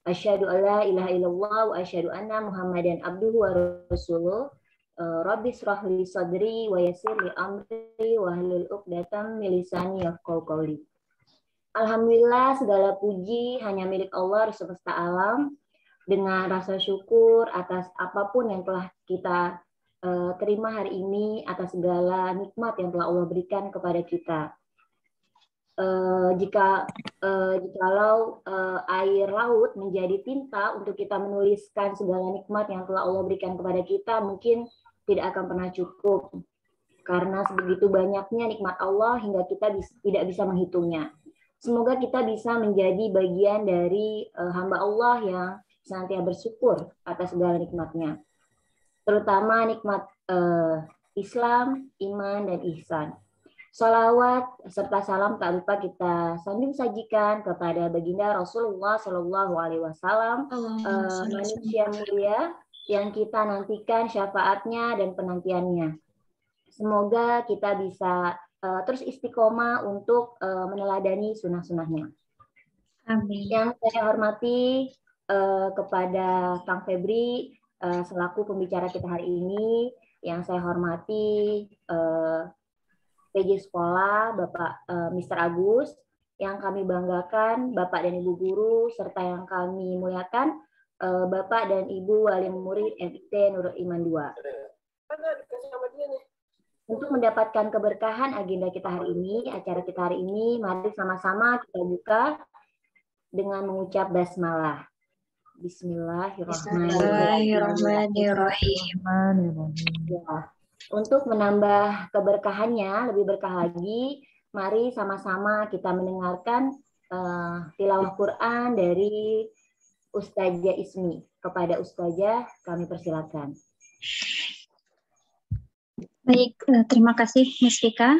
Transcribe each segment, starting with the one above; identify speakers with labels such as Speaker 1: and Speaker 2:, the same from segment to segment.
Speaker 1: Asyhadu an la ilaha illallah wa asyhadu anna Muhammadan abduhu wa rasuluh. Rabbi shrah li sadri wa yassir li amri wa hlul 'uqdatam min lisani yafqahu qawli. Alhamdulillah, segala puji hanya milik Allah semesta alam. Dengan rasa syukur atas apapun yang telah kita terima hari ini, atas segala nikmat yang telah Allah berikan kepada kita. Jikalau air laut menjadi tinta untuk kita menuliskan segala nikmat yang telah Allah berikan kepada kita, mungkin tidak akan pernah cukup. Karena sebegitu banyaknya nikmat Allah hingga kita tidak bisa menghitungnya. Semoga kita bisa menjadi bagian dari hamba Allah yang senantiasa bersyukur atas segala nikmatnya. Terutama nikmat Islam, iman, dan ihsan. Sholawat serta salam tak lupa kita sambil sajikan kepada baginda Rasulullah Shallallahu Alaihi Wasallam, manusia mulia yang kita nantikan syafaatnya dan penantiannya. Semoga kita bisa terus istiqomah untuk meneladani sunnah-sunnahnya. Amin. Yang saya hormati kepada Kang Febri selaku pembicara kita hari ini, yang saya hormati PJ Sekolah, Bapak Mr. Agus, yang kami banggakan Bapak dan Ibu Guru, serta yang kami muliakan Bapak dan Ibu Wali Murid MIT Nurul Iman 2. Untuk mendapatkan keberkahan agenda kita hari ini, acara kita hari ini, mari sama-sama kita buka dengan mengucap basmalah. Bismillahirrahmanirrahim. Ya. Untuk menambah keberkahannya, lebih berkah lagi, mari sama-sama kita mendengarkan tilawah Quran dari Ustazah Ismi. Kepada Ustazah, kami persilakan.
Speaker 2: Baik, terima kasih Miss Vika.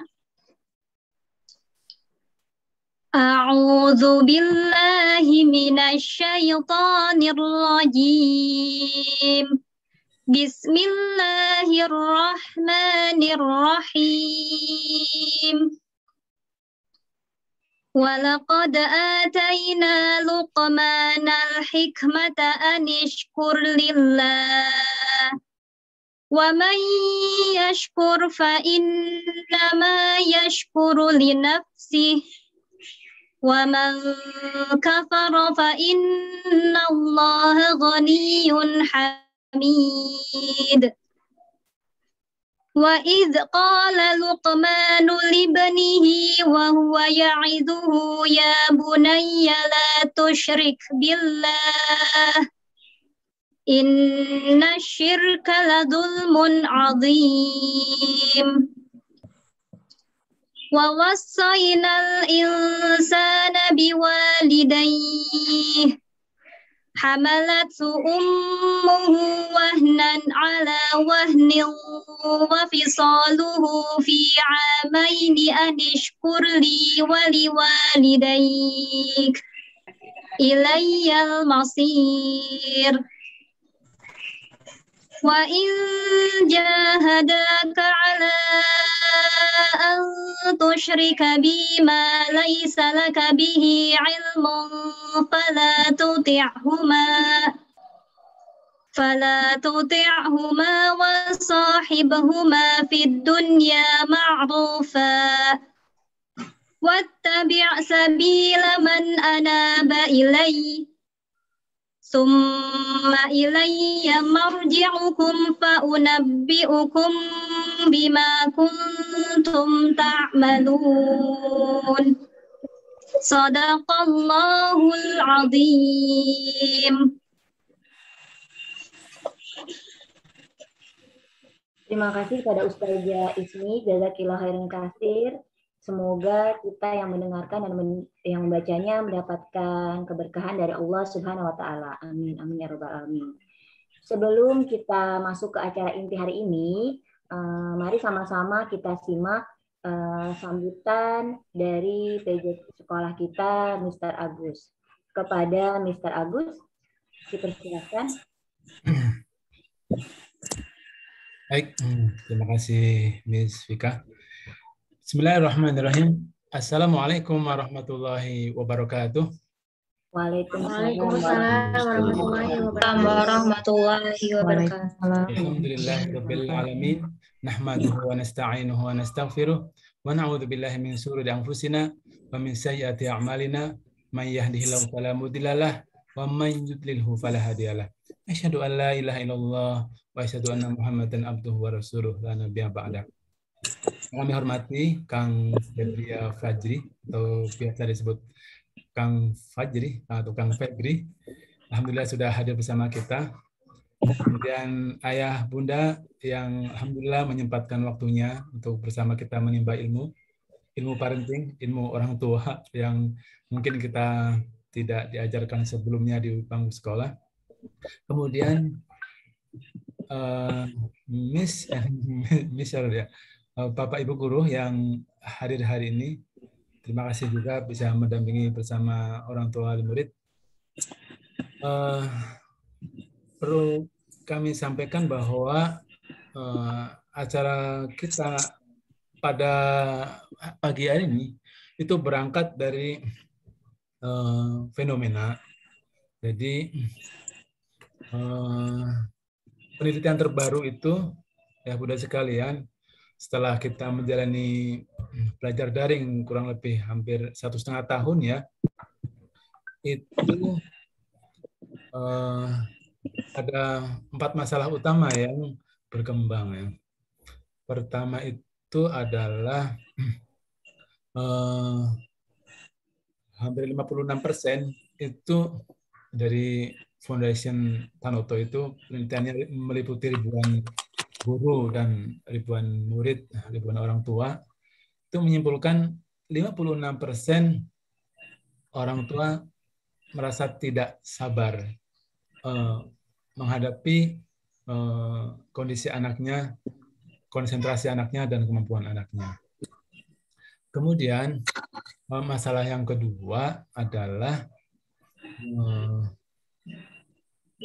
Speaker 2: A'udzu billahi minasy syaithanir rajim. Bismillahirrahmanirrahim. Walaqad atayna Luqmanal hikmata an ishkur lillah. Wa man yashkur fa innama yashkuru li nafsihi. Wa man kafara fa innallaha ghaniyyun hamid. Wa idh qala Luqmanu libnihi wa huwa ya'iduhu ya bunayya la tusyrik billah inna syirka la dzulmun 'adzim. Wa wassaynal insana biwalidayhi hamalathu ummuhu wahnan ala wahnin wa fisaluhu fi 'amaini an ishkur li wa liwalidayk ilayyal masir. Wa in jahadaka ala an tusyrika bima laysa laka bihi ilmun fala tuti'huma wa sahibhuma fid dunya ma'rufa wattabi' sabila man anaba ilayya summa ilayya marji'ukum fa unabbi'ukum bima kuntum ta'malun. Sadaqallahul azim.
Speaker 1: Terima kasih kepada Ustazah Ismi, jazakillah khairan katsir. Semoga kita yang mendengarkan dan yang membacanya mendapatkan keberkahan dari Allah Subhanahu wa taala. Amin amin ya rabbal alamin. Sebelum kita masuk ke acara inti hari ini, mari sama-sama kita simak sambutan dari PJ sekolah kita, Mr. Agus. Kepada Mr. Agus, dipersilakan.
Speaker 3: Baik, terima kasih Miss Vika. Bismillahirrahmanirrahim. Assalamualaikum warahmatullahi wabarakatuh.
Speaker 1: Waalaikumsalam
Speaker 2: warahmatullahi wabarakatuh.
Speaker 3: Alhamdulillahirabbil alamin. Nahmaduhu wa nasta'inuhu wa nastaghfiruh wa na'udzu billahi min shururi anfusina wa min sayyiati a'malina. May yahdihillahu fala mudhillalah wa may yudlilhu fala hadiyalah. Asyhadu an la ilaha illallah wa asyhadu anna Muhammadan abduhu wa rasuluh la nabiyya ba'da. Kami hormati Kang Febria Fajri atau biasa disebut Kang Fajri atau Kang Febri. Alhamdulillah sudah hadir bersama kita. Kemudian ayah bunda yang alhamdulillah menyempatkan waktunya untuk bersama kita menimba ilmu parenting, ilmu orang tua yang mungkin kita tidak diajarkan sebelumnya di bangku sekolah. Kemudian Miss ya, Bapak Ibu guru yang hadir hari ini, terima kasih juga bisa mendampingi bersama orang tua dan murid. Perlu kami sampaikan bahwa acara kita pada pagi hari ini itu berangkat dari fenomena. Jadi penelitian terbaru itu, ya Bunda sekalian, setelah kita menjalani belajar daring kurang lebih hampir 1,5 tahun ya, itu ada 4 masalah utama yang berkembang ya. Pertama itu adalah hampir 56% itu dari Foundation Tanoto itu penelitiannya meliputi ribuan guru dan ribuan murid, ribuan orang tua, itu menyimpulkan 56% orang tua merasa tidak sabar menghadapi kondisi anaknya, konsentrasi anaknya, dan kemampuan anaknya. Kemudian masalah yang kedua adalah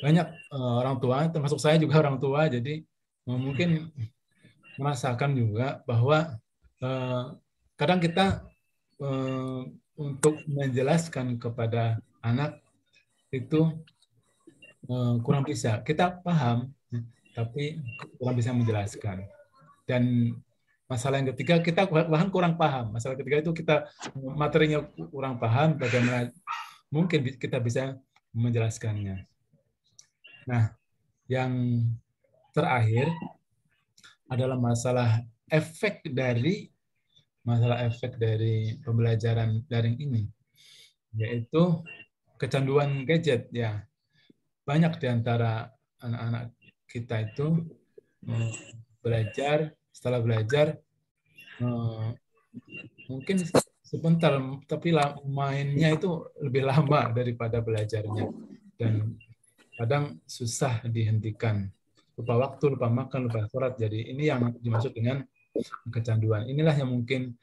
Speaker 3: banyak orang tua, termasuk saya juga orang tua, jadi mungkin merasakan juga bahwa kadang kita untuk menjelaskan kepada anak itu kurang bisa. Kita paham, tapi kurang bisa menjelaskan. Dan masalah yang ketiga, kita bahkan kurang paham. Masalah ketiga itu kita materinya kurang paham, bagaimana mungkin kita bisa menjelaskannya. Nah, yang terakhir adalah masalah efek dari pembelajaran daring ini, yaitu kecanduan gadget ya. Banyak di antara anak-anak kita itu setelah belajar mungkin sebentar, tapi mainnya itu lebih lama daripada belajarnya, dan kadang susah dihentikan, lupa waktu, lupa makan, lupa sholat. Jadi ini yang dimaksud dengan kecanduan. Inilah yang mungkin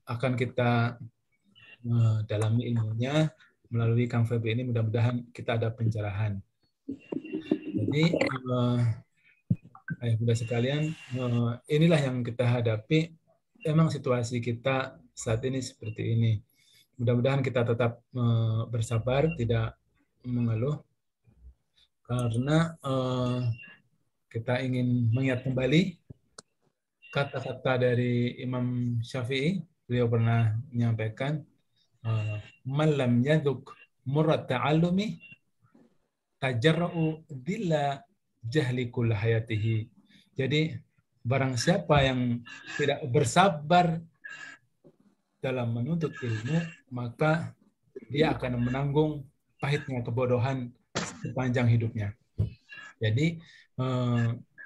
Speaker 3: akan kita dalami ilmunya melalui Kang Febri ini. Mudah-mudahan kita ada pencerahan. Jadi ayah bunda sekalian, inilah yang kita hadapi. Emang situasi kita saat ini seperti ini. Mudah-mudahan kita tetap bersabar, tidak mengeluh, karena kita ingin mengingat kembali kata-kata dari Imam Syafi'i. Beliau pernah menyampaikan, man lam yaduk murrat ta'allumi tajarra'u dhilla jahli kull hayatihi. Jadi barang siapa yang tidak bersabar dalam menuntut ilmu, maka dia akan menanggung pahitnya kebodohan sepanjang hidupnya. Jadi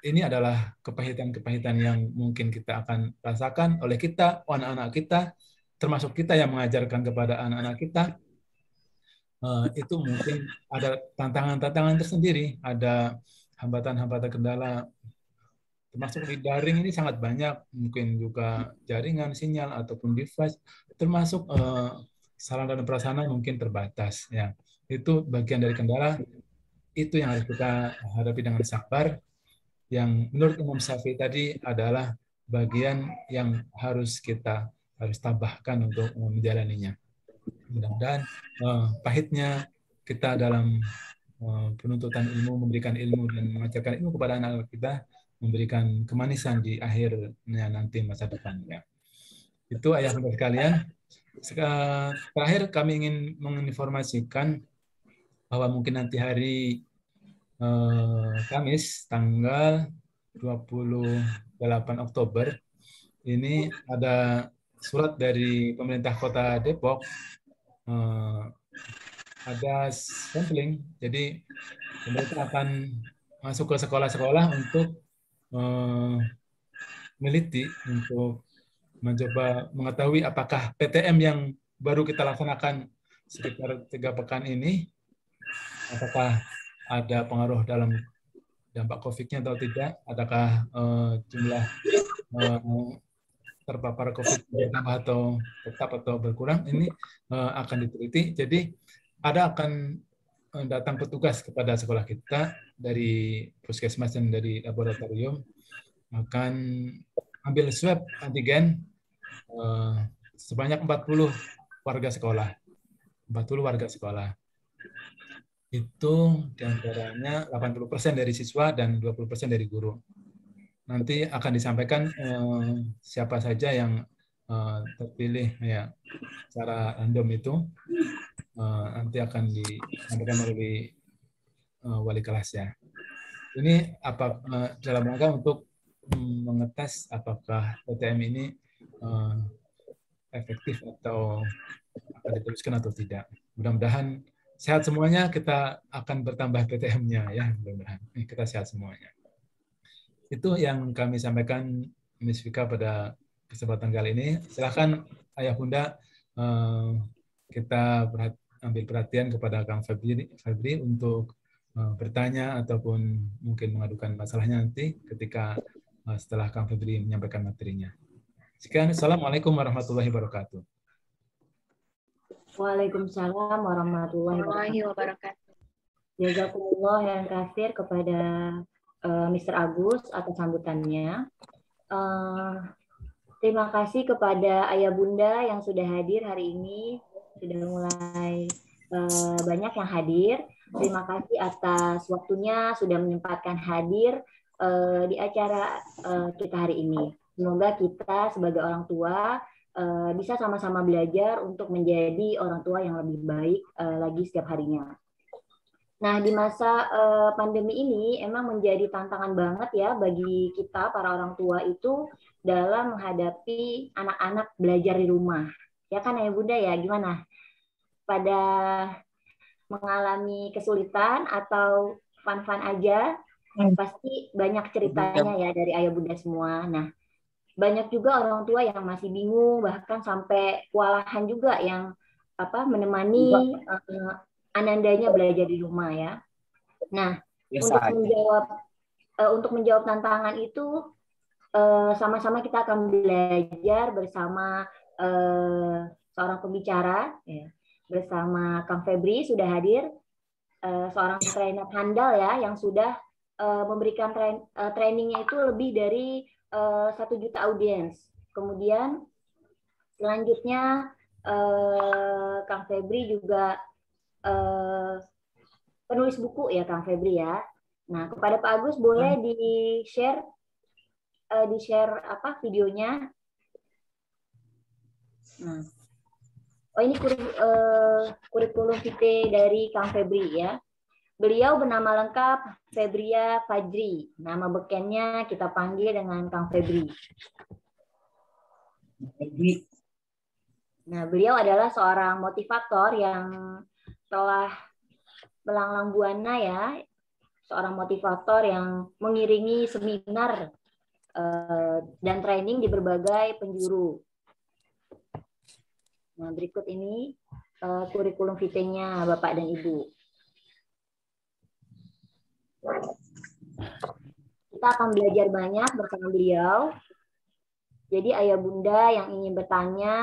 Speaker 3: ini adalah kepahitan-kepahitan yang mungkin kita akan rasakan oleh kita, anak-anak kita, termasuk kita yang mengajarkan kepada anak-anak kita. Itu mungkin ada tantangan-tantangan tersendiri, ada hambatan-hambatan kendala, termasuk di daring ini sangat banyak, mungkin juga jaringan, sinyal, ataupun device, termasuk sarana dan prasarana mungkin terbatas. Ya, itu bagian dari kendala, itu yang harus kita hadapi dengan sabar, yang menurut Imam Syafi'i tadi adalah bagian yang harus kita harus tambahkan untuk menjalaninya. Mudah-mudahan pahitnya kita dalam penuntutan ilmu, memberikan ilmu dan mengajarkan ilmu kepada anak-anak kita, memberikan kemanisan di akhirnya nanti masa depannya. Itu ayah bunda sekalian. Terakhir kami ingin menginformasikan bahwa mungkin nanti hari Kamis tanggal 28 Oktober ini ada surat dari pemerintah Kota Depok, ada sampling. Jadi pemerintah akan masuk ke sekolah-sekolah untuk meneliti, untuk mencoba mengetahui apakah PTM yang baru kita laksanakan sekitar 3 pekan ini, apakah ada pengaruh dalam dampak COVID-nya atau tidak, adakah jumlah terpapar COVID bertambah atau tetap atau berkurang, ini akan diteliti. Jadi ada akan datang petugas kepada sekolah kita dari puskesmas dan dari laboratorium, akan ambil swab antigen sebanyak 40 warga sekolah. 40 warga sekolah. Itu diantaranya 80% dari siswa dan 20% dari guru. Nanti akan disampaikan siapa saja yang terpilih ya secara random itu nanti akan disampaikan melalui wali kelas ya. Ini dalam rangka untuk mengetes apakah PTM ini efektif atau akan diteruskan atau tidak. Mudah-mudahan sehat semuanya, kita akan bertambah PTM-nya ya, mudah-mudahan kita sehat semuanya. Itu yang kami sampaikan Miss Vika pada kesempatan kali ini. Silakan ayah bunda kita ambil perhatian kepada Kang Febri untuk bertanya ataupun mungkin mengadukan masalahnya nanti ketika setelah Kang Febri menyampaikan materinya. Sekian, assalamualaikum warahmatullahi wabarakatuh.
Speaker 1: Waalaikumsalam warahmatullahi wabarakatuh. Jazakumullah yang kasir kepada Mr. Agus atas sambutannya. Terima kasih kepada ayah bunda yang sudah hadir hari ini, sudah mulai banyak yang hadir. Terima kasih atas waktunya sudah menyempatkan hadir di acara kita hari ini. Semoga kita sebagai orang tua bisa sama-sama belajar untuk menjadi orang tua yang lebih baik lagi setiap harinya. Nah, di masa pandemi ini emang menjadi tantangan banget ya bagi kita para orang tua itu dalam menghadapi anak-anak belajar di rumah. Ya kan ya Bunda ya, gimana? Pada mengalami kesulitan atau fun-fun aja? Pasti banyak ceritanya ya dari ayah bunda semua. Nah, banyak juga orang tua yang masih bingung, bahkan sampai kewalahan juga yang menemani anandanya belajar di rumah ya. Nah, untuk menjawab tantangan itu sama-sama kita akan belajar bersama seorang pembicara ya. Bersama Kang Febri sudah hadir, seorang trainer handal ya yang sudah memberikan trainingnya itu lebih dari 1 juta audiens. Kemudian selanjutnya Kang Febri juga penulis buku ya Kang Febri ya. Nah, kepada Pak Agus boleh di-share videonya. Nah. Oh, ini kurikulum vitae dari Kang Febri ya. Beliau bernama lengkap Febria Fajri. Nama bekennya kita panggil dengan Kang Febri. Nah, beliau adalah seorang motivator yang telah melanglang buana ya. Seorang motivator yang mengiringi seminar dan training di berbagai penjuru. Nah, berikut ini kurikulum vitae-nya Bapak dan Ibu. Kita akan belajar banyak bersama beliau. Jadi ayah bunda yang ingin bertanya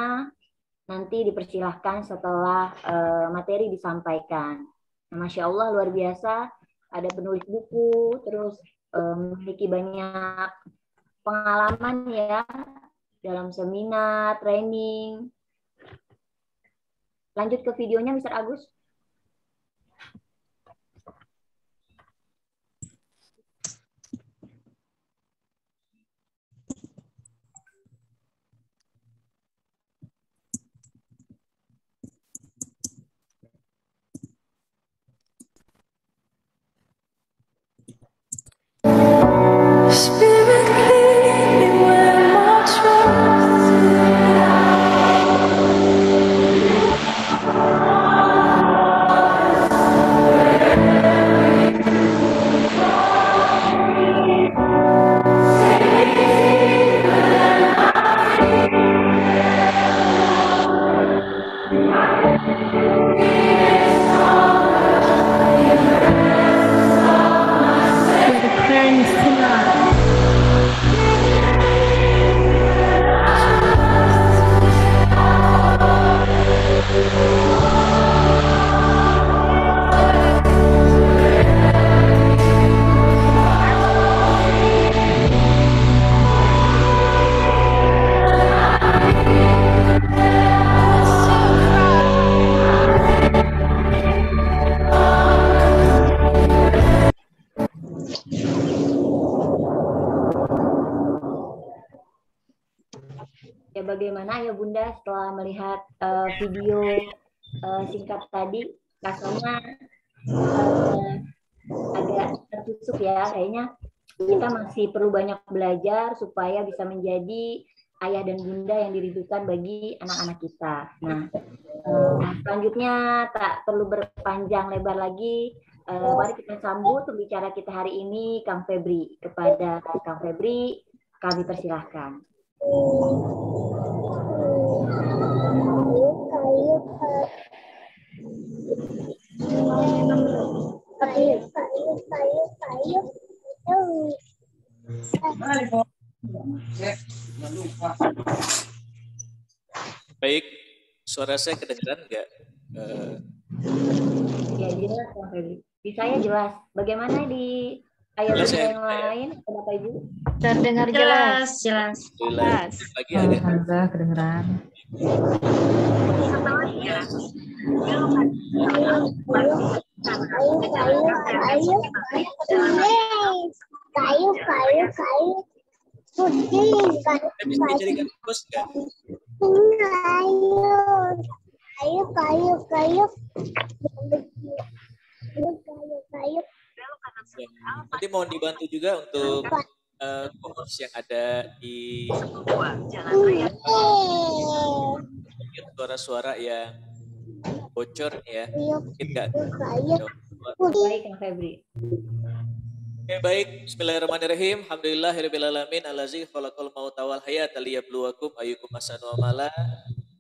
Speaker 1: nanti dipersilahkan setelah materi disampaikan. Nah, Masya Allah luar biasa, ada penulis buku, terus memiliki banyak pengalaman ya dalam seminar, training. Lanjut ke videonya, Mr. Agus.
Speaker 4: Spirit lead me where my trust where the currents collide.
Speaker 1: Ya, bagaimana ya Bunda setelah melihat video singkat tadi, rasanya agak tertusuk ya. Kayaknya kita masih perlu banyak belajar supaya bisa menjadi ayah dan bunda yang dirindukan bagi anak-anak kita. Nah, selanjutnya tak perlu berpanjang lebar lagi. Mari kita sambut pembicara kita hari ini, Kang Febri. Kepada Kang Febri, kami persilahkan.
Speaker 5: Baik, suara saya kedengaran nggak?
Speaker 1: Ya jelas, Kang Febri. Di saya jelas. Bagaimana di ayah
Speaker 5: Jelas
Speaker 1: bunda
Speaker 5: ya?
Speaker 1: yang lain, Bapak Ibu?
Speaker 2: Terdengar jelas, jelas.
Speaker 5: Alhamdulillah. Lagi ada.
Speaker 6: Alhamdulillah kedengeran.
Speaker 5: Bisa dijadikan host nggak? Nanti mohon dibantu juga untuk host yang ada di suara-suara yang bocor ya. Mungkin nggak.
Speaker 1: Baik, Kang Febri.
Speaker 5: Oke, baik. Bismillahirrahmanirrahim. Alhamdulillahirrahmanirrahim. Allazi khalaqal mauta wal hayata liyabluwakum ayyukum ahsanu amala.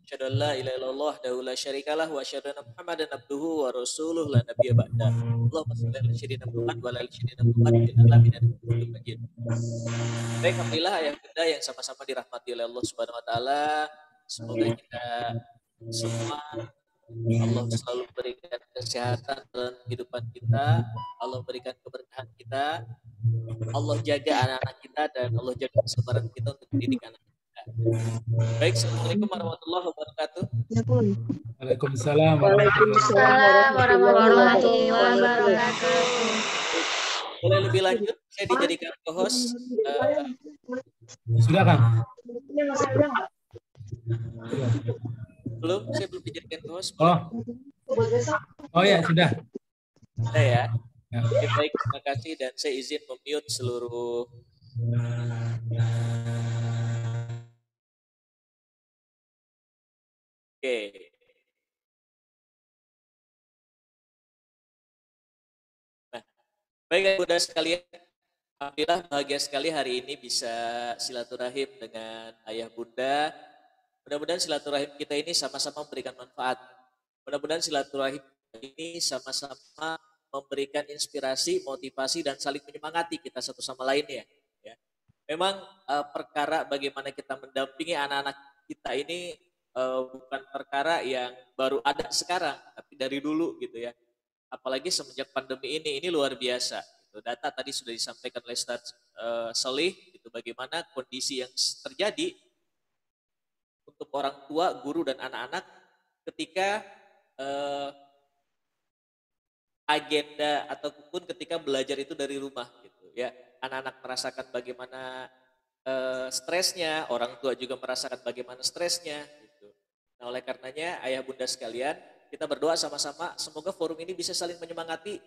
Speaker 5: Asyhadu an la ilaha illallah wa la syarikalah wa asyhadu anna Muhammadan abduhu wa rasuluh la nabiyya ba'da. Allahumma shalli ala sayyidina Muhammad wa ala ali sayyidina Muhammad fil alamin innaka majid. Baik, alhamdulillah ayah bunda yang sama-sama dirahmati oleh Allah Subhanahu wa taala. Semoga kita semua Allah selalu berikan kesehatan dalam kehidupan kita, Allah berikan keberkahan kita, Allah jaga anak-anak kita, dan Allah jaga kesabaran kita untuk mendidik anak kita. Baik, Assalamualaikum warahmatullahi wabarakatuh.
Speaker 3: Waalaikumsalam
Speaker 2: warahmatullahi wabarakatuh.
Speaker 5: Boleh lebih lanjut, saya dijadikan co-host.
Speaker 3: Sudah, Kang?
Speaker 5: Belum, saya belum dijadikan co-host.
Speaker 3: Oh ya, sudah.
Speaker 5: Sudah ya. Oke, baik, terima kasih, dan saya izin mute seluruh Oke. Nah, baik Bunda sekalian, alhamdulillah bahagia sekali hari ini bisa silaturahim dengan ayah bunda. Mudah-mudahan silaturahim kita ini sama-sama memberikan manfaat. Mudah-mudahan silaturahim ini sama-sama memberikan inspirasi, motivasi, dan saling menyemangati kita satu sama lainnya. Ya. Memang perkara bagaimana kita mendampingi anak-anak kita ini bukan perkara yang baru ada sekarang, tapi dari dulu gitu ya. Apalagi semenjak pandemi ini luar biasa. Gitu. Data tadi sudah disampaikan oleh Ustaz Salih, gitu, bagaimana kondisi yang terjadi untuk orang tua, guru dan anak-anak ketika agenda ataupun ketika belajar itu dari rumah gitu ya. Anak-anak merasakan bagaimana stresnya, orang tua juga merasakan bagaimana stresnya gitu. Nah, oleh karenanya ayah bunda sekalian, kita berdoa sama-sama semoga forum ini bisa saling menyemangati,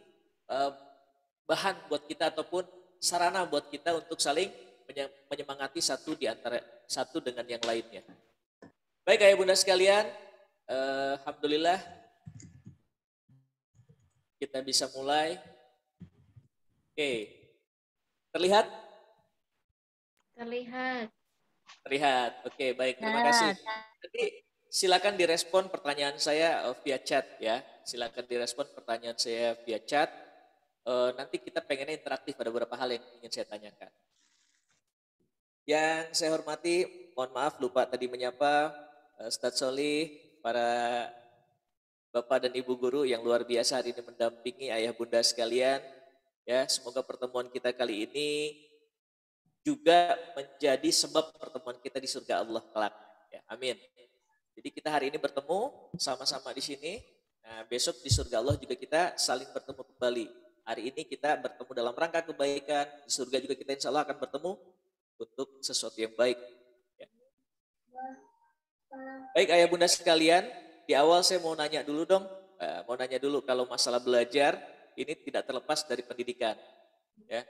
Speaker 5: bahan buat kita ataupun sarana buat kita untuk saling menyemangati satu di antara satu dengan yang lainnya. Baik ayah bunda sekalian, alhamdulillah kita bisa mulai. Oke, terlihat?
Speaker 2: Terlihat.
Speaker 5: Terlihat. Oke, baik, terima kasih. Jadi silakan direspon pertanyaan saya via chat ya. Silakan direspon pertanyaan saya via chat. Nanti kita pengennya interaktif, ada beberapa hal yang ingin saya tanyakan. Yang saya hormati, mohon maaf lupa tadi menyapa Ustadz Solih, para Bapak dan Ibu guru yang luar biasa hari ini mendampingi ayah bunda sekalian. Ya, semoga pertemuan kita kali ini juga menjadi sebab pertemuan kita di surga Allah kelak. Ya, amin. Jadi kita hari ini bertemu sama-sama di sini. Nah, besok di surga Allah juga kita saling bertemu kembali. Hari ini kita bertemu dalam rangka kebaikan. Di surga juga kita insya Allah akan bertemu untuk sesuatu yang baik. Ya. Baik ayah bunda sekalian, di awal saya mau nanya dulu dong. Mau nanya dulu kalau masalah belajar ini tidak terlepas dari pendidikan. Ya.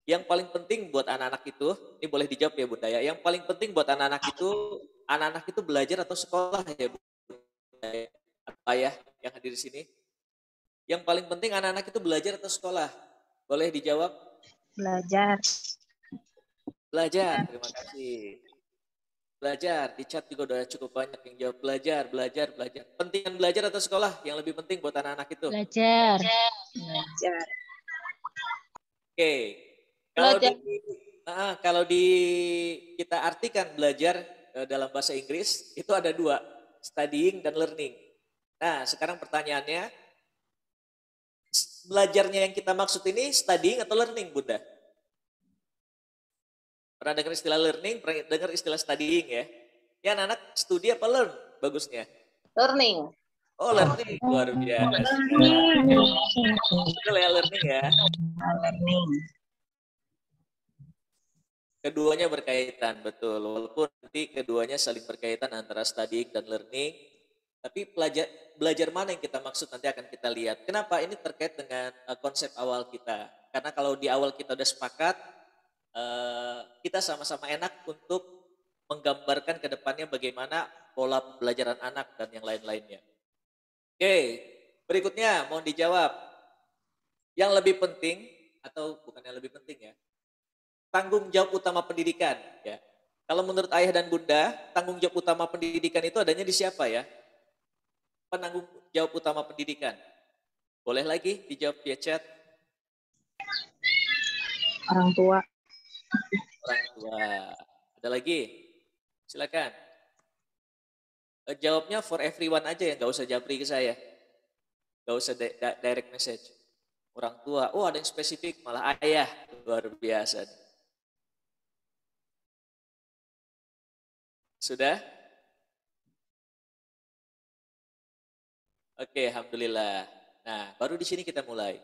Speaker 5: Yang paling penting buat anak-anak itu, ini boleh dijawab ya Bunda ya. Yang paling penting buat anak-anak itu belajar atau sekolah ya Bunda ya. Ayah yang hadir di sini. Yang paling penting anak-anak itu belajar atau sekolah? Boleh dijawab?
Speaker 2: Belajar.
Speaker 5: Belajar, terima kasih. Belajar, di chat juga udah cukup banyak yang jawab belajar. Pentingan belajar atau sekolah yang lebih penting buat anak-anak itu?
Speaker 2: Belajar.
Speaker 5: Oke. Kalau kita artikan belajar dalam bahasa Inggris itu ada dua, studying dan learning. Nah, sekarang pertanyaannya, belajarnya yang kita maksud ini studying atau learning, Bunda? Pernah dengar istilah learning, pernah dengar istilah studying ya? Ya anak-anak studi apa learn bagusnya?
Speaker 6: Learning.
Speaker 5: Oh learning, luar biasa. Betul ya learning ya?
Speaker 6: Learning.
Speaker 5: Keduanya berkaitan, betul. Walaupun nanti keduanya saling berkaitan antara studying dan learning. Tapi belajar mana yang kita maksud nanti akan kita lihat. Kenapa? Ini terkait dengan konsep awal kita. Karena kalau di awal kita udah sepakat, kita sama-sama enak untuk menggambarkan ke depannya bagaimana pola pembelajaran anak dan yang lain-lainnya. Oke, berikutnya mohon dijawab. Yang lebih penting, atau bukan yang lebih penting ya, tanggung jawab utama pendidikan ya. Kalau menurut ayah dan bunda, tanggung jawab utama pendidikan itu adanya di siapa ya? Penanggung jawab utama pendidikan. Boleh lagi dijawab via chat?
Speaker 6: Orang tua.
Speaker 5: Orang tua. Ada lagi? Silakan. Jawabnya for everyone aja ya, nggak usah japri ke saya. Nggak usah direct message. Orang tua. Oh ada yang spesifik, malah ayah. Luar biasa. Sudah? Oke, alhamdulillah. Nah, baru di sini kita mulai.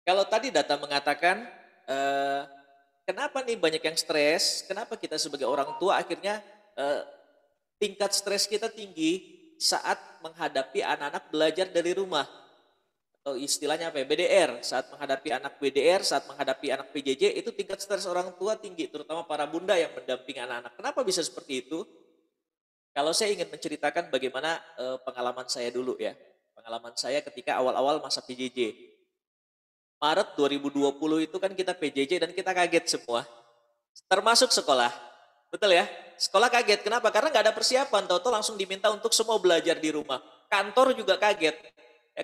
Speaker 5: Kalau tadi data mengatakan, kenapa nih banyak yang stres? Kenapa kita sebagai orang tua akhirnya tingkat stres kita tinggi saat menghadapi anak-anak belajar dari rumah? Atau istilahnya apa ya? BDR. Saat menghadapi anak BDR, saat menghadapi anak PJJ, itu tingkat stres orang tua tinggi, terutama para bunda yang mendampingi anak-anak. Kenapa bisa seperti itu? Kalau saya ingin menceritakan bagaimana pengalaman saya dulu ya. Pengalaman saya ketika awal-awal masa PJJ. Maret 2020 itu kan kita PJJ dan kita kaget semua. Termasuk sekolah. Betul ya? Sekolah kaget. Kenapa? Karena nggak ada persiapan. Tahu-tahu langsung diminta untuk semua belajar di rumah. Kantor juga kaget.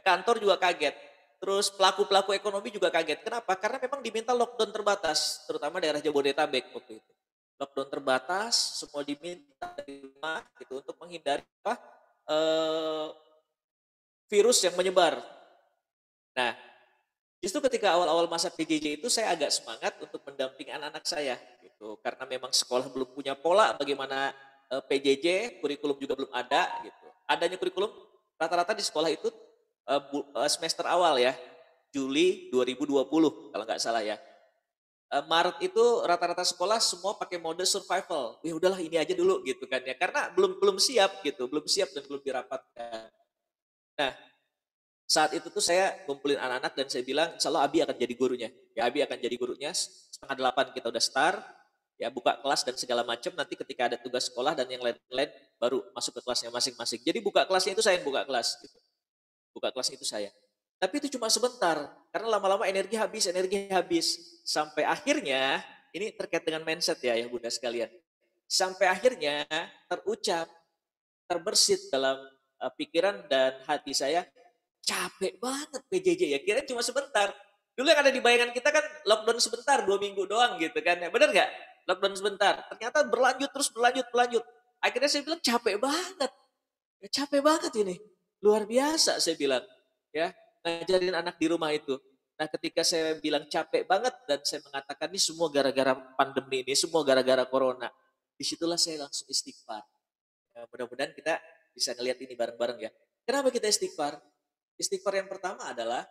Speaker 5: Kantor juga kaget. Terus pelaku-pelaku ekonomi juga kaget. Kenapa? Karena memang diminta lockdown terbatas. Terutama daerah Jabodetabek waktu itu. Lockdown terbatas, semua diminta di rumah gitu untuk menghindari virus yang menyebar. Nah, justru ketika awal-awal masa PJJ itu saya agak semangat untuk mendampingi anak-anak saya gitu. Karena memang sekolah belum punya pola bagaimana PJJ, kurikulum juga belum ada gitu. Adanya kurikulum rata-rata di sekolah itu semester awal ya, Juli 2020 kalau nggak salah ya. Maret itu rata-rata sekolah semua pakai mode survival. Ya udahlah ini aja dulu gitu kan ya, karena belum siap gitu, belum siap dan belum dirapatkan. Nah, saat itu tuh saya kumpulin anak-anak dan saya bilang, insya Allah Abi akan jadi gurunya. Ya Abi akan jadi gurunya, 7:30 kita udah start, ya buka kelas dan segala macam. Nanti ketika ada tugas sekolah dan yang lain-lain baru masuk ke kelasnya masing-masing. Jadi buka kelasnya itu saya yang buka kelas. Gitu. Buka kelas itu saya. Tapi itu cuma sebentar, karena lama-lama energi habis. Sampai akhirnya, ini terkait dengan mindset ya Bunda sekalian. Sampai akhirnya terucap, terbersit dalam pikiran dan hati saya, capek banget PJJ ya, kira cuma sebentar. Dulu yang ada di bayangan kita kan lockdown sebentar, 2 minggu doang gitu kan ya, bener nggak? Lockdown sebentar, ternyata berlanjut. Akhirnya saya bilang capek banget, ya, capek banget ini, luar biasa saya bilang, ya ngajarin anak di rumah itu. Nah ketika saya bilang capek banget dan saya mengatakan ini semua gara-gara pandemi ini, semua gara-gara corona, disitulah saya langsung istighfar. Ya, mudah-mudahan kita bisa ngelihat ini bareng-bareng ya. Kenapa kita istighfar? Istighfar yang pertama adalah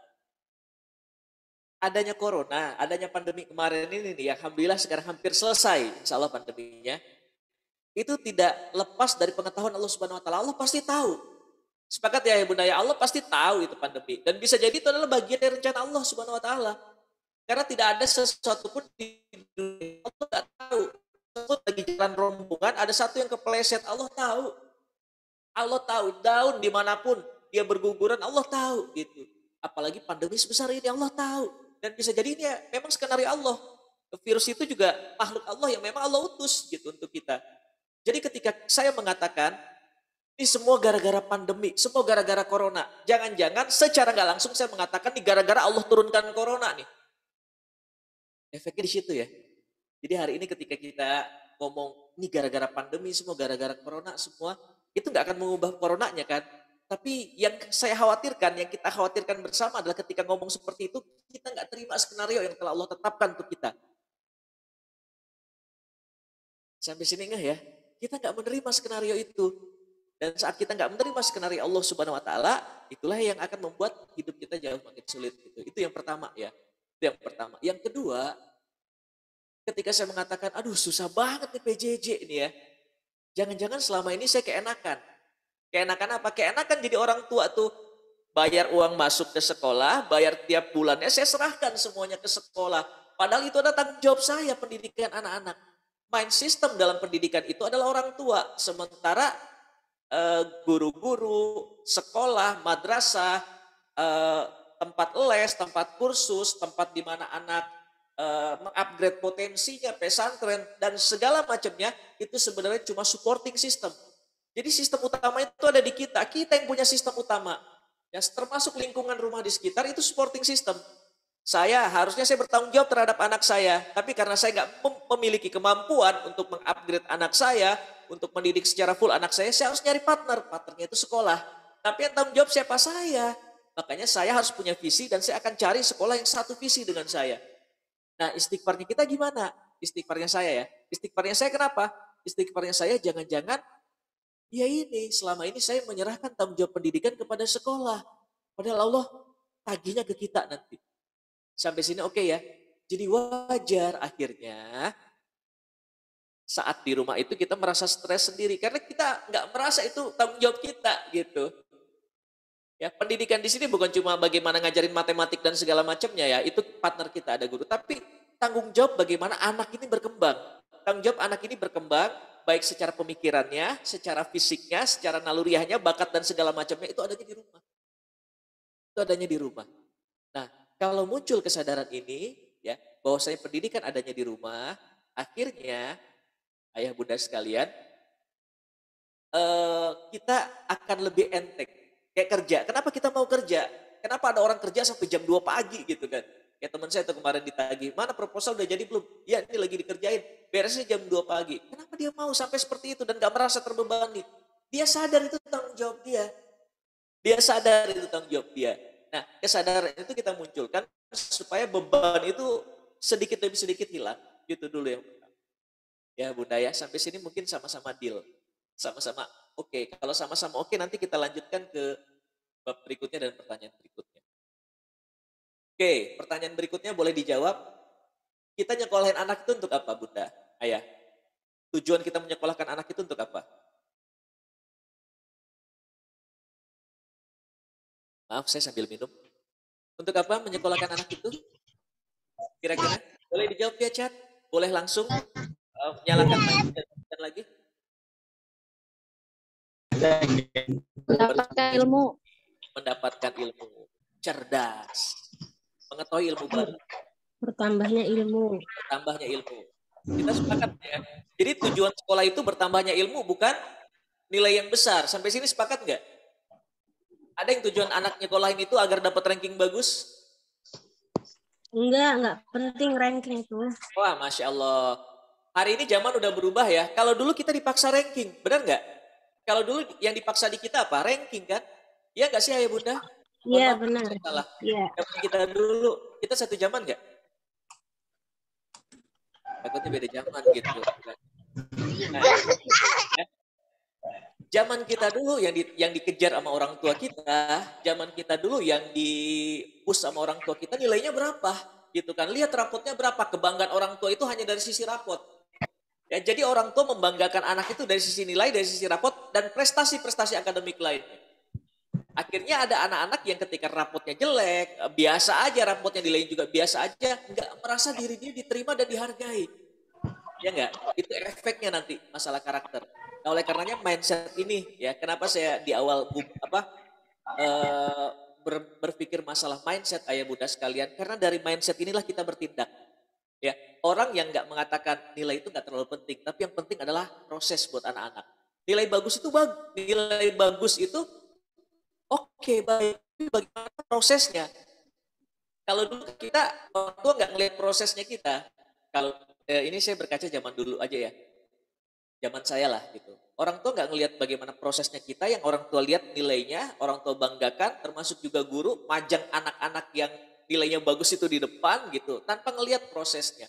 Speaker 5: adanya corona, adanya pandemi kemarin ini nih, alhamdulillah sekarang hampir selesai, insya Allah pandeminya. Itu tidak lepas dari pengetahuan Allah Subhanahu Wa Taala. Allah pasti tahu. Sepakat ya Bunda ya, Allah pasti tahu itu pandemi. Dan bisa jadi itu adalah bagian dari rencana Allah Subhanahu Wa Taala. Karena tidak ada sesuatu pun di dunia Allah tidak tahu. Sebut lagi jalan rombongan, ada satu yang kepleset, Allah tahu. Allah tahu, daun dimanapun dia berguguran, Allah tahu gitu. Apalagi pandemi sebesar ini, Allah tahu. Dan bisa jadi ini ya, memang skenario Allah. Virus itu juga makhluk Allah yang memang Allah utus gitu untuk kita. Jadi ketika saya mengatakan, ini semua gara-gara pandemi, semua gara-gara corona. Jangan-jangan secara nggak langsung saya mengatakan ini gara-gara Allah turunkan corona nih. Efeknya di situ ya. Jadi hari ini ketika kita ngomong ini gara-gara pandemi, semua gara-gara corona, semua itu nggak akan mengubah coronanya kan. Tapi yang saya khawatirkan, yang kita khawatirkan bersama adalah ketika ngomong seperti itu, kita nggak terima skenario yang telah Allah tetapkan untuk kita. Sampai sini nggak ya? Kita nggak menerima skenario itu. Dan saat kita nggak menerima skenario Allah Subhanahu Wa Taala, itulah yang akan membuat hidup kita jauh makin sulit. Itu yang pertama ya. Itu yang pertama. Yang kedua, ketika saya mengatakan, aduh susah banget nih PJJ ini ya. Jangan-jangan selama ini saya keenakan. Keenakan apa? Keenakan jadi orang tua tuh. Bayar uang masuk ke sekolah, bayar tiap bulannya, saya serahkan semuanya ke sekolah. Padahal itu adalah tanggung jawab saya, pendidikan anak-anak. Mind system dalam pendidikan itu adalah orang tua. Sementara guru-guru, sekolah, madrasah, tempat les, tempat kursus, tempat di mana anak mengupgrade potensinya, pesantren, dan segala macamnya, itu sebenarnya cuma supporting system. Jadi sistem utama itu ada di kita yang punya sistem utama. Ya, termasuk lingkungan rumah di sekitar itu supporting system. Harusnya saya bertanggung jawab terhadap anak saya, tapi karena saya nggak memiliki kemampuan untuk mengupgrade anak saya, untuk mendidik secara full anak saya harus nyari partnernya itu sekolah. Tapi yang tanggung jawab siapa? Saya. Makanya saya harus punya visi dan saya akan cari sekolah yang satu visi dengan saya. Nah istighfarnya kita gimana? Istighfarnya saya ya. Istighfarnya saya kenapa? Istighfarnya saya jangan-jangan, ya ini selama ini saya menyerahkan tanggung jawab pendidikan kepada sekolah. Padahal Allah tagihnya ke kita nanti. Sampai sini oke ya. Jadi wajar akhirnya saat di rumah itu kita merasa stres sendiri karena kita nggak merasa itu tanggung jawab kita gitu. Ya, pendidikan di sini bukan cuma bagaimana ngajarin matematik dan segala macamnya ya, itu partner kita ada guru, tapi tanggung jawab bagaimana anak ini berkembang. Tanggung jawab anak ini berkembang baik secara pemikirannya, secara fisiknya, secara naluriahnya, bakat dan segala macamnya itu adanya di rumah. Itu adanya di rumah. Nah, kalau muncul kesadaran ini ya, bahwasanya pendidikan adanya di rumah, akhirnya ayah bunda sekalian, kita akan lebih enteng. Kayak kerja, kenapa kita mau kerja? Kenapa ada orang kerja sampai jam 2 pagi gitu kan? Kayak teman saya tuh kemarin ditagih, mana proposal udah jadi belum? Ya ini lagi dikerjain, beresnya jam 2 pagi. Kenapa dia mau sampai seperti itu dan gak merasa terbebani? Dia sadar itu tanggung jawab dia. Dia sadar itu tanggung jawab dia. Nah kesadaran itu kita munculkan supaya beban itu sedikit demi sedikit hilang. Gitu dulu ya. Ya bunda ya, sampai sini mungkin sama-sama deal. Sama-sama oke. Kalau sama-sama oke, nanti kita lanjutkan ke bab berikutnya dan pertanyaan berikutnya. Oke, pertanyaan berikutnya boleh dijawab. Kita nyekolahin anak itu untuk apa, Bunda? Ayah, tujuan kita menyekolahkan anak itu untuk apa? Maaf, saya sambil minum. Untuk apa menyekolahkan anak itu? Kira-kira? Boleh dijawab via chat? Boleh langsung nyalakan mic dan lagi?
Speaker 2: Mendapatkan ilmu.
Speaker 5: Mendapatkan ilmu. Cerdas. Mengetahui ilmu baru.
Speaker 2: Bertambahnya ilmu.
Speaker 5: Bertambahnya ilmu. Kita sepakat ya. Jadi tujuan sekolah itu bertambahnya ilmu, bukan nilai yang besar. Sampai sini sepakat nggak? Ada yang tujuan anak nyekolahin itu agar dapat ranking bagus?
Speaker 2: Enggak penting ranking itu.
Speaker 5: Wah, Masya Allah. Hari ini zaman udah berubah ya. Kalau dulu kita dipaksa ranking, benar nggak? Kalau dulu yang dipaksa di kita apa? Ranking kan? Iya nggak sih Ayah Bunda?
Speaker 2: Iya benar.
Speaker 5: Salah.
Speaker 2: Iya.
Speaker 5: Zaman kita dulu, kita satu zaman nggak? Takutnya beda zaman gitu. Nah, ya. Zaman kita dulu yang dikejar sama orang tua kita, zaman kita dulu yang di-push sama orang tua kita, nilainya berapa? Gitu kan. Lihat rapotnya berapa. Kebanggaan orang tua itu hanya dari sisi rapot. Ya, jadi orang tua membanggakan anak itu dari sisi nilai, dari sisi rapot, dan prestasi-prestasi akademik lainnya. Akhirnya ada anak-anak yang ketika rapotnya jelek, biasa aja rapotnya, nilainya juga biasa aja, nggak merasa diri dia diterima dan dihargai. Ya nggak? Itu efeknya nanti masalah karakter. Nah, oleh karenanya mindset ini, ya kenapa saya di awal berpikir masalah mindset Ayah Bunda sekalian, karena dari mindset inilah kita bertindak. Ya, orang yang nggak mengatakan nilai itu nggak terlalu penting, tapi yang penting adalah proses buat anak-anak. Nilai bagus itu nilai bagus itu oke, baik. Bagaimana prosesnya? Kalau dulu kita orang tua nggak ngelihat prosesnya kita. Kalau ini saya berkaca zaman dulu aja ya, zaman saya lah gitu. Orang tua nggak ngelihat bagaimana prosesnya kita, yang orang tua lihat nilainya, orang tua banggakan, termasuk juga guru majang anak-anak yang nilainya bagus itu di depan gitu, tanpa ngelihat prosesnya,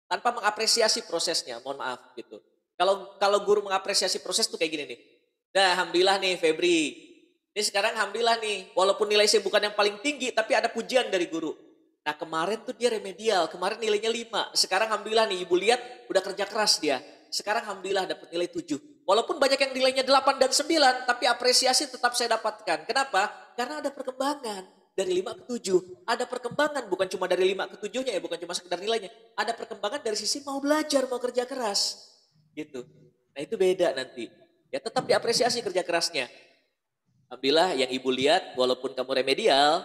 Speaker 5: tanpa mengapresiasi prosesnya. Mohon maaf gitu. Kalau guru mengapresiasi proses tuh kayak gini nih. Nah, alhamdulillah nih Febri. Ini sekarang alhamdulillah nih, walaupun nilai saya bukan yang paling tinggi, tapi ada pujian dari guru. Nah kemarin tuh dia remedial, kemarin nilainya 5. Sekarang alhamdulillah nih, ibu lihat udah kerja keras dia. Sekarang alhamdulillah dapat nilai 7. Walaupun banyak yang nilainya 8 dan 9, tapi apresiasi tetap saya dapatkan. Kenapa? Karena ada perkembangan. Dari 5 ke 7. Ada perkembangan, bukan cuma dari 5 ke 7-nya ya, bukan cuma sekedar nilainya. Ada perkembangan dari sisi mau belajar, mau kerja keras. Gitu. Nah itu beda nanti. Ya tetap diapresiasi kerja kerasnya. Alhamdulillah yang ibu lihat, walaupun kamu remedial,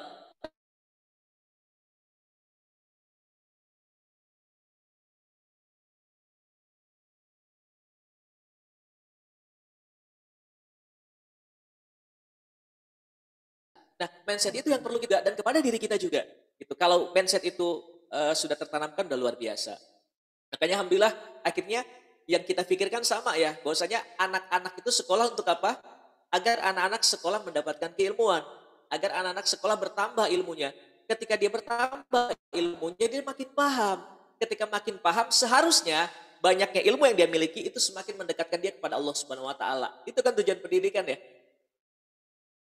Speaker 5: nah, mindset itu yang perlu kita, dan kepada diri kita juga. Gitu. Kalau mindset itu sudah tertanamkan, udah luar biasa. Makanya alhamdulillah akhirnya yang kita pikirkan sama ya, bahwasanya anak-anak itu sekolah untuk apa? Agar anak-anak sekolah mendapatkan keilmuan, agar anak-anak sekolah bertambah ilmunya. Ketika dia bertambah ilmunya, dia makin paham. Ketika makin paham, seharusnya banyaknya ilmu yang dia miliki itu semakin mendekatkan dia kepada Allah Subhanahu wa taala. Itu kan tujuan pendidikan ya.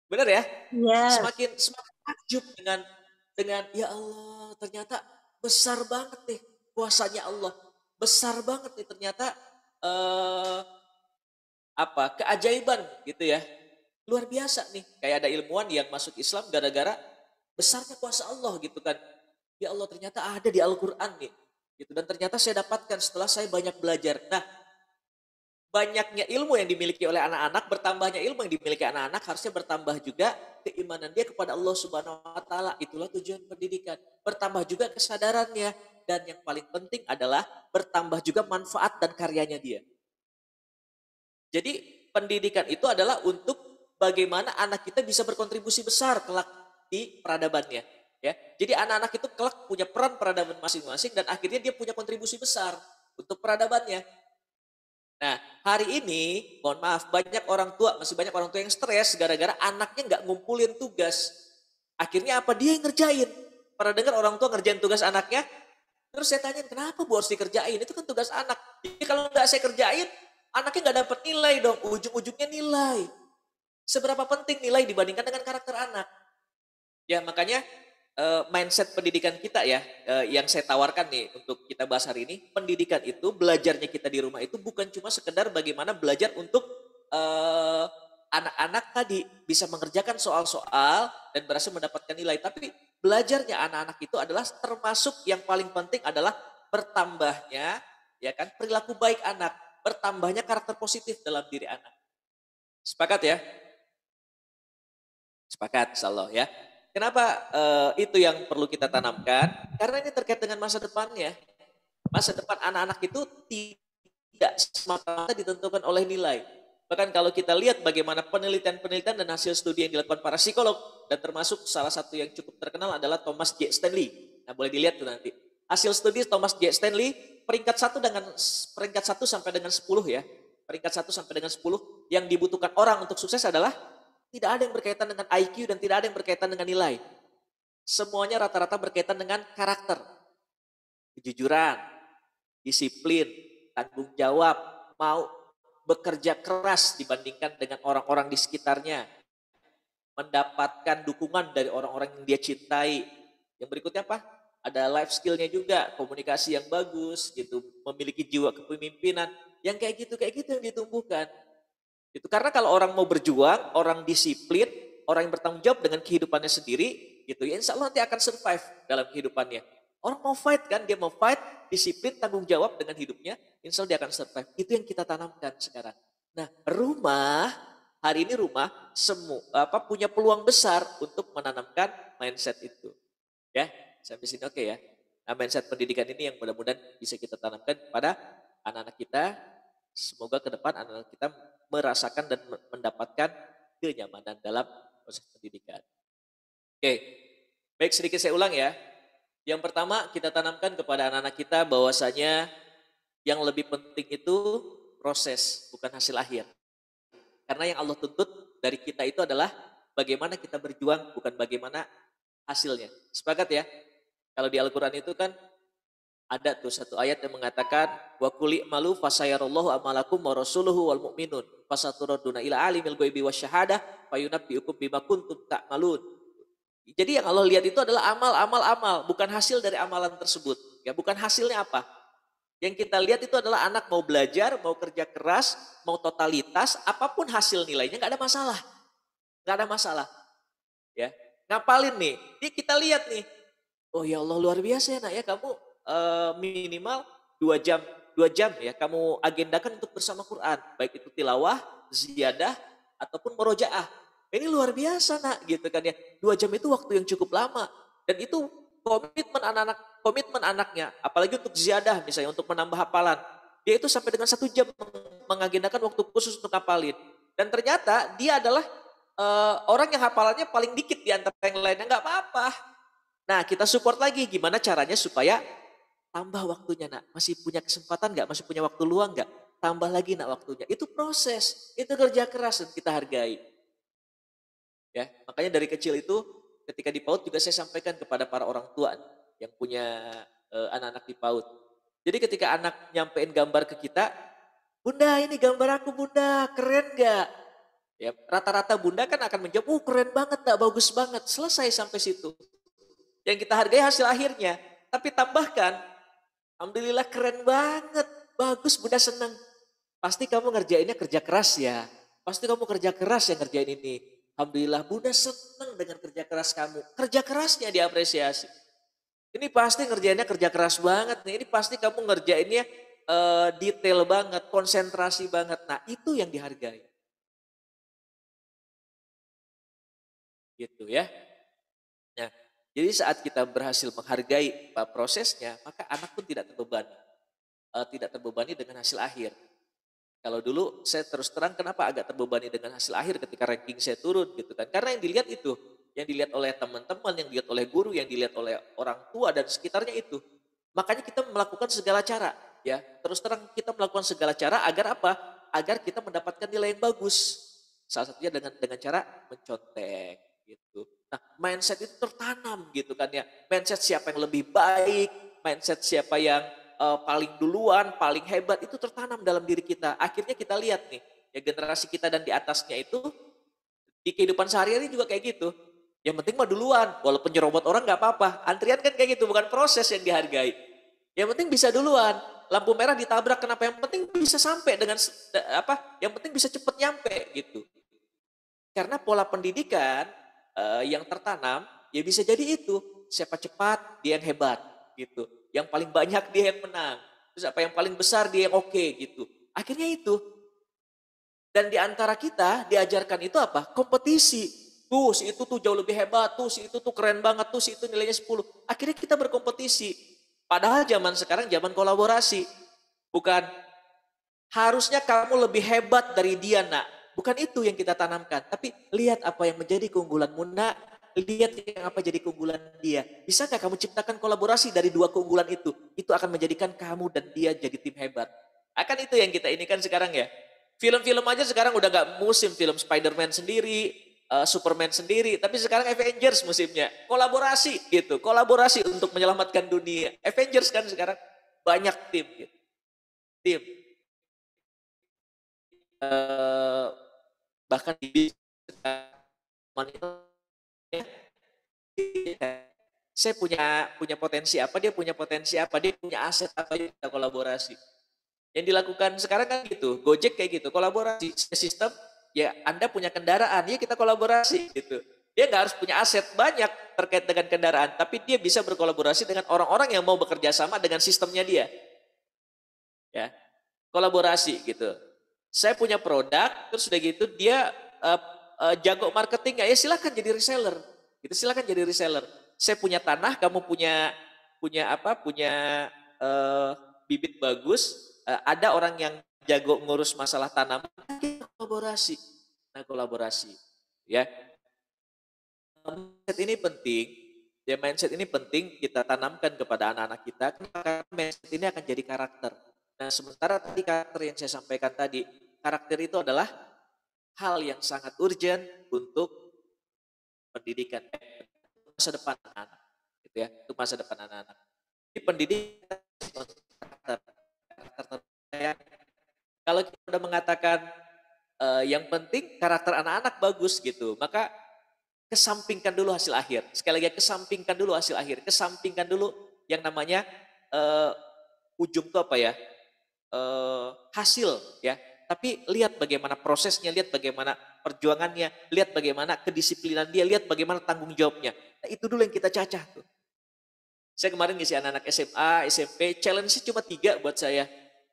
Speaker 5: Benar ya?
Speaker 2: Yes.
Speaker 5: Semakin takjub dengan ya Allah, ternyata besar banget nih kuasanya Allah. Besar banget nih ternyata keajaiban gitu ya. Luar biasa nih. Kayak ada ilmuwan yang masuk Islam gara-gara besarnya kuasa Allah gitu kan. Ya Allah, ternyata ada di Al-Qur'an nih. Gitu, dan ternyata saya dapatkan setelah saya banyak belajar. Nah, banyaknya ilmu yang dimiliki oleh anak-anak, bertambahnya ilmu yang dimiliki anak-anak, harusnya bertambah juga keimanan dia kepada Allah Subhanahu wa taala. Itulah tujuan pendidikan. Bertambah juga kesadarannya, dan yang paling penting adalah bertambah juga manfaat dan karyanya dia. Jadi pendidikan itu adalah untuk bagaimana anak kita bisa berkontribusi besar kelak di peradabannya. Ya, jadi anak-anak itu kelak punya peran peradaban masing-masing, dan akhirnya dia punya kontribusi besar untuk peradabannya. Nah, hari ini, mohon maaf, masih banyak orang tua yang stres gara-gara anaknya nggak ngumpulin tugas. Akhirnya apa? Dia yang ngerjain. Pernah dengar orang tua ngerjain tugas anaknya? Terus saya tanya, kenapa Bu harus dikerjain? Itu kan tugas anak. Jadi kalau nggak saya kerjain, Anaknya nggak dapat nilai dong, ujung-ujungnya nilai. Seberapa penting nilai dibandingkan dengan karakter anak? Ya makanya mindset pendidikan kita ya, yang saya tawarkan nih untuk kita bahas hari ini, pendidikan itu, belajarnya kita di rumah itu bukan cuma sekedar bagaimana belajar untuk anak-anak tadi bisa mengerjakan soal-soal dan berhasil mendapatkan nilai, tapi belajarnya anak-anak itu adalah termasuk yang paling penting adalah bertambahnya, ya kan, perilaku baik anak, bertambahnya karakter positif dalam diri anak. Sepakat ya? Sepakat, insyaallah ya. Kenapa itu yang perlu kita tanamkan? Karena ini terkait dengan masa depannya. Masa depan anak-anak itu tidak semata-mata ditentukan oleh nilai. Bahkan kalau kita lihat bagaimana penelitian-penelitian dan hasil studi yang dilakukan para psikolog, dan termasuk salah satu yang cukup terkenal adalah Thomas J. Stanley. Nah, boleh dilihat tuh nanti. Hasil studi Thomas J. Stanley, peringkat 1 sampai dengan 10 ya. Peringkat 1 sampai dengan 10 yang dibutuhkan orang untuk sukses adalah tidak ada yang berkaitan dengan IQ dan tidak ada yang berkaitan dengan nilai. Semuanya rata-rata berkaitan dengan karakter. Kejujuran, disiplin, tanggung jawab, mau bekerja keras dibandingkan dengan orang-orang di sekitarnya. Mendapatkan dukungan dari orang-orang yang dia cintai. Yang berikutnya apa? Ada life skill-nya juga, komunikasi yang bagus, gitu, memiliki jiwa kepemimpinan. Yang kayak gitu yang ditumbuhkan. Itu karena kalau orang mau berjuang, orang disiplin, orang yang bertanggung jawab dengan kehidupannya sendiri, gitu ya, insya Allah nanti akan survive dalam kehidupannya. Orang mau fight kan, dia mau fight, disiplin, tanggung jawab dengan hidupnya, insya Allah dia akan survive. Itu yang kita tanamkan sekarang. Nah, hari ini rumah punya peluang besar untuk menanamkan mindset itu. Ya, sampai sini oke ya. Nah, mindset pendidikan ini yang mudah-mudahan bisa kita tanamkan pada anak-anak kita. Semoga ke depan anak-anak kita merasakan dan mendapatkan kenyamanan dalam proses pendidikan. Oke, baik, sedikit saya ulang ya. Yang pertama, kita tanamkan kepada anak-anak kita bahwasanya yang lebih penting itu proses, bukan hasil akhir. Karena yang Allah tuntut dari kita itu adalah bagaimana kita berjuang, bukan bagaimana hasilnya. Sepakat ya? Kalau di Al-Quran itu kan ada tuh satu ayat yang mengatakan wa qul i'malu fasayarallahu amalakum wa rasuluhu wal mu'minun fasaturaduna ila alimil ghaibi wasyahadah fayunabbiukum bima kuntum ta'malun. Jadi yang Allah lihat itu adalah amal, bukan hasil dari amalan tersebut. Ya, bukan hasilnya apa. Yang kita lihat itu adalah anak mau belajar, mau kerja keras, mau totalitas, apapun hasil nilainya nggak ada masalah. Nggak ada masalah. Ya, ngapalin nih. Ini kita lihat nih. Oh ya Allah, luar biasa ya nak ya, kamu minimal 2 jam ya kamu agendakan untuk bersama Quran, baik itu tilawah, ziyadah ataupun murojaah. Ini luar biasa nak, gitu kan ya. 2 jam itu waktu yang cukup lama dan itu komitmen anaknya, apalagi untuk ziyadah misalnya untuk menambah hafalan. Dia itu sampai dengan 1 jam mengagendakan waktu khusus untuk hafalin. Dan ternyata dia adalah orang yang hafalannya paling dikit di antara yang lainnya, nggak apa-apa. Nah, kita support lagi gimana caranya supaya tambah waktunya nak, masih punya kesempatan nggak, masih punya waktu luang nggak, tambah lagi nak waktunya. Itu proses, itu kerja keras dan kita hargai. Ya, makanya dari kecil itu ketika di PAUD juga saya sampaikan kepada para orang tua yang punya anak-anak di PAUD. Jadi ketika anak nyampein gambar ke kita, bunda ini gambar aku bunda, keren nggak? Ya, rata-rata bunda kan akan menjawab, keren banget nak, bagus banget, selesai sampai situ. Yang kita hargai hasil akhirnya, tapi tambahkan, alhamdulillah keren banget, bagus bunda senang. Pasti kamu ngerjainnya kerja keras ya, pasti kamu kerja keras ya ngerjain ini. Alhamdulillah bunda senang dengan kerja keras kamu, kerja kerasnya diapresiasi. Ini pasti ngerjainnya kerja keras banget nih, ini pasti kamu ngerjainnya detail banget, konsentrasi banget. Nah itu yang dihargai. Gitu ya. Nah, jadi saat kita berhasil menghargai prosesnya, maka anak pun tidak terbebani dengan hasil akhir. Kalau dulu saya terus terang kenapa agak terbebani dengan hasil akhir ketika ranking saya turun gitu kan. Karena yang dilihat itu, yang dilihat oleh teman-teman, yang dilihat oleh guru, yang dilihat oleh orang tua dan sekitarnya itu. Makanya kita melakukan segala cara ya. Terus terang kita melakukan segala cara agar apa? Agar kita mendapatkan nilai yang bagus. Salah satunya dengan cara mencontek gitu. Nah, mindset itu tertanam gitu kan ya. Mindset siapa yang lebih baik, mindset siapa yang paling duluan, paling hebat itu tertanam dalam diri kita. Akhirnya kita lihat nih, ya generasi kita dan di atasnya itu di kehidupan sehari-hari juga kayak gitu. Yang penting mah duluan, walaupun nyerobot orang nggak apa-apa. Antrian kan kayak gitu, bukan proses yang dihargai. Yang penting bisa duluan. Lampu merah ditabrak, kenapa? Yang penting bisa sampai dengan Yang penting bisa cepet nyampe gitu. Karena pola pendidikan yang tertanam, ya bisa jadi itu. Siapa cepat, dia yang hebat gitu. Yang paling banyak dia yang menang. Terus apa yang paling besar dia yang oke gitu. Akhirnya itu. Dan di antara kita diajarkan itu apa? Kompetisi. Tuh si itu tuh jauh lebih hebat, tuh si itu tuh keren banget, tuh si itu nilainya 10. Akhirnya kita berkompetisi. Padahal zaman sekarang zaman kolaborasi. Bukan harusnya kamu lebih hebat dari dia nak. Bukan itu yang kita tanamkan. Tapi lihat apa yang menjadi keunggulanmu nak. Lihat yang apa jadi keunggulan dia. Bisakah kamu ciptakan kolaborasi dari dua keunggulan itu? Itu akan menjadikan kamu dan dia jadi tim hebat. Akan itu yang kita ini kan sekarang ya. Film-film aja sekarang udah gak musim film Spider-Man sendiri, Superman sendiri. Tapi sekarang Avengers musimnya. Kolaborasi gitu. Kolaborasi untuk menyelamatkan dunia. Avengers kan sekarang banyak tim gitu. Tim. Bahkan di saya punya potensi apa, dia punya potensi apa, dia punya aset apa, kita kolaborasi. Yang dilakukan sekarang kan gitu, Gojek kayak gitu, kolaborasi sistem, ya Anda punya kendaraan, ya kita kolaborasi gitu. Dia nggak harus punya aset banyak terkait dengan kendaraan, tapi dia bisa berkolaborasi dengan orang-orang yang mau bekerja sama dengan sistemnya dia. Ya, kolaborasi gitu. Saya punya produk, terus udah gitu dia jago marketing, ya silakan jadi reseller. Gitu, silakan jadi reseller. Saya punya tanah, kamu punya bibit bagus. Ada orang yang jago ngurus masalah tanaman, kolaborasi. Nah, kolaborasi, ya. Mindset ini penting. Ya, mindset ini penting kita tanamkan kepada anak-anak kita. Karena mindset ini akan jadi karakter. Nah, sementara tadi karakter yang saya sampaikan tadi, karakter itu adalah hal yang sangat urgent untuk pendidikan masa depan anak-anak, gitu ya. Untuk masa depan anak-anak. Di pendidikan karakter. Kalau kita sudah mengatakan yang penting karakter anak-anak bagus gitu, maka kesampingkan dulu hasil akhir. Sekali lagi kesampingkan dulu hasil akhir, kesampingkan dulu yang namanya ujung itu apa ya? Hasil ya. Tapi lihat bagaimana prosesnya, lihat bagaimana perjuangannya, lihat bagaimana kedisiplinan dia, lihat bagaimana tanggung jawabnya. Nah, itu dulu yang kita cacah tuh. Saya kemarin ngisi anak-anak SMA, SMP, challenge-nya cuma 3 buat saya.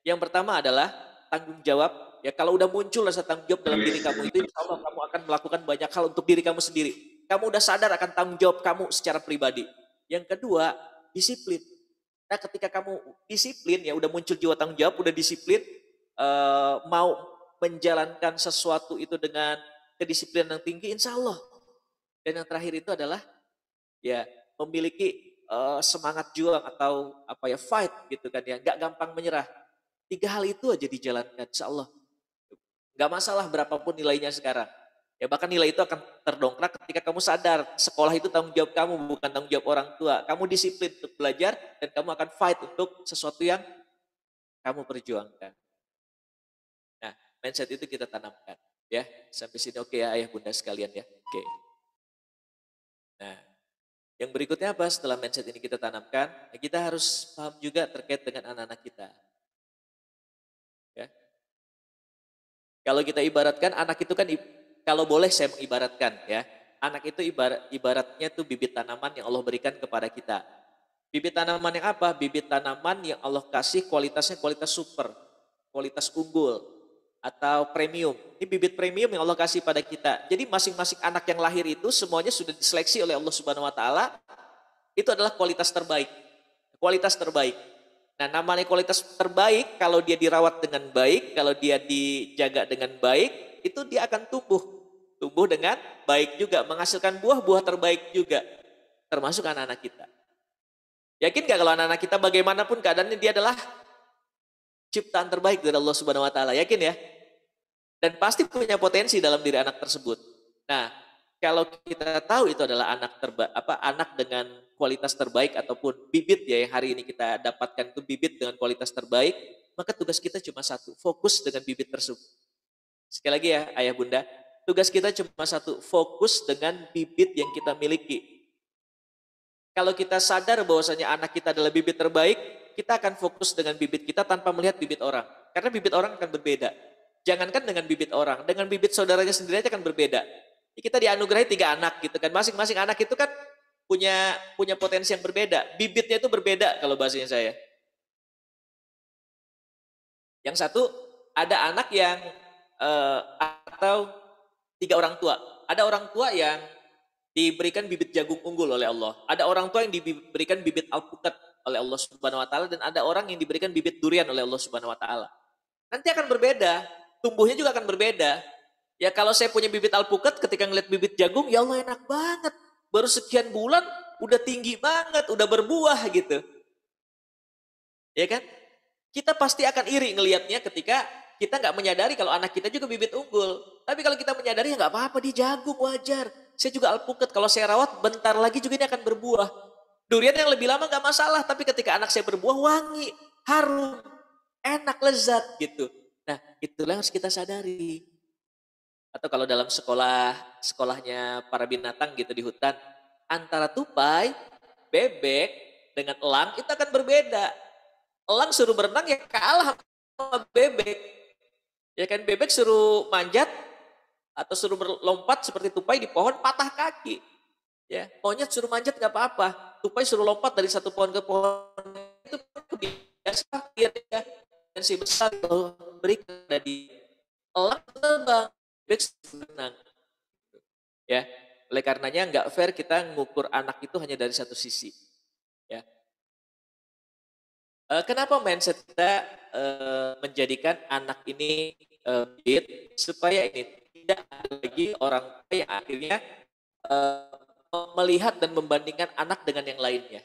Speaker 5: Yang pertama adalah tanggung jawab. Ya kalau udah muncul rasa tanggung jawab dalam diri kamu itu, insya Allah kamu akan melakukan banyak hal untuk diri kamu sendiri. Kamu udah sadar akan tanggung jawab kamu secara pribadi. Yang kedua, disiplin. Nah ketika kamu disiplin, ya udah muncul jiwa tanggung jawab, udah disiplin, mau menjalankan sesuatu itu dengan kedisiplinan yang tinggi, insya Allah. Dan yang terakhir itu adalah ya memiliki semangat juang atau fight gitu kan ya, nggak gampang menyerah. 3 hal itu aja dijalankan, insya Allah. Nggak masalah berapapun nilainya sekarang. Ya bahkan nilai itu akan terdongkrak ketika kamu sadar sekolah itu tanggung jawab kamu, bukan tanggung jawab orang tua. Kamu disiplin untuk belajar dan kamu akan fight untuk sesuatu yang kamu perjuangkan. Nah, mindset itu kita tanamkan. Ya, sampai sini oke ya ayah bunda sekalian ya. Oke. Nah, yang berikutnya apa setelah mindset ini kita tanamkan? Ya kita harus paham juga terkait dengan anak-anak kita. Ya. Kalau kita ibaratkan anak itu kan, kalau boleh saya mengibaratkan ya, anak itu ibaratnya tuh bibit tanaman yang Allah berikan kepada kita. Bibit tanaman yang apa? Bibit tanaman yang Allah kasih kualitasnya kualitas super, kualitas unggul atau premium. Ini bibit premium yang Allah kasih pada kita. Jadi masing-masing anak yang lahir itu semuanya sudah diseleksi oleh Allah Subhanahu wa taala. Itu adalah kualitas terbaik. Kualitas terbaik. Nah, namanya kualitas terbaik kalau dia dirawat dengan baik, kalau dia dijaga dengan baik, itu dia akan tumbuh. Tumbuh dengan baik juga, menghasilkan buah-buah terbaik juga. Termasuk anak-anak kita. Yakin gak kalau anak-anak kita bagaimanapun keadaannya dia adalah ciptaan terbaik dari Allah Subhanahu wa taala? Yakin ya? Dan pasti punya potensi dalam diri anak tersebut. Nah, kalau kita tahu itu adalah anak dengan kualitas terbaik ataupun bibit ya yang hari ini kita dapatkan itu bibit dengan kualitas terbaik, maka tugas kita cuma satu, fokus dengan bibit tersebut. Sekali lagi ya ayah bunda, tugas kita cuma satu, fokus dengan bibit yang kita miliki. Kalau kita sadar bahwasanya anak kita adalah bibit terbaik, kita akan fokus dengan bibit kita tanpa melihat bibit orang. Karena bibit orang akan berbeda. Jangankan dengan bibit orang, dengan bibit saudaranya sendiri aja akan berbeda. Kita dianugerahi 3 anak gitu kan. Masing-masing anak itu kan punya potensi yang berbeda. Bibitnya itu berbeda kalau bahasanya saya. Yang satu ada anak yang atau 3 orang tua. Ada orang tua yang diberikan bibit jagung unggul oleh Allah. Ada orang tua yang diberikan bibit alpukat oleh Allah Subhanahu wa taala dan ada orang yang diberikan bibit durian oleh Allah Subhanahu wa taala. Nanti akan berbeda, tumbuhnya juga akan berbeda. Ya kalau saya punya bibit alpukat ketika ngeliat bibit jagung, ya Allah enak banget. Baru sekian bulan udah tinggi banget, udah berbuah gitu. Ya kan? Kita pasti akan iri ngelihatnya ketika kita nggak menyadari kalau anak kita juga bibit unggul. Tapi kalau kita menyadari ya nggak apa-apa, di jagung wajar. Saya juga alpukat, kalau saya rawat bentar lagi juga ini akan berbuah. Durian yang lebih lama nggak masalah, tapi ketika anak saya berbuah wangi, harum, enak, lezat gitu. Nah itulah yang harus kita sadari. Atau kalau dalam sekolahnya para binatang gitu di hutan, antara tupai, bebek dengan elang itu akan berbeda. Elang suruh berenang ya kalah sama bebek. Ya kan bebek suruh manjat atau suruh berlompat seperti tupai di pohon patah kaki. Ya, monyet suruh manjat nggak apa-apa. Tupai suruh lompat dari satu pohon ke pohon itu kebiasaan dia dan si besar berikan dari elang terbang. Berenang. Ya, oleh karenanya nggak fair kita mengukur anak itu hanya dari satu sisi. Ya, kenapa mindset kita menjadikan anak ini bibit supaya ini tidak ada lagi orang tua yang akhirnya melihat dan membandingkan anak dengan yang lainnya.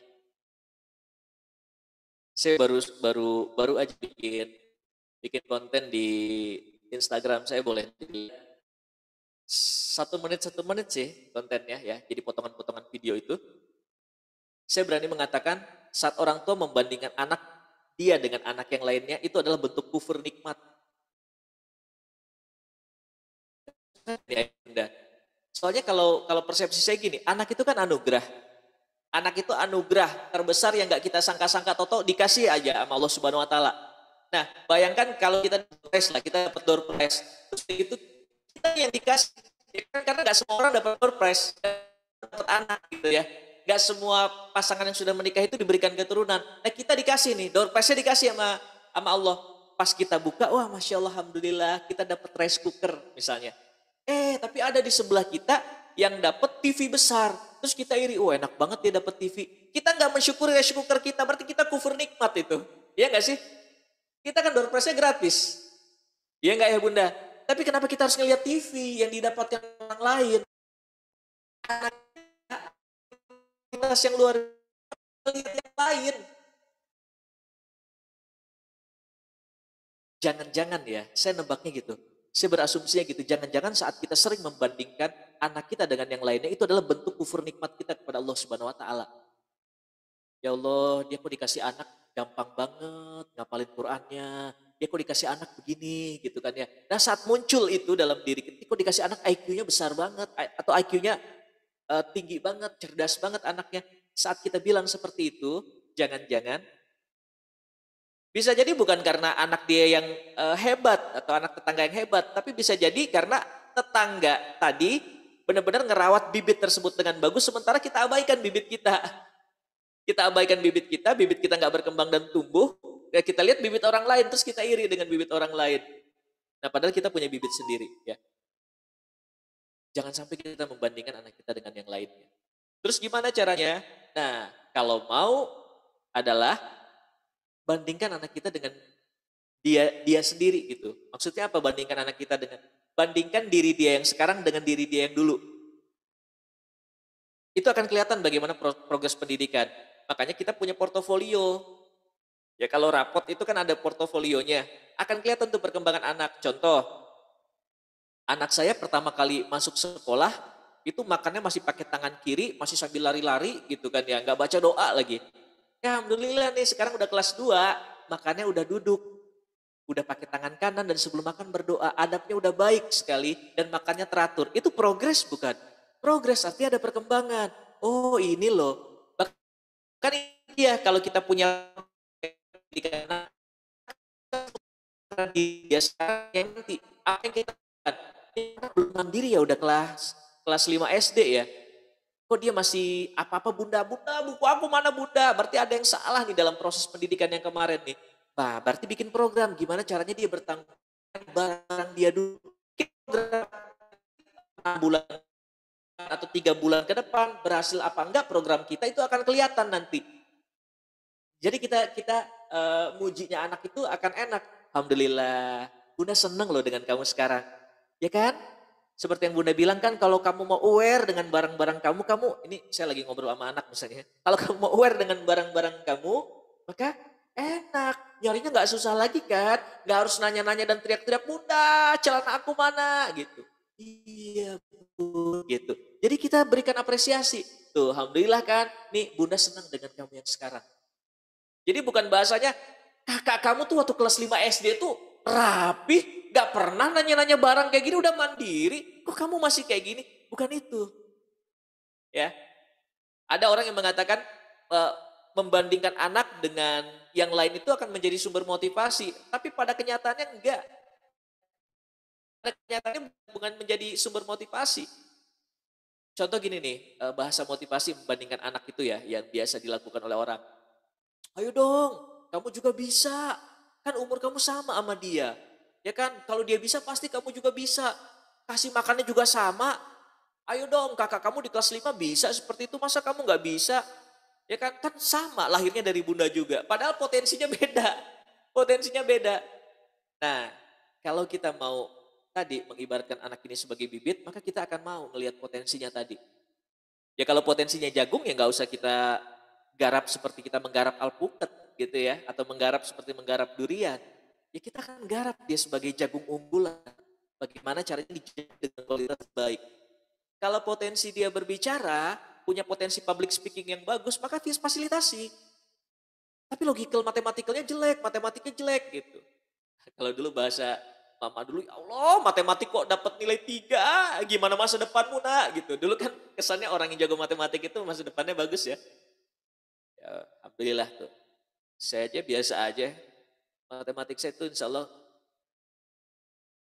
Speaker 5: Saya baru aja bikin konten di Instagram saya, boleh dilihat. 1 menit sih kontennya ya, jadi potongan-potongan video itu. Saya berani mengatakan saat orang tua membandingkan anak dia dengan anak yang lainnya itu adalah bentuk kufur nikmat. Soalnya kalau persepsi saya gini, anak itu kan anugerah. Anak itu anugerah terbesar yang gak kita sangka-sangka, toto dikasih aja sama Allah Subhanahu wa taala. Nah, bayangkan kalau kita dapat door prize, terus itu kita yang dikasih, ya kan, karena nggak semua orang dapat door prize, dapat anak gitu ya. Nggak semua pasangan yang sudah menikah itu diberikan keturunan. Nah kita dikasih nih, door prize-nya dikasih sama Allah. Pas kita buka, wah Masya Allah, Alhamdulillah kita dapat rice cooker misalnya. Tapi ada di sebelah kita yang dapat TV besar. Terus kita iri, enak banget dia dapat TV. Kita nggak mensyukuri rice cooker kita, berarti kita kufur nikmat itu. Iya nggak sih? Kita kan door prize-nya gratis. Iya nggak ya bunda? Tapi kenapa kita harus ngeliat TV yang didapatkan orang lain? Anak yang luar biasa yang lain. Jangan-jangan ya, saya nebaknya gitu. Saya berasumsinya gitu, jangan-jangan saat kita sering membandingkan anak kita dengan yang lainnya, itu adalah bentuk kufur nikmat kita kepada Allah Subhanahu wa taala. Ya Allah, dia kok dikasih anak gampang banget ngapalin Qur'annya. Dia kok dikasih anak begini gitu kan ya. Nah saat muncul itu dalam diri kita, kok dikasih anak IQ-nya besar banget atau IQ-nya tinggi banget, cerdas banget anaknya. Saat kita bilang seperti itu, jangan-jangan bisa jadi bukan karena anak dia yang hebat atau anak tetangga yang hebat, tapi bisa jadi karena tetangga tadi benar-benar ngerawat bibit tersebut dengan bagus, sementara kita abaikan bibit kita. Kita abaikan bibit kita nggak berkembang dan tumbuh. Ya kita lihat bibit orang lain, terus kita iri dengan bibit orang lain. Nah padahal kita punya bibit sendiri. Ya. Jangan sampai kita membandingkan anak kita dengan yang lainnya. Terus gimana caranya? Nah kalau mau adalah bandingkan anak kita dengan dia sendiri gitu. Maksudnya apa bandingkan anak kita dengan? Bandingkan diri dia yang sekarang dengan diri dia yang dulu. Itu akan kelihatan bagaimana progres pendidikan. Makanya kita punya portofolio. Ya kalau rapot itu kan ada portofolionya. Akan kelihatan tuh perkembangan anak. Contoh, anak saya pertama kali masuk sekolah itu makannya masih pakai tangan kiri, masih sambil lari-lari gitu kan ya, nggak baca doa lagi. Ya alhamdulillah nih sekarang udah kelas 2, makannya udah duduk, udah pakai tangan kanan dan sebelum makan berdoa, adabnya udah baik sekali dan makannya teratur. Itu progres bukan? Progres artinya ada perkembangan. Oh ini loh, bahkan iya kalau kita punya pendidikan biasa yang nanti apa yang kita lakukan? Dia belum mandiri ya udah kelas 5 SD ya. Kok dia masih apa-apa bunda, buku aku mana bunda? Berarti ada yang salah nih dalam proses pendidikan yang kemarin nih. Nah, berarti bikin program gimana caranya dia bertanggung barang dia dulu. Bikin program 6 bulan atau 3 bulan ke depan berhasil apa enggak program kita itu akan kelihatan nanti. Jadi kita mujinya anak itu akan enak. Alhamdulillah, Bunda seneng loh dengan kamu sekarang. Ya kan? Seperti yang Bunda bilang kan kalau kamu mau aware dengan barang-barang kamu, ini saya lagi ngobrol sama anak misalnya. Kalau kamu mau aware dengan barang-barang kamu, maka enak. Nyarinya nggak susah lagi kan? Nggak harus nanya-nanya dan teriak-teriak, Bunda celana aku mana? Gitu. Iya Bu, gitu. Jadi kita berikan apresiasi. Tuh, alhamdulillah kan, nih Bunda senang dengan kamu yang sekarang. Jadi bukan bahasanya, kakak kamu tuh waktu kelas 5 SD tuh rapi, gak pernah nanya-nanya barang kayak gini, udah mandiri. Kok kamu masih kayak gini? Bukan itu. Ya, ada orang yang mengatakan membandingkan anak dengan yang lain itu akan menjadi sumber motivasi. Tapi pada kenyataannya enggak. Pada kenyataannya bukan menjadi sumber motivasi. Contoh gini nih, bahasa motivasi membandingkan anak itu ya, yang biasa dilakukan oleh orang. Ayo dong, kamu juga bisa. Kan umur kamu sama dia. Ya kan, kalau dia bisa pasti kamu juga bisa. Kasih makannya juga sama. Ayo dong, kakak kamu di kelas 5 bisa seperti itu, masa kamu gak bisa? Ya kan, kan sama lahirnya dari bunda juga. Padahal potensinya beda. Potensinya beda. Nah, kalau kita mau tadi mengibaratkan anak ini sebagai bibit, maka kita akan mau melihat potensinya tadi. Ya kalau potensinya jagung ya gak usah kita garap seperti kita menggarap alpukat gitu ya, atau menggarap seperti menggarap durian. Ya kita akan garap dia sebagai jagung unggulan. Bagaimana caranya dijaga dengan kualitas baik. Kalau potensi dia berbicara, punya potensi public speaking yang bagus, maka dia fasilitasi. Tapi logical matematikalnya jelek, matematiknya jelek gitu. Kalau dulu bahasa mama dulu, ya Allah matematik kok dapat nilai 3, gimana masa depanmu nak gitu. Dulu kan kesannya orang yang jago matematik itu masa depannya bagus ya. Ya, alhamdulillah tuh. Saya aja biasa aja. Matematik saya tuh insya Allah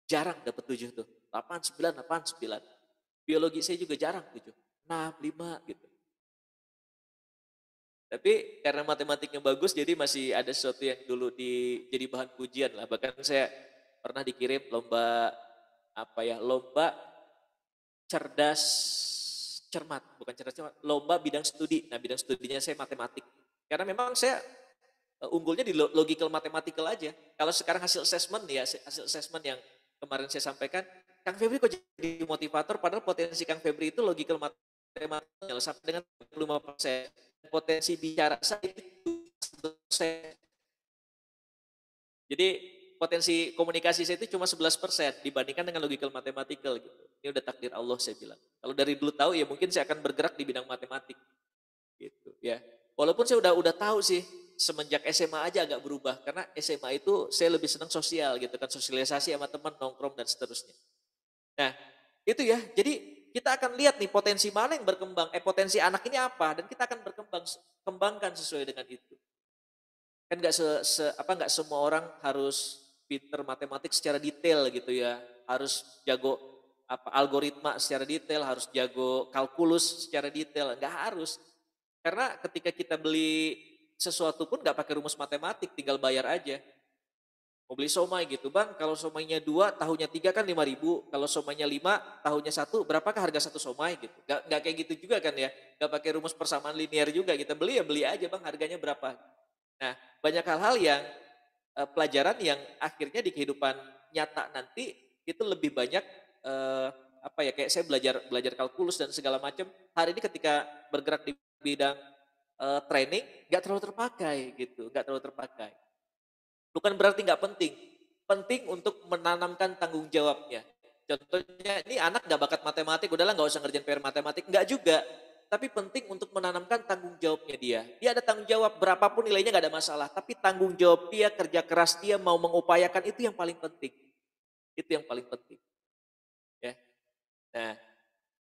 Speaker 5: jarang dapat 7 tuh. 8, 9, 8, 9. Biologi saya juga jarang 7. 6, 5 gitu. Tapi karena matematiknya bagus jadi masih ada sesuatu yang dulu jadi bahan pujian lah. Bahkan saya pernah dikirim lomba lomba cerdas cermat, bukan cerdas cermat, lomba bidang studi. Nah bidang studinya saya matematik. Karena memang saya unggulnya di logical mathematical aja. Kalau sekarang hasil assessment yang kemarin saya sampaikan, Kang Febri kok jadi motivator padahal potensi Kang Febri itu logical mathematical sampai dengan 25%. Potensi bicara saya itu 1%. Jadi potensi komunikasi saya itu cuma 11% dibandingkan dengan logical mathematical gitu. Ini udah takdir Allah saya bilang. Kalau dari dulu tahu ya mungkin saya akan bergerak di bidang matematik. Gitu ya. Walaupun saya udah tahu sih semenjak SMA aja agak berubah karena SMA itu saya lebih senang sosial gitu kan, sosialisasi sama teman, nongkrong dan seterusnya. Nah, itu ya. Jadi kita akan lihat nih potensi mana yang berkembang, potensi anak ini apa dan kita akan kembangkan sesuai dengan itu. Kan nggak semua orang harus pinter matematik secara detail gitu ya, harus jago algoritma secara detail, harus jago kalkulus secara detail, nggak harus. Karena ketika kita beli sesuatu pun nggak pakai rumus matematik, tinggal bayar aja. Mau beli somai gitu, Bang, kalau somainya 2, tahunnya 3 kan 5.000, kalau somainya 5, tahunnya 1, berapakah harga satu somai gitu. Nggak kayak gitu juga kan ya, nggak pakai rumus persamaan linear juga, kita beli ya beli aja Bang, harganya berapa. Nah, banyak hal-hal yang pelajaran yang akhirnya di kehidupan nyata nanti itu lebih banyak kayak saya belajar kalkulus dan segala macam. Hari ini ketika bergerak di bidang training nggak terlalu terpakai gitu, nggak terlalu terpakai. Bukan berarti nggak penting, penting untuk menanamkan tanggung jawabnya. Contohnya ini anak nggak bakat matematik, udahlah nggak usah ngerjain PR matematik, nggak juga. Tapi penting untuk menanamkan tanggung jawabnya dia. Dia ada tanggung jawab, berapapun nilainya nggak ada masalah. Tapi tanggung jawab dia, kerja keras dia, mau mengupayakan itu yang paling penting. Itu yang paling penting. Ya. Nah,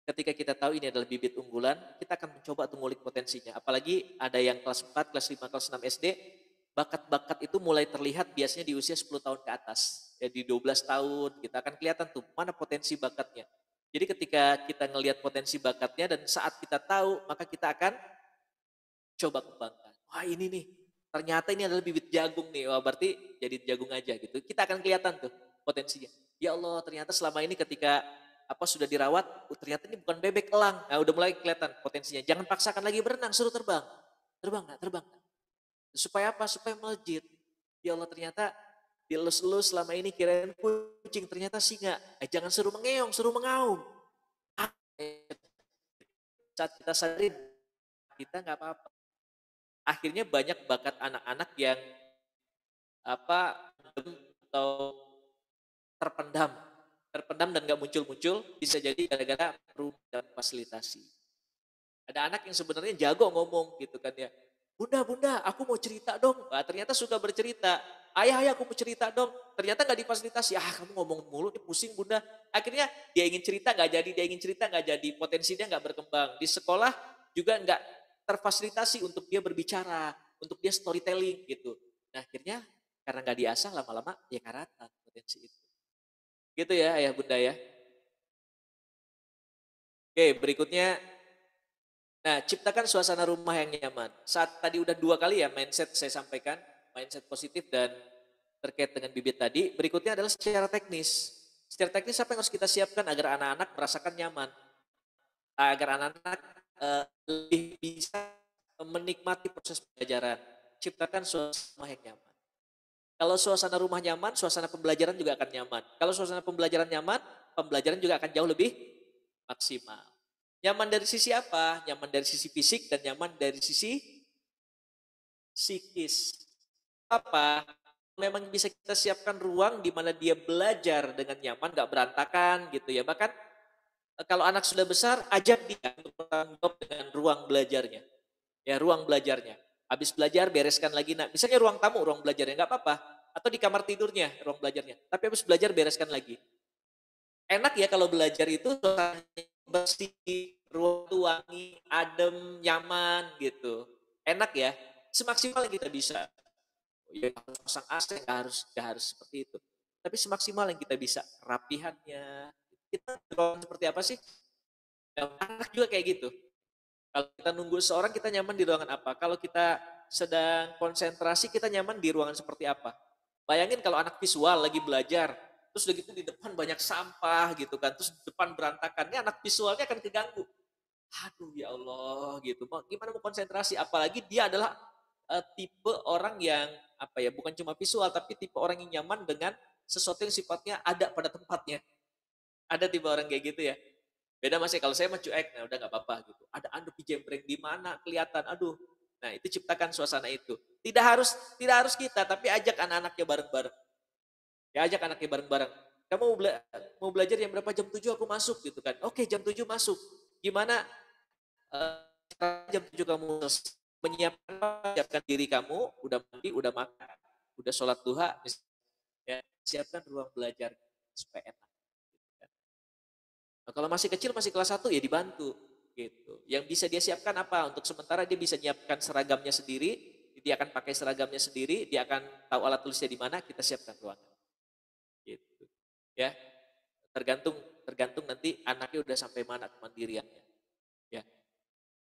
Speaker 5: ketika kita tahu ini adalah bibit unggulan, kita akan mencoba untuk ngulik potensinya. Apalagi ada yang kelas 4, kelas 5, kelas 6 SD, bakat-bakat itu mulai terlihat biasanya di usia 10 tahun ke atas. Ya, di 12 tahun kita akan kelihatan tuh mana potensi bakatnya. Jadi ketika kita ngelihat potensi bakatnya dan saat kita tahu, maka kita akan coba kembangkan. Wah ini nih, ternyata ini adalah bibit jagung nih. Wah berarti jadi jagung aja gitu. Kita akan kelihatan tuh potensinya. Ya Allah ternyata selama ini ketika sudah dirawat, ternyata ini bukan bebek elang. Nah udah mulai kelihatan potensinya. Jangan paksakan lagi berenang, suruh terbang. Terbang. Supaya apa? Supaya melejit. Ya Allah ternyata dilus-lus selama ini kirain kucing, ternyata singa. Jangan suruh mengeong, suruh mengaum. Saat kita sadari, kita nggak apa-apa. Akhirnya banyak bakat anak-anak yang atau terpendam dan nggak muncul-muncul, bisa jadi gara-gara perlu fasilitasi. Ada anak yang sebenarnya jago ngomong gitu kan ya. Bunda, aku mau cerita dong. Nah, ternyata suka bercerita. Ayah, aku mau cerita dong. Ternyata nggak difasilitasi. Kamu ngomong mulu, ini pusing bunda. Akhirnya dia ingin cerita nggak jadi. Potensi dia nggak berkembang. Di sekolah juga nggak terfasilitasi untuk dia berbicara, untuk dia storytelling gitu. Nah akhirnya karena nggak diasah lama-lama ya karatan potensi itu. Gitu ya ayah bunda ya. Oke berikutnya. Nah, ciptakan suasana rumah yang nyaman. Saat tadi udah 2 kali ya mindset saya sampaikan, mindset positif dan terkait dengan bibit tadi. Berikutnya adalah secara teknis. Secara teknis apa yang harus kita siapkan agar anak-anak merasakan nyaman? Agar anak-anak lebih bisa menikmati proses pembelajaran. Ciptakan suasana rumah yang nyaman. Kalau suasana rumah nyaman, suasana pembelajaran juga akan nyaman. Kalau suasana pembelajaran nyaman, pembelajaran juga akan jauh lebih maksimal. Nyaman dari sisi apa? Nyaman dari sisi fisik dan nyaman dari sisi psikis. Apa? Memang bisa kita siapkan ruang di mana dia belajar dengan nyaman, gak berantakan gitu ya. Bahkan kalau anak sudah besar, ajak dia untuk bertanggung jawab dengan ruang belajarnya. Ya, ruang belajarnya. Habis belajar, bereskan lagi. Nah, misalnya ruang tamu, ruang belajarnya gak apa-apa. Atau di kamar tidurnya, ruang belajarnya. Tapi habis belajar, bereskan lagi. Enak ya kalau belajar itu bersih, ruang itu wangi, adem, nyaman gitu. Enak ya, semaksimal yang kita bisa. Ya pasang AC nggak harus seperti itu. Tapi semaksimal yang kita bisa, rapihannya. Kita seperti apa sih? Yang anak juga kayak gitu. Kalau kita nunggu seorang, kita nyaman di ruangan apa? Kalau kita sedang konsentrasi, kita nyaman di ruangan seperti apa? Bayangin kalau anak visual lagi belajar, terus udah gitu di depan banyak sampah gitu kan, terus depan berantakan, ini anak visualnya akan keganggu. Aduh ya Allah gitu, gimana mau konsentrasi? Apalagi dia adalah tipe orang yang bukan cuma visual, tapi tipe orang yang nyaman dengan sesuatu yang sifatnya ada pada tempatnya. Ada tipe orang kayak gitu ya. Beda masih kalau saya mah cuek, nah udah nggak apa-apa gitu. Ada anduk jembreng di mana kelihatan, aduh. Nah itu ciptakan suasana itu. Tidak harus kita, tapi ajak anak-anaknya bareng-bareng. Ya ajak anaknya bareng-bareng. Kamu mau belajar jam berapa? Jam 7 aku masuk gitu kan. Oke jam 7 masuk. Gimana jam 7 kamu menyiapkan diri kamu, udah mandi, udah makan, udah sholat duha, ya, siapkan ruang belajar supaya enak. Nah, kalau masih kecil, masih kelas 1 ya dibantu gitu. Yang bisa dia siapkan apa? Untuk sementara dia bisa nyiapkan seragamnya sendiri, dia akan pakai seragamnya sendiri, dia akan tahu alat tulisnya di mana, kita siapkan ruangan. Gitu. Ya. Tergantung nanti anaknya udah sampai mana kemandiriannya. Ya.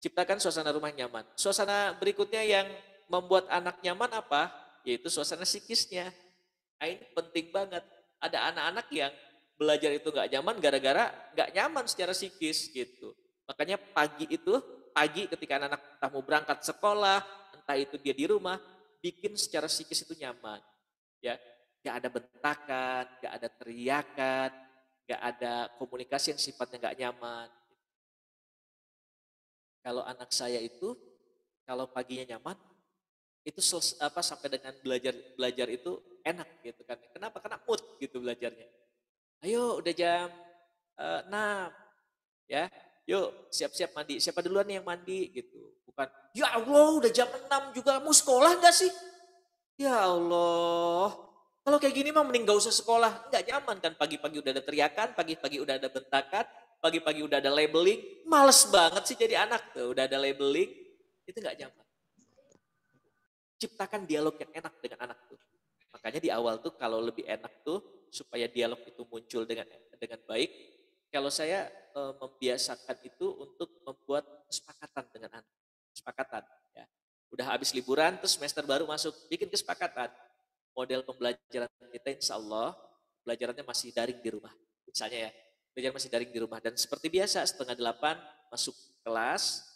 Speaker 5: Ciptakan suasana rumah nyaman. Suasana berikutnya yang membuat anak nyaman apa? Yaitu suasana psikisnya. Nah, ini penting banget. Ada anak-anak yang belajar itu nggak nyaman gara-gara nggak nyaman secara psikis gitu. Makanya pagi ketika anak-anak entah mau berangkat sekolah, entah itu dia di rumah, bikin secara psikis itu nyaman. Ya, nggak ada bentakan, nggak ada teriakan, nggak ada komunikasi yang sifatnya nggak nyaman. Kalau anak saya itu, kalau paginya nyaman, itu sampai dengan belajar itu enak gitu kan. Kenapa? Karena mood gitu belajarnya. Ayo udah jam 6. Ya, yuk siap-siap mandi. Siapa duluan nih yang mandi gitu. Bukan, ya Allah udah jam 6 juga, mau sekolah nggak sih? Ya Allah, kalau kayak gini mah mending gak usah sekolah. Nggak nyaman kan, pagi-pagi udah ada teriakan, pagi-pagi udah ada bentakan, pagi-pagi udah ada labeling. Males banget sih jadi anak tuh, udah ada labeling, itu nggak nyaman. Ciptakan dialog yang enak dengan anak tuh. Makanya di awal tuh kalau lebih enak tuh, supaya dialog itu muncul dengan baik, kalau saya membiasakan itu untuk membuat kesepakatan dengan anak. Kesepakatan ya. Udah habis liburan terus semester baru masuk, bikin kesepakatan. Model pembelajaran kita insya Allah pelajarannya masih daring di rumah. Misalnya ya, belajar masih daring di rumah. Dan seperti biasa 7:30 masuk kelas,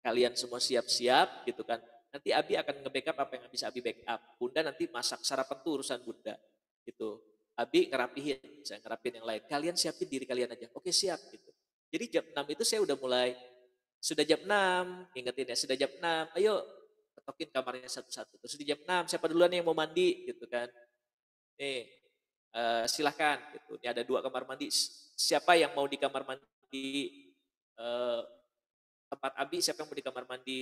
Speaker 5: kalian semua siap-siap gitu kan. Nanti Abi akan nge-backup apa yang bisa Abi backup. Bunda nanti masak sarapan tuh urusan Bunda. Gitu. Abi ngerapihin, saya ngerapihin yang lain. Kalian siapin diri kalian aja. Oke siap gitu. Jadi jam 6 itu saya udah mulai, sudah jam 6, ingetin ya, sudah jam 6, ayo ketokin kamarnya satu-satu. Terus di jam 6, siapa duluan yang mau mandi gitu kan. Nih, silahkan gitu. Ini ada 2 kamar mandi. Siapa yang mau di kamar mandi tempat Abi, siapa yang mau di kamar mandi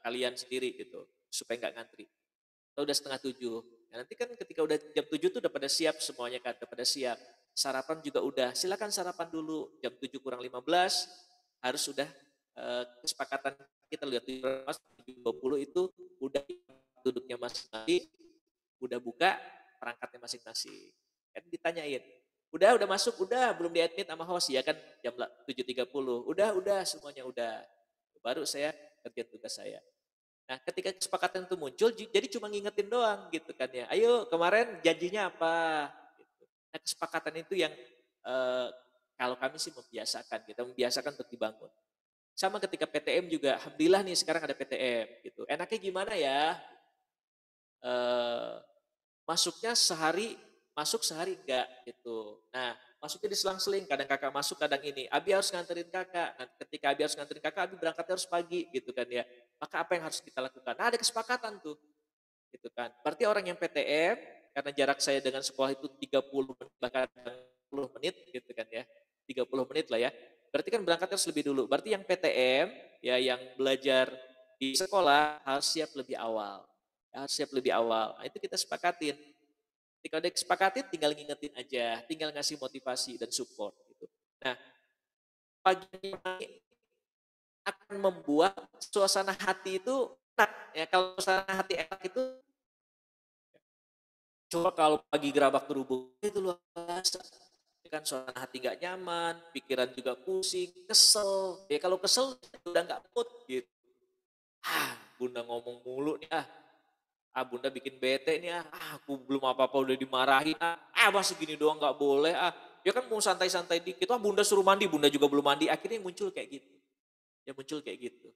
Speaker 5: kalian sendiri gitu, supaya nggak ngantri. Kalau udah 6:30, nah, nanti kan ketika udah jam 7 tuh udah pada siap semuanya kan, udah pada siap. Sarapan juga udah, silakan sarapan dulu. Jam 7 kurang 15 harus sudah kesepakatan kita lihat di 20 itu udah duduknya masing-masing, udah buka perangkatnya masing-masing. Kan ditanyain, udah masuk, udah belum di-admit sama host ya kan jam 7.30. Udah semuanya udah. Baru saya kerja tugas saya. Nah, ketika kesepakatan itu muncul, jadi cuma ngingetin doang gitu kan ya. Ayo kemarin janjinya apa? Gitu. Nah, kesepakatan itu yang kalau kami sih membiasakan, kita membiasakan untuk dibangun. Sama ketika PTM juga, alhamdulillah nih sekarang ada PTM gitu. Enaknya gimana ya? Masuknya sehari, masuk sehari enggak gitu. Nah, masuknya diselang-seling, kadang kakak masuk, kadang ini. Abi harus nganterin kakak. Nah, ketika Abi harus nganterin kakak, Abi berangkatnya harus pagi gitu kan ya. Maka apa yang harus kita lakukan? Nah, ada kesepakatan tuh. Gitu kan. Berarti orang yang PTM, karena jarak saya dengan sekolah itu 30 menit, bahkan 10 menit gitu kan ya. 30 menit lah ya. Berarti kan berangkatnya harus lebih dulu. Berarti yang PTM, ya yang belajar di sekolah harus siap lebih awal. Harus siap lebih awal. Nah, itu kita sepakatin. Ketika udah kesepakatin, tinggal ngingetin aja, tinggal ngasih motivasi dan support. Gitu. Nah, pagi ini akan membuat suasana hati itu enak. Ya, kalau suasana hati enak itu, coba kalau pagi gerabak gerubuk itu luar biasa. Kan suasana hati gak nyaman, pikiran juga pusing, kesel. Ya kalau kesel udah gak mood gitu. Bunda ngomong mulu nih Bunda bikin bete nih aku belum apa-apa udah dimarahin masih gini doang gak boleh ya kan mau santai-santai dikit Bunda suruh mandi, Bunda juga belum mandi, akhirnya yang muncul kayak gitu.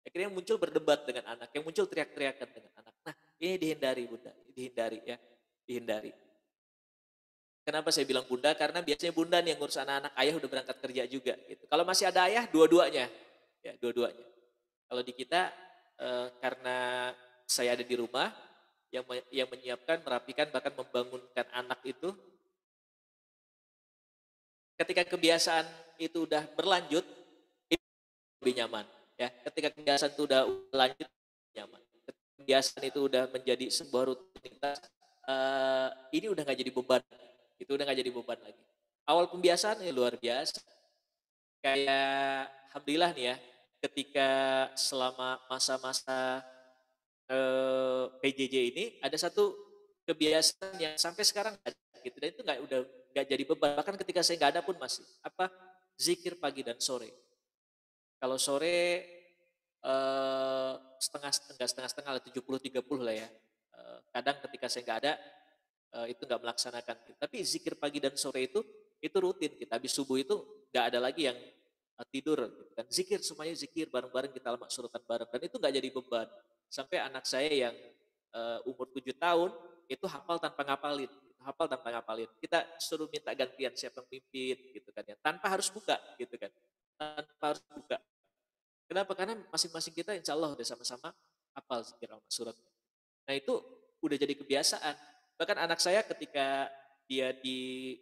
Speaker 5: Akhirnya yang muncul berdebat dengan anak, yang muncul teriak-teriakan dengan anak. Nah, ini dihindari Bunda, dihindari. Kenapa saya bilang Bunda? Karena biasanya Bunda nih yang ngurus anak-anak, ayah udah berangkat kerja juga gitu. Kalau masih ada ayah, dua-duanya. Ya, dua-duanya. Kalau di kita karena saya ada di rumah, yang menyiapkan, merapikan, bahkan membangunkan anak itu, ketika kebiasaan itu udah berlanjut, itu lebih nyaman. Ya, ketika kebiasaan itu udah lanjut, nyaman. Kebiasaan itu udah menjadi sebuah rutinitas, ini udah nggak jadi beban. Itu udah nggak jadi beban lagi. Awal pembiasaan luar biasa. Kayak alhamdulillah nih ya, ketika selama masa-masa PJJ ini ada satu kebiasaan yang sampai sekarang gitu, dan itu udah nggak jadi beban. Bahkan ketika saya nggak ada pun masih zikir pagi dan sore. Kalau sore setengah 70-30 lah ya. Kadang ketika saya nggak ada itu nggak melaksanakan. Tapi zikir pagi dan sore itu rutin kita. Habis subuh itu nggak ada lagi yang tidur. Gitu kan. Zikir semuanya zikir bareng-bareng kita lama suratan bareng. Dan itu nggak jadi beban. Sampai anak saya yang umur 7 tahun itu hafal tanpa ngapalin. Kita suruh minta gantian siapa yang mimpin gitu kan ya. Tanpa harus buka gitu kan. Kenapa? Karena masing-masing kita insya Allah udah sama-sama hafal zikir surat. Nah itu udah jadi kebiasaan. Bahkan anak saya ketika dia di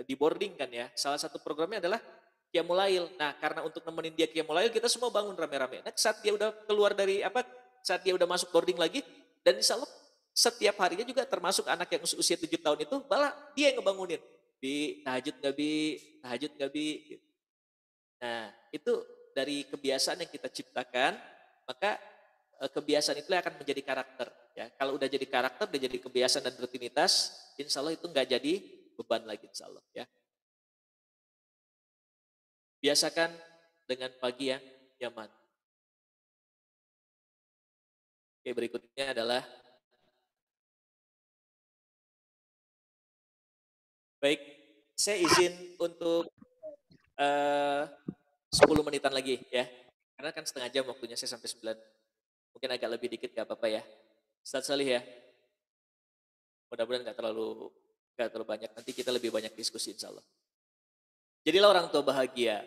Speaker 5: di boarding kan ya. Salah satu programnya adalah Qiyamul Lail. Nah, karena untuk nemenin dia Qiyamul Lail, kita semua bangun rame-rame. Nah, saat dia udah keluar dari saat dia udah masuk boarding lagi, dan insya Allah setiap harinya juga termasuk anak yang usia 7 tahun itu, malah dia yang ngebangunin. Bi, tahajud nggak bi, tahajud nggak bi. Gitu. Nah, itu dari kebiasaan yang kita ciptakan, maka kebiasaan itu akan menjadi karakter. Ya, kalau udah jadi karakter, udah jadi kebiasaan dan rutinitas, insya Allah itu nggak jadi beban lagi, insya Allah. Ya. Biasakan dengan pagi yang nyaman. Oke, berikutnya adalah baik, saya izin untuk 10 menitan lagi ya. Karena kan setengah jam waktunya saya sampai 9. Mungkin agak lebih dikit gak apa-apa ya. Ustaz Salih ya. Mudah-mudahan gak terlalu banyak. Nanti kita lebih banyak diskusi insya Allah. Jadilah orang tua bahagia.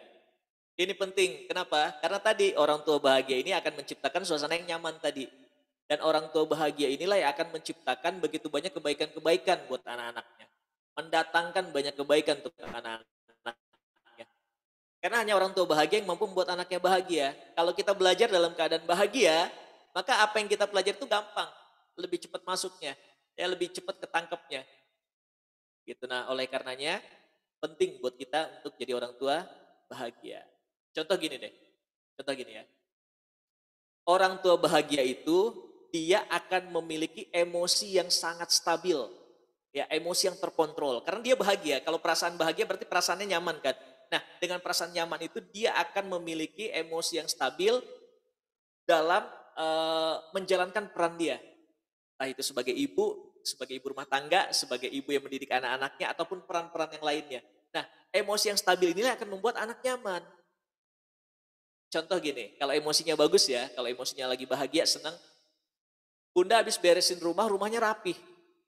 Speaker 5: Ini penting. Kenapa? Karena tadi orang tua bahagia ini akan menciptakan suasana yang nyaman tadi. Dan orang tua bahagia inilah yang akan menciptakan begitu banyak kebaikan-kebaikan buat anak-anaknya. Mendatangkan banyak kebaikan untuk anak-anaknya. Karena hanya orang tua bahagia yang mampu membuat anaknya bahagia. Kalau kita belajar dalam keadaan bahagia, maka apa yang kita pelajari itu gampang. Lebih cepat masuknya. Ya, lebih cepat ketangkepnya. Gitu. Nah, oleh karenanya penting buat kita untuk jadi orang tua bahagia. Contoh gini deh. Contoh gini ya. Orang tua bahagia itu dia akan memiliki emosi yang sangat stabil. Ya, emosi yang terkontrol. Karena dia bahagia. Kalau perasaan bahagia berarti perasaannya nyaman kan. Nah, dengan perasaan nyaman itu dia akan memiliki emosi yang stabil dalam menjalankan peran dia. Entah itu sebagai ibu rumah tangga, sebagai ibu yang mendidik anak-anaknya, ataupun peran-peran yang lainnya. Nah, emosi yang stabil inilah akan membuat anak nyaman. Contoh gini, kalau emosinya bagus ya, kalau emosinya lagi bahagia, senang, bunda habis beresin rumahnya rapih,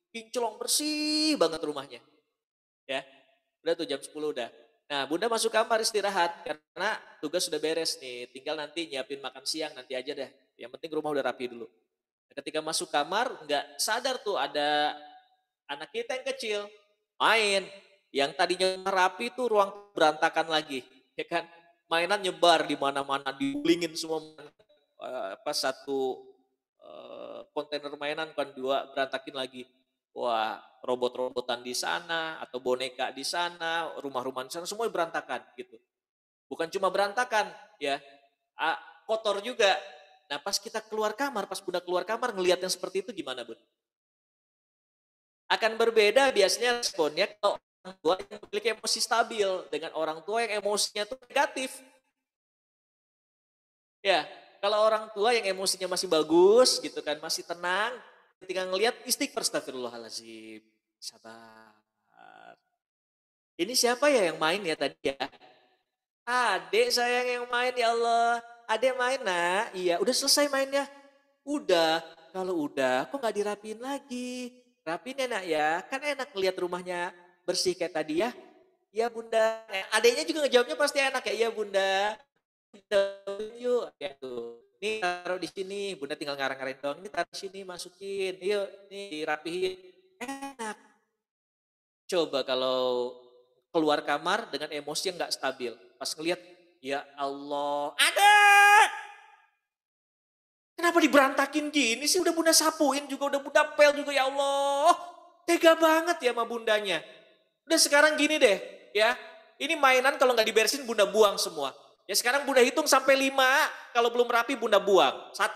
Speaker 5: kinclong bersih banget rumahnya. Ya, udah tuh jam 10 udah. Nah, bunda masuk kamar istirahat karena tugas sudah beres nih. Tinggal nanti nyiapin makan siang nanti aja deh. Yang penting rumah udah rapi dulu. Nah, ketika masuk kamar nggak sadar tuh ada anak kita yang kecil main. Yang tadinya rapi tuh ruang berantakan lagi, ya kan? Mainan nyebar di mana-mana, digulingin semua. Satu kontainer mainan kan 2 berantakin lagi. Wah, robot-robotan di sana atau boneka di sana, rumah-rumah di sana semua berantakan gitu. Bukan cuma berantakan ya, kotor juga. Nah, pas kita keluar kamar, pas bunda keluar kamar ngelihat yang seperti itu gimana, Bun? Akan berbeda biasanya responnya kalau orang tua yang memiliki emosi stabil dengan orang tua yang emosinya itu negatif. Ya, kalau orang tua yang emosinya masih bagus gitu kan, masih tenang, ketika ngelihat istighfar, astagfirullahaladzim, sabar. Ini siapa ya yang main ya tadi ya? Adik sayang yang main ya Allah. Adik main nak? Iya, udah selesai mainnya? Udah. Kalau udah, kok gak dirapiin lagi? Rapiin ya nak ya, kan enak lihat rumahnya bersih kayak tadi ya. Iya bunda. Adiknya juga ngejawabnya pasti enak ya, iya bunda. Yuk, ya tuh. Ini taruh di sini, bunda tinggal ngarang-ngarain doang. Ini taruh di sini, masukin. Yuk, nih dirapihin. Enak. Coba kalau keluar kamar dengan emosi yang gak stabil. Pas ngelihat, ya Allah, ada. Kenapa diberantakin gini sih? Udah bunda sapuin juga, udah bunda pel juga, ya Allah. Tega banget ya sama bundanya. Udah sekarang gini deh, ya. Ini mainan kalau nggak diberesin bunda buang semua. Ya sekarang bunda hitung sampai 5, kalau belum rapi bunda buang. 1,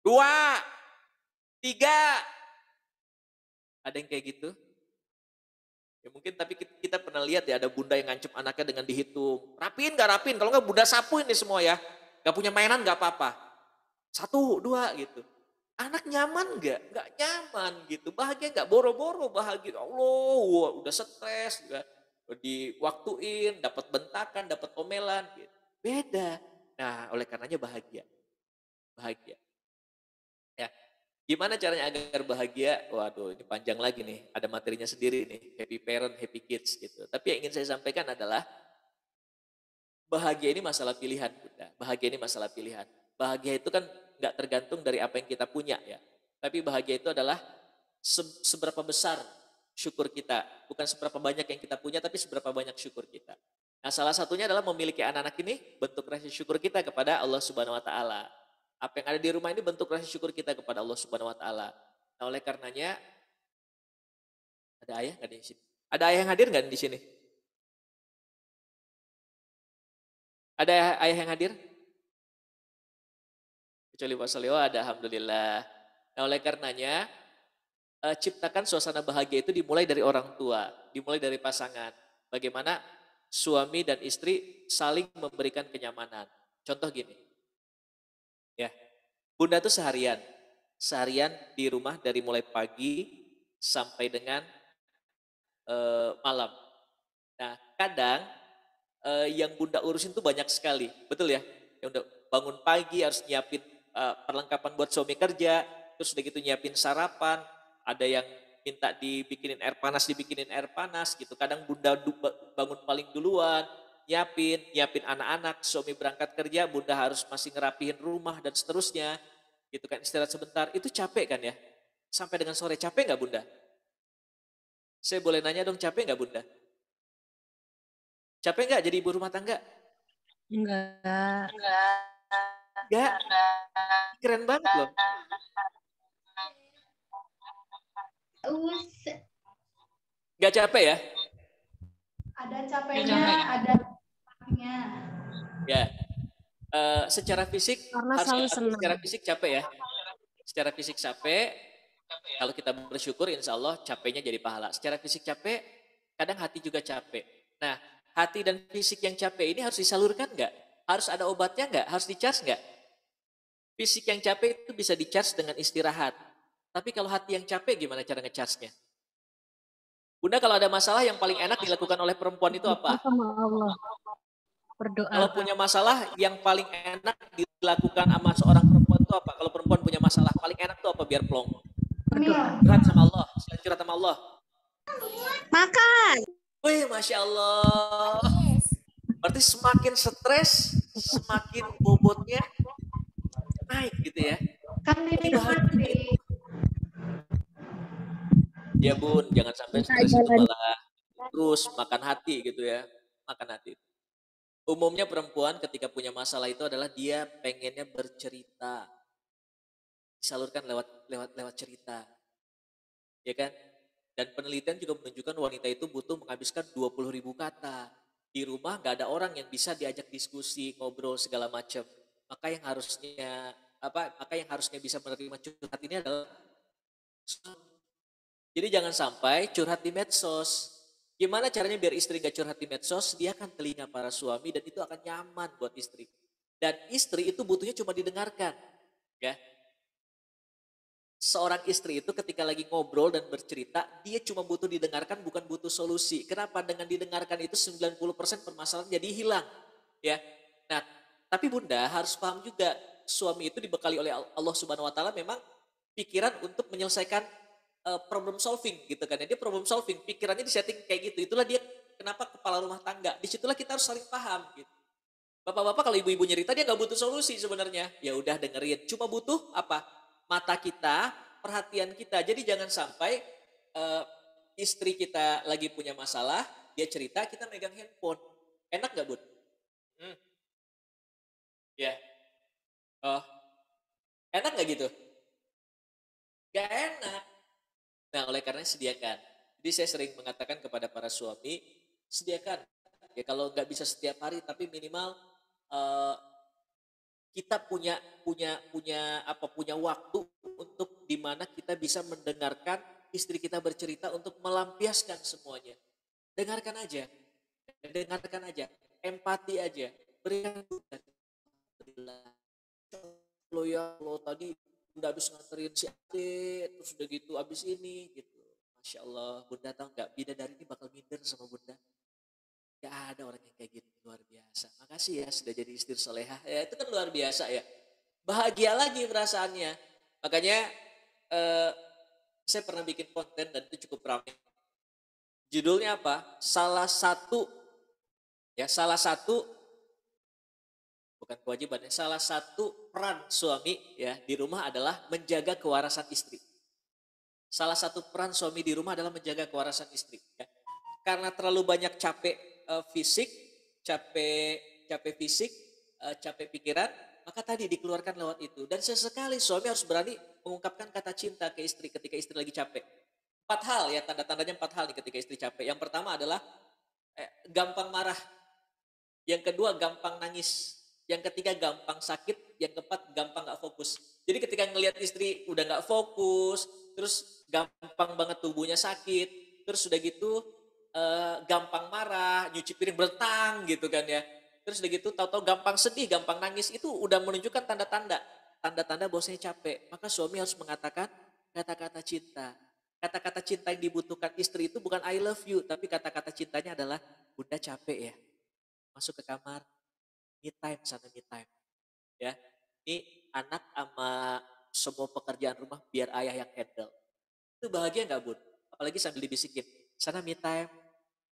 Speaker 5: 2, 3. Ada yang kayak gitu? Ya mungkin tapi kita pernah lihat ya ada bunda yang ngancem anaknya dengan dihitung. Rapiin gak rapiin, kalau nggak bunda sapuin nih semua ya. Gak punya mainan gak apa-apa. 1, 2 gitu. Anak nyaman gak? Gak nyaman gitu. Bahagia gak? Boro-boro bahagia. Allah, udah stres. Diwaktuin, dapat bentakan, dapat omelan. Gitu. Beda. Nah, oleh karenanya bahagia. Bahagia. Ya. Gimana caranya agar bahagia? Waduh, ini panjang lagi nih. Ada materinya sendiri nih. Happy parent, happy kids gitu. Tapi yang ingin saya sampaikan adalah bahagia ini masalah pilihan, Bunda. Bahagia ini masalah pilihan. Bahagia itu kan nggak tergantung dari apa yang kita punya ya. Tapi bahagia itu adalah seberapa besar syukur kita. Bukan seberapa banyak yang kita punya, tapi seberapa banyak syukur kita. Nah, salah satunya adalah memiliki anak-anak ini bentuk rasa syukur kita kepada Allah Subhanahu wa taala. Apa yang ada di rumah ini bentuk rasa syukur kita kepada Allah Subhanahu wa taala. Nah, oleh karenanya ada ayah nggak di sini? Ada ayah yang hadir nggak di sini? Ada ayah yang hadir? Kecuali Pak Soleo ada, alhamdulillah. Nah, oleh karenanya ciptakan suasana bahagia itu dimulai dari orang tua, dimulai dari pasangan. Bagaimana suami dan istri saling memberikan kenyamanan. Contoh gini, ya, bunda tuh seharian di rumah dari mulai pagi sampai dengan malam. Nah, kadang yang bunda urusin tuh banyak sekali, betul ya? Yang udah bangun pagi harus nyiapin perlengkapan buat suami kerja, terus udah gitu nyiapin sarapan, ada yang minta dibikinin air panas gitu. Kadang bunda bangun paling duluan, nyiapin anak-anak, suami berangkat kerja, bunda harus masih ngerapihin rumah dan seterusnya. Gitu kan, istirahat sebentar, itu capek kan ya? Sampai dengan sore, capek nggak bunda? Saya boleh nanya dong, capek nggak bunda? Capek nggak jadi ibu rumah tangga?
Speaker 6: Enggak.
Speaker 5: Nggak, keren banget loh. Nggak capek ya?
Speaker 7: Ada capeknya, ada capeknya.
Speaker 5: Ya, secara fisik
Speaker 6: Karena
Speaker 5: harus
Speaker 6: selalu senang.
Speaker 5: secara fisik capek ya. Secara fisik capek, kalau kita bersyukur insya Allah capeknya jadi pahala. Secara fisik capek, kadang hati juga capek. Nah, hati dan fisik yang capek ini harus disalurkan nggak? Harus ada obatnya nggak? Harus di-charge nggak? Fisik yang capek itu bisa di-charge dengan istirahat. Tapi kalau hati yang capek gimana cara nge-charge-nya? Bunda, kalau ada masalah yang paling enak dilakukan oleh perempuan itu apa?
Speaker 6: Sama Allah. Berdoa.
Speaker 5: Kalau punya masalah yang paling enak dilakukan sama seorang perempuan itu apa? Kalau perempuan punya masalah paling enak itu apa biar plong? Curhat sama Allah, selain curhat sama Allah.
Speaker 2: Makan.
Speaker 5: Wih, Masya Allah. Berarti semakin stres, semakin bobotnya naik gitu ya.
Speaker 7: Kan dinikmati.
Speaker 5: Ya bun, jangan sampai stres itu malah terus makan hati gitu ya. Makan hati. Umumnya perempuan ketika punya masalah itu adalah dia pengennya bercerita. Disalurkan lewat cerita. Ya kan? Dan penelitian juga menunjukkan wanita itu butuh menghabiskan 20.000 kata. Di rumah gak ada orang yang bisa diajak diskusi, ngobrol segala macam. Maka yang harusnya bisa menerima curhat ini adalah jadi jangan sampai curhat di medsos. Gimana caranya biar istri gak curhat di medsos? Sediakan telinga para suami dan itu akan nyaman buat istri. Dan istri itu butuhnya cuma didengarkan. Ya. Seorang istri itu ketika lagi ngobrol dan bercerita, dia cuma butuh didengarkan, bukan butuh solusi. Kenapa? Dengan didengarkan itu 90% permasalahan jadi hilang. Ya. Nah, tapi bunda harus paham juga, suami itu dibekali oleh Allah Subhanahu wa taala memang pikiran untuk menyelesaikan problem solving gitu kan. Dia problem solving, pikirannya disetting kayak gitu. Itulah dia kenapa kepala rumah tangga. Disitulah kita harus saling paham gitu. Bapak-bapak kalau ibu-ibu nyerita dia nggak butuh solusi sebenarnya. Ya udah dengerin. Cuma butuh apa? Mata kita, perhatian kita. Jadi jangan sampai istri kita lagi punya masalah, dia cerita, kita megang handphone. Enak nggak bun? Ya. Oh. Enak nggak gitu? Gak enak. Nah, oleh karena sediakan. Jadi saya sering mengatakan kepada para suami, sediakan. Ya kalau nggak bisa setiap hari, tapi minimal kita punya waktu untuk dimana kita bisa mendengarkan istri kita bercerita untuk melampiaskan semuanya. Dengarkan aja, empati aja, berikan. Lo ya, lo tadi udah habis nganterin si Ade, terus udah gitu habis ini gitu. Masya Allah, bunda tahu nggak, bidadari ini bakal minder sama bunda. Gak ada orang yang kayak gitu, luar biasa. Makasih ya sudah jadi istri solehah. Ya itu kan luar biasa ya. Bahagia lagi perasaannya. Makanya saya pernah bikin konten dan itu cukup ramai. Judulnya apa? Salah satu bukan kewajibannya, salah satu peran suami ya di rumah adalah menjaga kewarasan istri. Salah satu peran suami di rumah adalah menjaga kewarasan istri. Ya. Karena terlalu banyak capek fisik, capek fisik, capek pikiran, maka tadi dikeluarkan lewat itu. Dan sesekali suami harus berani mengungkapkan kata cinta ke istri ketika istri lagi capek. 4 hal ya, tanda-tandanya 4 hal nih ketika istri capek. Yang pertama adalah gampang marah. Yang kedua gampang nangis. Yang ketiga gampang sakit. Yang keempat gampang gak fokus. Jadi ketika ngelihat istri udah gak fokus, terus gampang banget tubuhnya sakit, terus udah gitu gampang marah, nyuci piring bertang gitu kan ya. Terus udah gitu tahu-tahu gampang sedih, gampang nangis, itu udah menunjukkan tanda-tanda bahwasanya capek. Maka suami harus mengatakan kata-kata cinta. Kata-kata cinta yang dibutuhkan istri itu bukan I love you, tapi kata-kata cintanya adalah bunda capek ya. Masuk ke kamar, me time sana me time. Ya. Ini anak sama semua pekerjaan rumah biar ayah yang handle. Itu bahagia nggak bun? Apalagi sambil dibisikin, sana me time,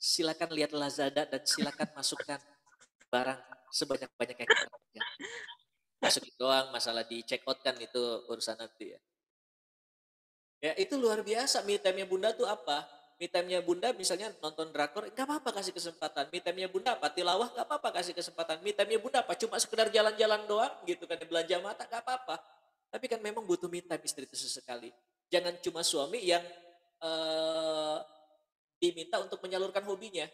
Speaker 5: silakan lihat Lazada dan silakan masukkan barang sebanyak-banyaknya kita kerja. Masukin doang, masalah di check out kan itu urusan nanti ya. Ya itu luar biasa, me time-nya bunda tuh apa? Me time-nya bunda misalnya nonton drakor, gak apa-apa kasih kesempatan. Me time-nya bunda apa? Tilawah, gak apa-apa kasih kesempatan. Me time-nya bunda apa? Cuma sekedar jalan-jalan doang gitu kan, belanja mata, gak apa-apa. Tapi kan memang butuh me time istri itu sesekali. Jangan cuma suami yang diminta untuk menyalurkan hobinya.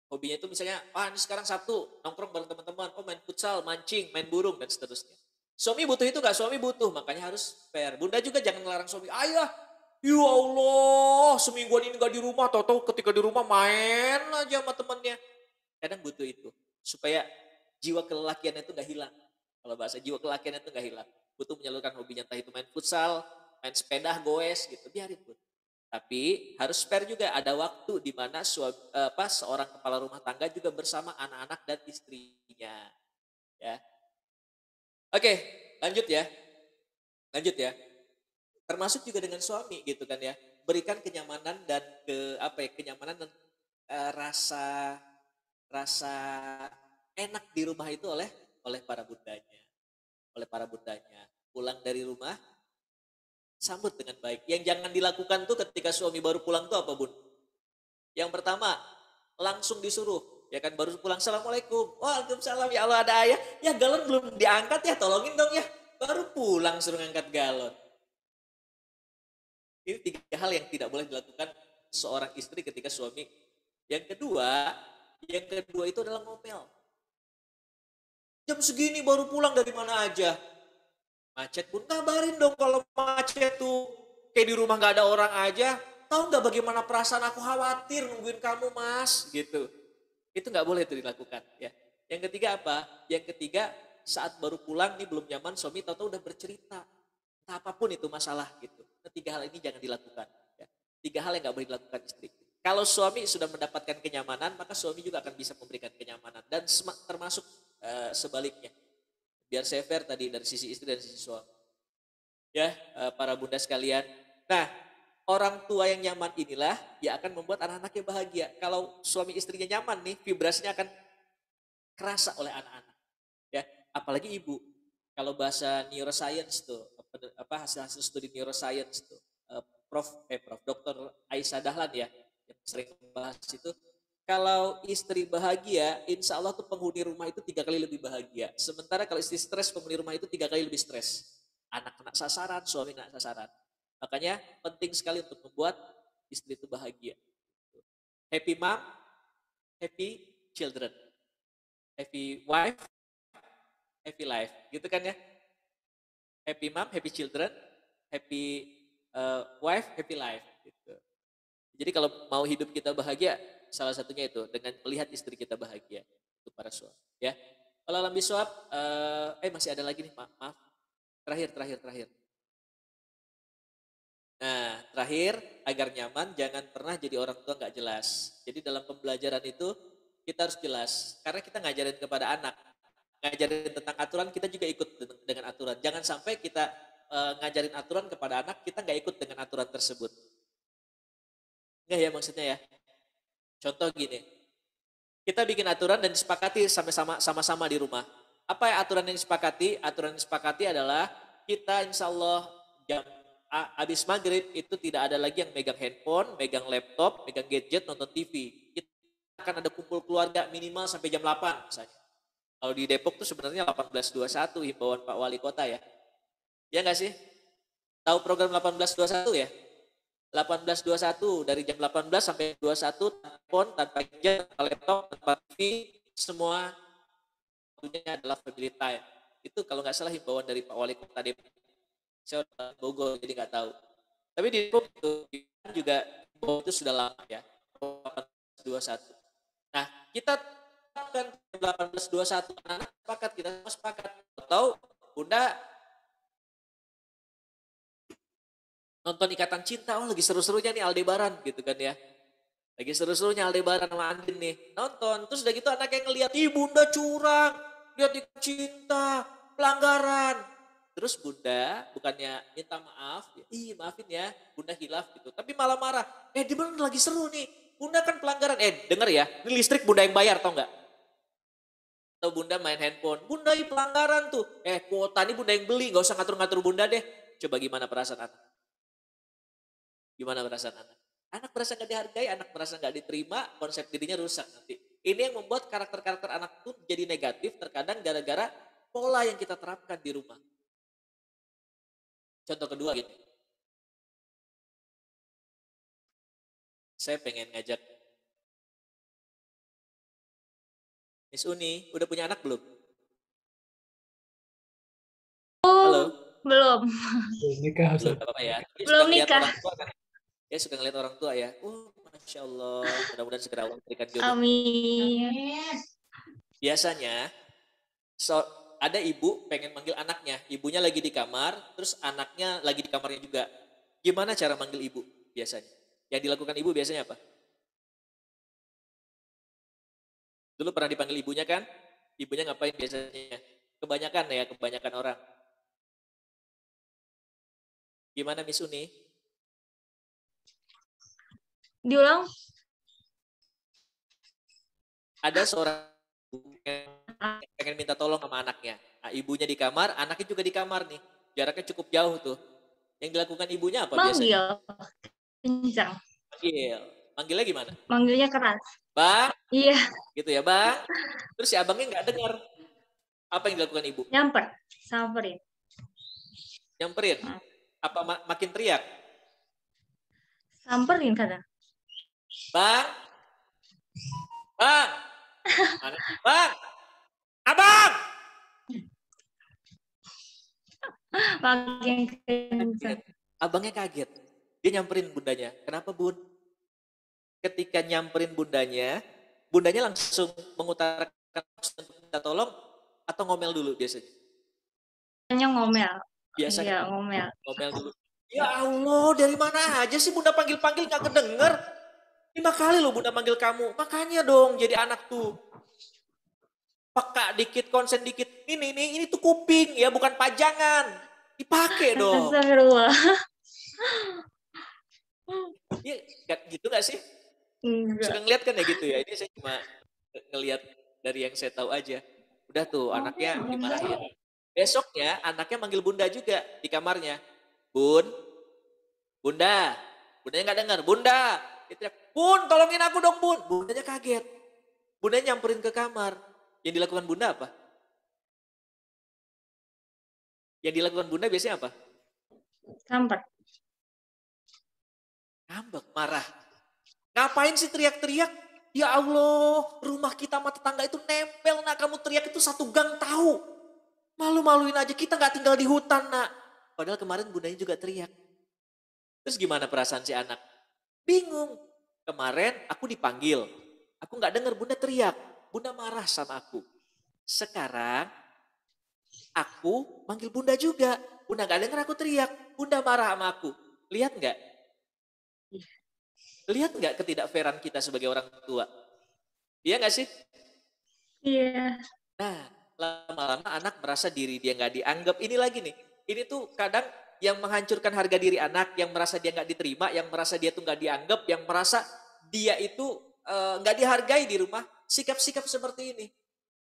Speaker 5: Hobinya itu misalnya, ini sekarang Sabtu, nongkrong bareng teman-teman, main futsal, mancing, main burung, dan seterusnya. Suami butuh itu gak? Suami butuh, makanya harus fair. Bunda juga jangan melarang suami, ayah, ya Allah, semingguan ini gak di rumah, tahu-tahu ketika di rumah main aja sama temannya. Kadang butuh itu, supaya jiwa kelelakiannya itu gak hilang. Kalau bahasa jiwa kelelakiannya itu gak hilang. Butuh menyalurkan hobinya, entah itu main futsal, main sepeda, goes gitu, biarin pun. Tapi harus fair juga, ada waktu di mana seorang kepala rumah tangga juga bersama anak-anak dan istrinya. Ya. Oke, lanjut ya. Termasuk juga dengan suami gitu kan ya. Berikan kenyamanan dan kenyamanan dan rasa enak di rumah itu oleh para bundanya. Pulang dari rumah sambut dengan baik. Yang jangan dilakukan tuh ketika suami baru pulang tuh apa, Bun? Yang pertama, langsung disuruh. Ya kan baru pulang, Assalamualaikum. Waalaikumsalam, ya Allah ada ayah. Ya galon belum diangkat ya, tolongin dong ya. Baru pulang suruh ngangkat galon. Ini 3 hal yang tidak boleh dilakukan seorang istri ketika suami. Yang kedua itu adalah ngomel. Jam segini baru pulang dari mana aja? Macet pun kabarin dong kalau macet tuh. Kayak di rumah gak ada orang aja. Tahu gak bagaimana perasaan aku khawatir nungguin kamu mas? Gitu. Itu gak boleh itu dilakukan. Ya. Yang ketiga apa? Yang ketiga saat baru pulang nih belum nyaman suami tahu-tahu udah bercerita. Entah apapun itu masalah gitu. Nah, 3 hal ini jangan dilakukan. Ya. 3 hal yang gak boleh dilakukan istri. Kalau suami sudah mendapatkan kenyamanan maka suami juga akan bisa memberikan kenyamanan. Dan termasuk sebaliknya. Biar saya fair tadi dari sisi istri dan sisi suami. Ya, para bunda sekalian. Nah, orang tua yang nyaman inilah yang akan membuat anak-anaknya bahagia. Kalau suami istrinya nyaman nih, vibrasinya akan kerasa oleh anak-anak. Ya, apalagi ibu. Kalau bahasa neuroscience tuh, hasil studi neuroscience tuh, Prof. Dr. Aisyah Dahlan ya, yang sering membahas itu. Kalau istri bahagia, insya Allah tuh penghuni rumah itu 3 kali lebih bahagia. Sementara kalau istri stres, penghuni rumah itu 3 kali lebih stres. Anak kena sasaran, suami kena sasaran. Makanya penting sekali untuk membuat istri itu bahagia. Happy mom, happy children. Happy wife, happy life. Gitu kan ya? Happy mom, happy children, happy wife, happy life. Gitu. Jadi kalau mau hidup kita bahagia, salah satunya itu dengan melihat istri kita bahagia. Itu para suami. Ya. Kalau alam biswab, masih ada lagi nih, maaf. Terakhir. Nah, terakhir agar nyaman jangan pernah jadi orang tua nggak jelas. Jadi dalam pembelajaran itu kita harus jelas. Karena kita ngajarin kepada anak, ngajarin tentang aturan kita juga ikut dengan aturan. Jangan sampai kita ngajarin aturan kepada anak kita nggak ikut dengan aturan tersebut. Enggak ya maksudnya ya. Contoh gini, kita bikin aturan dan disepakati sama-sama di rumah. Apa ya aturan yang disepakati? Aturan yang disepakati adalah kita insya Allah jam Abis maghrib itu tidak ada lagi yang megang handphone, megang laptop, megang gadget, nonton TV. Kita akan ada kumpul keluarga minimal sampai jam 8 misalnya. Kalau di Depok tuh sebenarnya 18.21 himbauan Pak Wali Kota ya. Ya nggak sih? Tahu program 18.21 ya? 18.21 dari jam 18 sampai 21 tanpa handphone, tanpa gadget, tanpa laptop, tanpa TV, semua waktunya adalah family time. Itu kalau nggak salah himbauan dari Pak Wali Kota Depok. Saya orang Bogor jadi nggak tahu. Tapi di Depok juga itu sudah lama ya. 18.21. Nah, kita kan 18.21 anak sepakat, kita semua sepakat. Atau Bunda nonton Ikatan Cinta, oh lagi seru-serunya nih Aldebaran gitu kan ya. Lagi seru-serunya Aldebaran sama Andin nih. Nonton, terus udah gitu anaknya ngeliat, ih Bunda curang, lihat Ikatan Cinta, pelanggaran. Terus Bunda bukannya minta maaf, ih maafin ya, Bunda hilaf gitu. Tapi malah marah, di bener lagi seru nih, Bunda kan pelanggaran. Denger ya, ini listrik Bunda yang bayar tau nggak? Atau Bunda main handphone, Bunda ini pelanggaran tuh. Kuota ini Bunda yang beli, nggak usah ngatur-ngatur Bunda deh. Coba gimana perasaan anak? Gimana perasaan anak? Anak merasa nggak dihargai, anak merasa nggak diterima, konsep dirinya rusak nanti. Ini yang membuat karakter-karakter anak itu jadi negatif terkadang gara-gara pola yang kita terapkan di rumah. Contoh kedua gitu. Saya pengen ngajak Miss Uni, udah punya anak belum? Halo?
Speaker 2: Belum.
Speaker 3: Belum nikah,
Speaker 5: Belum
Speaker 3: Ustaz.
Speaker 5: apa-apa ya. Tapi
Speaker 2: Belum
Speaker 5: suka ngeliat
Speaker 2: nikah.
Speaker 5: orang tua kan. Ya suka ngeliat orang tua ya. Masya Allah. Mudah-mudahan segera Allah berikan jodoh.
Speaker 2: Amin.
Speaker 5: Biasanya ada ibu pengen manggil anaknya. Ibunya lagi di kamar, terus anaknya lagi di kamarnya juga. Gimana cara manggil ibu biasanya? Yang dilakukan ibu biasanya apa? Dulu pernah dipanggil ibunya kan? Ibunya ngapain biasanya? Kebanyakan orang. Gimana Miss Uni?
Speaker 2: Diulang?
Speaker 5: Ada seorang ibu yang pengen minta tolong sama anaknya. Nah, ibunya di kamar, anaknya juga di kamar nih. Jaraknya cukup jauh tuh. Yang dilakukan ibunya apa biasanya?
Speaker 2: Manggil. Kencang.
Speaker 5: Manggilnya gimana?
Speaker 2: Manggilnya keras.
Speaker 5: Bang,
Speaker 2: Iya.
Speaker 5: gitu ya bang. Terus si abangnya nggak dengar. Apa yang dilakukan ibu?
Speaker 2: Samperin.
Speaker 5: Nyamperin? Apa makin teriak?
Speaker 2: Samperin kadang.
Speaker 5: Bang, bang, bang, abang.
Speaker 2: Makin kencang.
Speaker 5: Abangnya kaget. Dia nyamperin bundanya. Kenapa bun? Ketika nyamperin bundanya langsung mengutarakan minta tolong atau ngomel dulu biasanya?
Speaker 2: Hanya ngomel.
Speaker 5: Biasanya
Speaker 2: Iya, ngomel.
Speaker 5: ngomel dulu. Ya Allah, dari mana aja sih Bunda panggil-panggil gak kedenger? 5 kali loh Bunda panggil kamu. Makanya dong jadi anak tuh. Peka dikit, konsen dikit. Ini tuh kuping ya, bukan pajangan. Dipakai dong.
Speaker 2: Astagfirullah.
Speaker 5: Ya, gitu gak sih?
Speaker 2: Enggak.
Speaker 5: Suka ngeliat kan ya gitu ya. Ini saya cuma ngeliat dari yang saya tahu aja. Udah tuh anaknya dimarahin. Besoknya anaknya manggil Bunda juga di kamarnya. Bunda. Bundanya nggak dengar. Bunda. Dia Bun, tolongin aku dong Bun. Bundanya kaget. Bundanya nyamperin ke kamar. Yang dilakukan Bunda apa? Yang dilakukan Bunda biasanya apa?
Speaker 2: Samper.
Speaker 5: Ngambek, marah. Ngapain sih teriak-teriak? Ya Allah, rumah kita sama tetangga itu nempel, nak. Kamu teriak itu satu gang tahu. Malu-maluin aja, kita nggak tinggal di hutan, nak. Padahal kemarin bundanya juga teriak. Terus gimana perasaan si anak? Bingung. Kemarin aku dipanggil. Aku nggak dengar bunda teriak. Bunda marah sama aku. Sekarang aku manggil bunda juga. Bunda nggak dengar aku teriak. Bunda marah sama aku. Lihat nggak? Lihat nggak ketidakfairan kita sebagai orang tua? Iya nggak sih?
Speaker 2: Iya.
Speaker 5: Nah, lama-lama anak merasa diri dia nggak dianggap. Ini lagi nih. Ini tuh kadang yang menghancurkan harga diri anak, yang merasa dia nggak diterima, yang merasa dia tuh nggak dianggap, yang merasa dia itu nggak dihargai di rumah. Sikap-sikap seperti ini.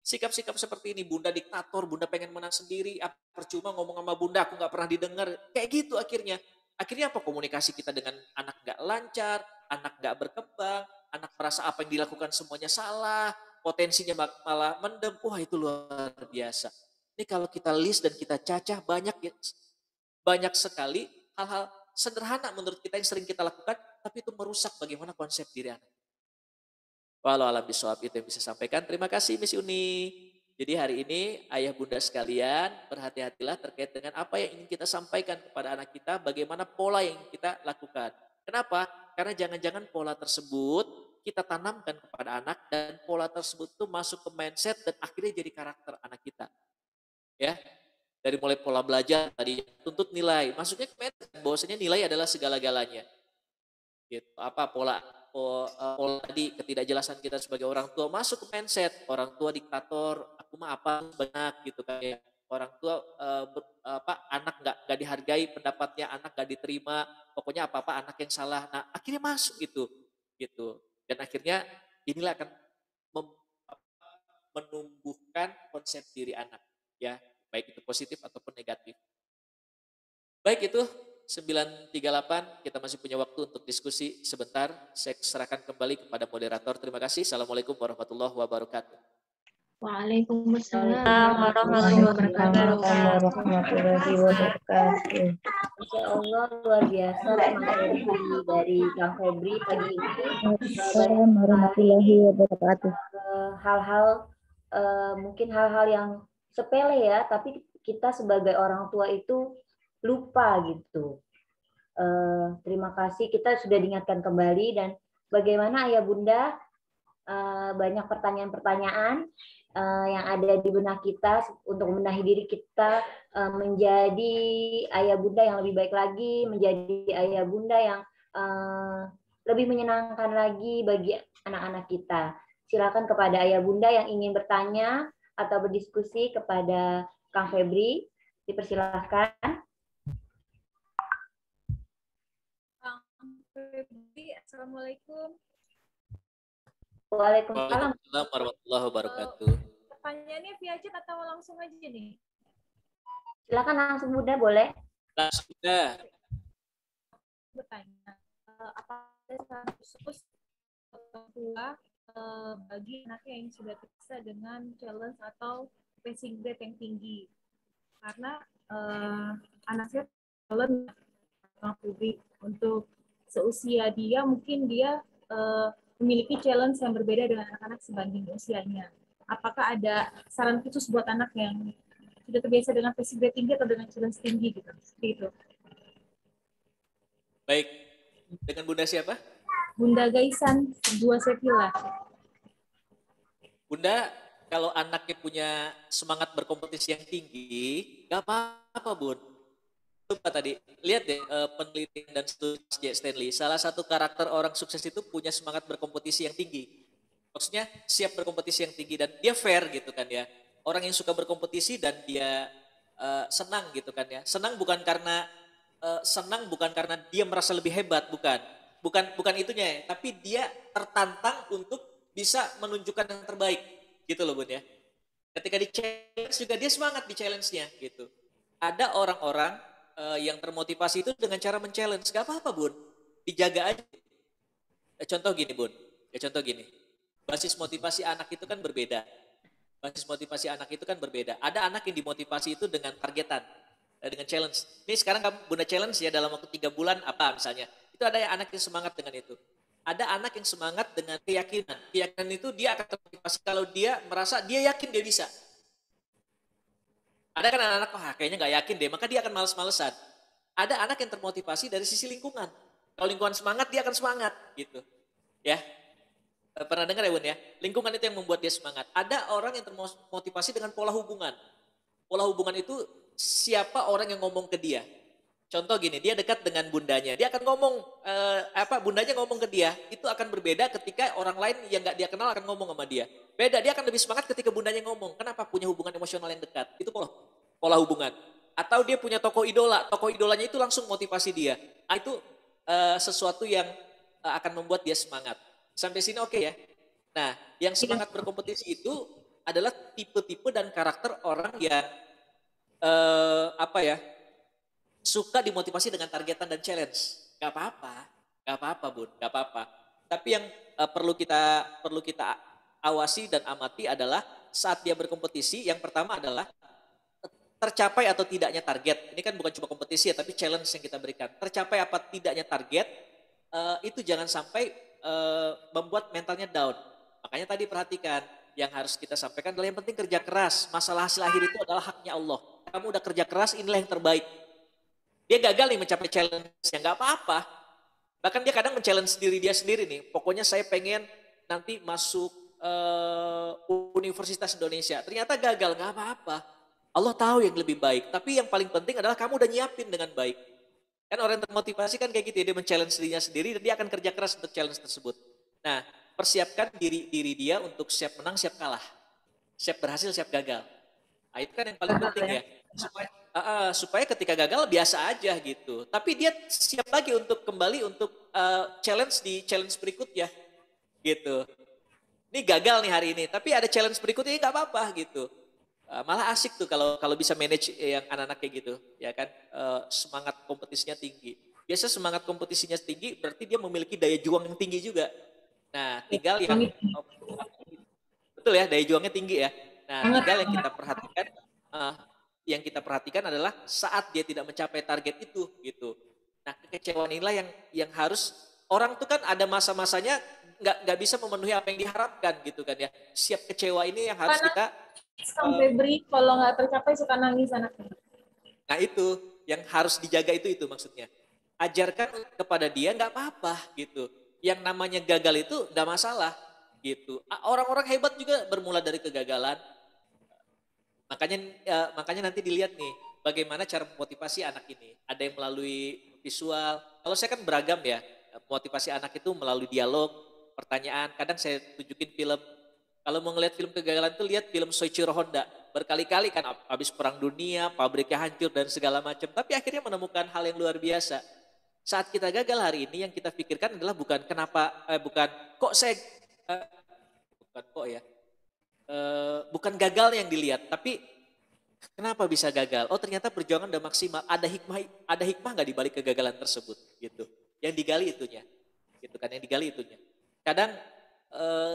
Speaker 5: Sikap-sikap seperti ini. Bunda diktator, bunda pengen menang sendiri. Percuma ngomong sama bunda, aku nggak pernah didengar. Kayak gitu akhirnya. Akhirnya apa? Komunikasi kita dengan anak nggak lancar, anak nggak berkembang, anak merasa apa yang dilakukan semuanya salah, potensinya malah mendem. Wah, itu luar biasa. Ini kalau kita list dan kita cacah banyak sekali hal-hal sederhana menurut kita yang sering kita lakukan, tapi itu merusak bagaimana konsep diri anak. Walau alam bisawab, itu yang bisa sampaikan. Terima kasih Miss Uni. Jadi hari ini ayah bunda sekalian berhati-hatilah terkait dengan apa yang ingin kita sampaikan kepada anak kita, bagaimana pola yang ingin kita lakukan. Kenapa? Karena jangan-jangan pola tersebut kita tanamkan kepada anak dan pola tersebut itu masuk ke mindset dan akhirnya jadi karakter anak kita. Ya, dari mulai pola belajar tadi tuntut nilai, masuknya ke mindset bahwasanya nilai adalah segala-galanya. Gitu. Apa pola tadi ketidakjelasan kita sebagai orang tua masuk ke mindset orang tua diktator, aku mah apa banyak gitu kayak orang tua anak nggak dihargai pendapatnya, anak nggak diterima, pokoknya apa anak yang salah. Nah akhirnya masuk gitu dan akhirnya inilah akan menumbuhkan konsep diri anak ya, baik itu positif ataupun negatif. Baik, itu 9.38, kita masih punya waktu untuk diskusi sebentar. Saya serahkan kembali kepada moderator. Terima kasih. Assalamualaikum warahmatullahi wabarakatuh.
Speaker 2: Waalaikumsalam warahmatullahi wabarakatuh.
Speaker 1: Insya Allah luar biasa materi dari Kang Febri pagi ini.
Speaker 4: Assalamualaikum warahmatullahi wabarakatuh.
Speaker 1: Hal-hal mungkin hal-hal yang sepele ya, tapi kita sebagai orang tua itu lupa gitu. Terima kasih, kita sudah diingatkan kembali. Dan bagaimana ayah bunda, banyak pertanyaan-pertanyaan yang ada di benak kita untuk membenahi diri kita menjadi ayah bunda yang lebih baik lagi, menjadi ayah bunda yang lebih menyenangkan lagi bagi anak-anak kita. Silakan kepada ayah bunda yang ingin bertanya atau berdiskusi kepada Kang Febri, dipersilahkan.
Speaker 8: Assalamualaikum.
Speaker 1: Waalaikumsalam
Speaker 5: warahmatullahi wabarakatuh.
Speaker 8: Pertanyaannya via chat atau langsung aja nih?
Speaker 1: Silakan langsung bunda, boleh?
Speaker 5: Langsung dah.
Speaker 8: Bertanya, apa ada saran khusus orang tua bagi anaknya yang sudah terbiasa dengan challenge atau passing grade yang tinggi? Karena anak saya challenge untuk seusia dia, mungkin dia memiliki challenge yang berbeda dengan anak-anak sebanding usianya. Apakah ada saran khusus buat anak yang sudah terbiasa dengan passing grade tinggi atau dengan challenge tinggi gitu? Seperti itu.
Speaker 5: Baik. Dengan Bunda siapa?
Speaker 8: Bunda Gaisan, 2 Sepila.
Speaker 5: Bunda, kalau anaknya punya semangat berkompetisi yang tinggi, gak apa-apa Bun. Lupa tadi, lihat deh penelitian dan studi J. Stanley. Salah satu karakter orang sukses itu punya semangat berkompetisi yang tinggi. Maksudnya siap berkompetisi yang tinggi dan dia fair gitu kan ya. Orang yang suka berkompetisi dan dia senang gitu kan ya. Senang bukan karena dia merasa lebih hebat, bukan itunya ya. Tapi dia tertantang untuk bisa menunjukkan yang terbaik gitu loh Bun ya. Ketika di challenge juga dia semangat di challenge-nya gitu. Ada orang-orang yang termotivasi itu dengan cara men-challenge. Gak apa-apa Bun, dijaga aja. Contoh gini Bun, basis motivasi anak itu kan berbeda. Ada anak yang dimotivasi itu dengan targetan, dengan challenge. Ini sekarang kamu Bunda challenge ya dalam waktu 3 bulan apa misalnya. Itu ada anak yang semangat dengan itu. Ada anak yang semangat dengan keyakinan. Keyakinan itu dia akan termotivasi kalau dia merasa dia yakin dia bisa. Ada kan anak-anak, kayaknya nggak yakin deh, maka dia akan males-malesan. Ada anak yang termotivasi dari sisi lingkungan. Kalau lingkungan semangat, dia akan semangat gitu. Ya, pernah dengar ya Bun ya? Lingkungan itu yang membuat dia semangat. Ada orang yang termotivasi dengan pola hubungan. Pola hubungan itu siapa orang yang ngomong ke dia. Contoh gini, dia dekat dengan bundanya, dia akan ngomong bundanya ngomong ke dia, itu akan berbeda ketika orang lain yang nggak dia kenal akan ngomong sama dia. Beda, dia akan lebih semangat ketika bundanya ngomong. Kenapa? Punya hubungan emosional yang dekat. Itu pola hubungan. Atau dia punya tokoh idolanya itu langsung motivasi dia. Itu sesuatu yang akan membuat dia semangat. Sampai sini oke ya? Nah, yang semangat berkompetisi itu adalah tipe-tipe dan karakter orang yang suka dimotivasi dengan targetan dan challenge. Gak apa-apa Bun, gak apa-apa. Tapi yang perlu kita awasi dan amati adalah saat dia berkompetisi, yang pertama adalah tercapai atau tidaknya target. Ini kan bukan cuma kompetisi ya, tapi challenge yang kita berikan. Tercapai apa tidaknya target, itu jangan sampai membuat mentalnya down. Makanya tadi perhatikan, yang harus kita sampaikan adalah yang penting kerja keras. Masalah hasil akhir itu adalah haknya Allah. Kamu udah kerja keras, inilah yang terbaik. Dia gagal nih mencapai challenge, ya nggak apa-apa. Bahkan dia kadang men-challenge diri dia sendiri nih. Pokoknya saya pengen nanti masuk Universitas Indonesia. Ternyata gagal, nggak apa-apa. Allah tahu yang lebih baik. Tapi yang paling penting adalah kamu udah nyiapin dengan baik. Kan orang yang termotivasi kan kayak gitu ya. Dia men-challenge dirinya sendiri dan dia akan kerja keras untuk challenge tersebut. Nah, persiapkan diri dia untuk siap menang, siap kalah. Siap berhasil, siap gagal. Nah, itu kan yang paling penting ya. Supaya ketika gagal biasa aja gitu. Tapi dia siap lagi untuk kembali untuk challenge di challenge berikutnya gitu. Ini gagal nih hari ini, tapi ada challenge berikutnya nggak apa-apa gitu. Malah asik tuh kalau bisa manage yang anak-anak kayak gitu, ya kan. Semangat kompetisinya tinggi. Biasa semangat kompetisinya tinggi berarti dia memiliki daya juang yang tinggi juga. Nah, tinggal yang betul ya, daya juangnya tinggi ya. Nah, tinggal yang kita perhatikan adalah saat dia tidak mencapai target itu gitu. Nah, kekecewaan inilah yang harus orang tuh kan ada masa-masanya nggak bisa memenuhi apa yang diharapkan gitu kan ya. Siap kecewa ini yang harus kita
Speaker 8: Kang Febri kalau nggak tercapai suka nangis anaknya.
Speaker 5: Nah, itu yang harus dijaga itu maksudnya. Ajarkan kepada dia nggak apa-apa gitu. Yang namanya gagal itu nggak masalah gitu. Orang-orang hebat juga bermula dari kegagalan. Makanya nanti dilihat nih bagaimana cara memotivasi anak ini. Ada yang melalui visual. Kalau saya kan beragam ya. Motivasi anak itu melalui dialog, pertanyaan. Kadang saya tunjukin film. Kalau mau ngeliat film kegagalan itu lihat film Soichiro Honda. Berkali-kali kan habis perang dunia, pabriknya hancur dan segala macam. Tapi akhirnya menemukan hal yang luar biasa. Saat kita gagal hari ini yang kita pikirkan adalah bukan bukan gagal yang dilihat, tapi kenapa bisa gagal? Oh, ternyata perjuangan udah maksimal. Ada hikmah nggak di balik kegagalan tersebut, gitu. Yang digali itunya, gitu kan? Yang digali itunya. Kadang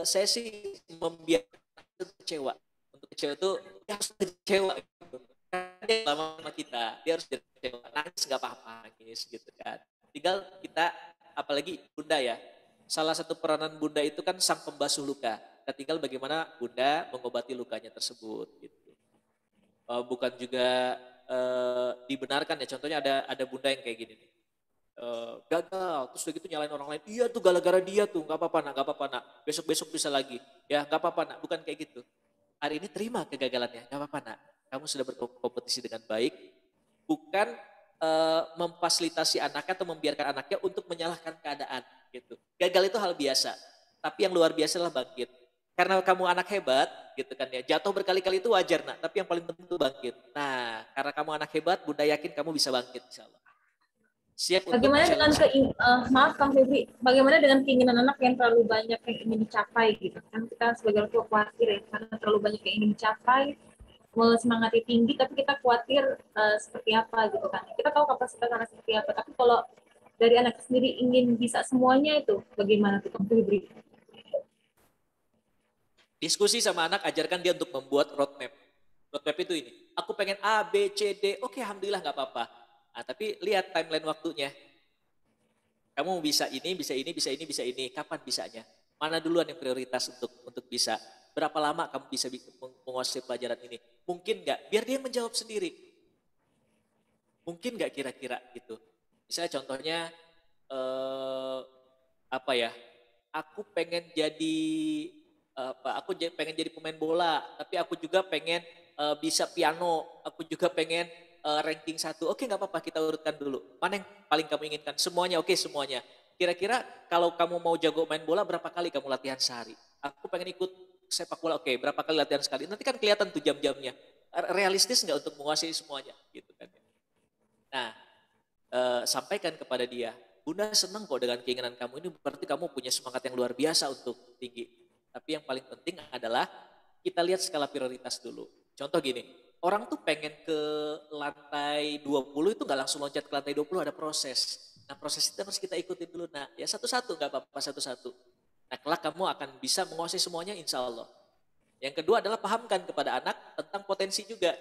Speaker 5: saya sih membiarkan kecewa. Untuk kecewa itu dia harus kecewa. Gitu. Karena dia lama sama kita, dia harus kecewa. Nangis nggak apa-apa, nangis gitu kan. Tinggal kita, apalagi bunda ya. Salah satu peranan bunda itu kan sang pembasuh luka. Nah, tinggal bagaimana bunda mengobati lukanya tersebut gitu. Bukan juga dibenarkan ya, contohnya ada bunda yang kayak gini nih. Gagal, terus begitu nyalain orang lain, iya tuh gara-gara dia tuh, gak apa-apa nak, besok bisa lagi, ya gak apa-apa nak, bukan kayak gitu. Hari ini terima kegagalannya, gak apa-apa nak, kamu sudah berkompetisi dengan baik, bukan memfasilitasi anaknya atau membiarkan anaknya untuk menyalahkan keadaan gitu. Gagal itu hal biasa, tapi yang luar biasa adalah bangkit. Karena kamu anak hebat gitu kan ya, jatuh berkali-kali itu wajar nak, tapi yang paling penting itu bangkit. Nah, karena kamu anak hebat, bunda yakin kamu bisa bangkit insyaallah. Siap untuk
Speaker 8: bagaimana dengan maaf Kang Febri, bagaimana dengan keinginan anak yang terlalu banyak yang ingin dicapai gitu kan, kita sebagai orang tua khawatir ya karena terlalu banyak yang ingin dicapai, semangati tinggi tapi kita khawatir seperti apa gitu kan, kita tahu kapasitas anak seperti apa, tapi kalau dari anak sendiri ingin bisa semuanya itu bagaimana tuh Kang Febri?
Speaker 5: Diskusi sama anak, ajarkan dia untuk membuat roadmap. Roadmap itu ini, aku pengen A, B, C, D, oke alhamdulillah gak apa-apa. Nah, tapi lihat timeline waktunya. Kamu bisa ini, kapan bisanya? Mana duluan yang prioritas untuk bisa? Berapa lama kamu bisa menguasai pelajaran ini? Mungkin nggak? Biar dia menjawab sendiri. Mungkin nggak kira-kira gitu? Misalnya contohnya Aku pengen jadi pemain bola, tapi aku juga pengen bisa piano, aku juga pengen ranking 1. Oke, nggak apa-apa, kita urutkan dulu. Mana yang paling kamu inginkan? Semuanya, oke semuanya. Kira-kira kalau kamu mau jago main bola, berapa kali kamu latihan sehari? Aku pengen ikut sepak bola, oke, berapa kali latihan sekali? Nanti kan kelihatan tuh jam-jamnya. Realistis nggak untuk menguasai semuanya? Gitu kan. Nah, sampaikan kepada dia, Bunda senang kok dengan keinginan kamu ini, berarti kamu punya semangat yang luar biasa untuk tinggi. Tapi yang paling penting adalah kita lihat skala prioritas dulu. Contoh gini, orang tuh pengen ke lantai 20 itu nggak langsung loncat ke lantai 20, ada proses. Nah proses itu harus kita ikutin dulu. Nah ya satu-satu, nggak apa-apa satu-satu. Nah kelak kamu akan bisa menguasai semuanya insya Allah. Yang kedua adalah pahamkan kepada anak tentang potensi juga.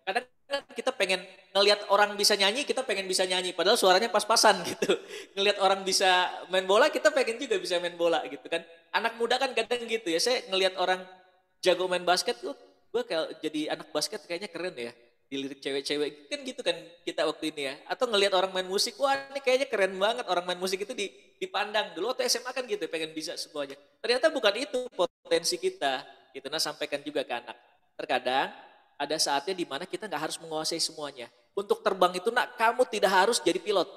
Speaker 5: Kadang kita pengen ngelihat orang bisa nyanyi, kita pengen bisa nyanyi. Padahal suaranya pas-pasan gitu. Ngelihat orang bisa main bola, kita pengen juga bisa main bola gitu kan. Anak muda kan kadang gitu ya. Saya ngelihat orang jago main basket, gue kayak jadi anak basket kayaknya keren ya. Dilirik cewek-cewek kan gitu kan kita waktu ini ya. Atau ngelihat orang main musik, wah ini kayaknya keren banget orang main musik itu dipandang. Dulu waktu SMA kan gitu, pengen bisa semuanya. Ternyata bukan itu potensi kita. Gitu, nah sampaikan juga ke anak. Terkadang ada saatnya di mana kita nggak harus menguasai semuanya. Untuk terbang itu nak, kamu tidak harus jadi pilot.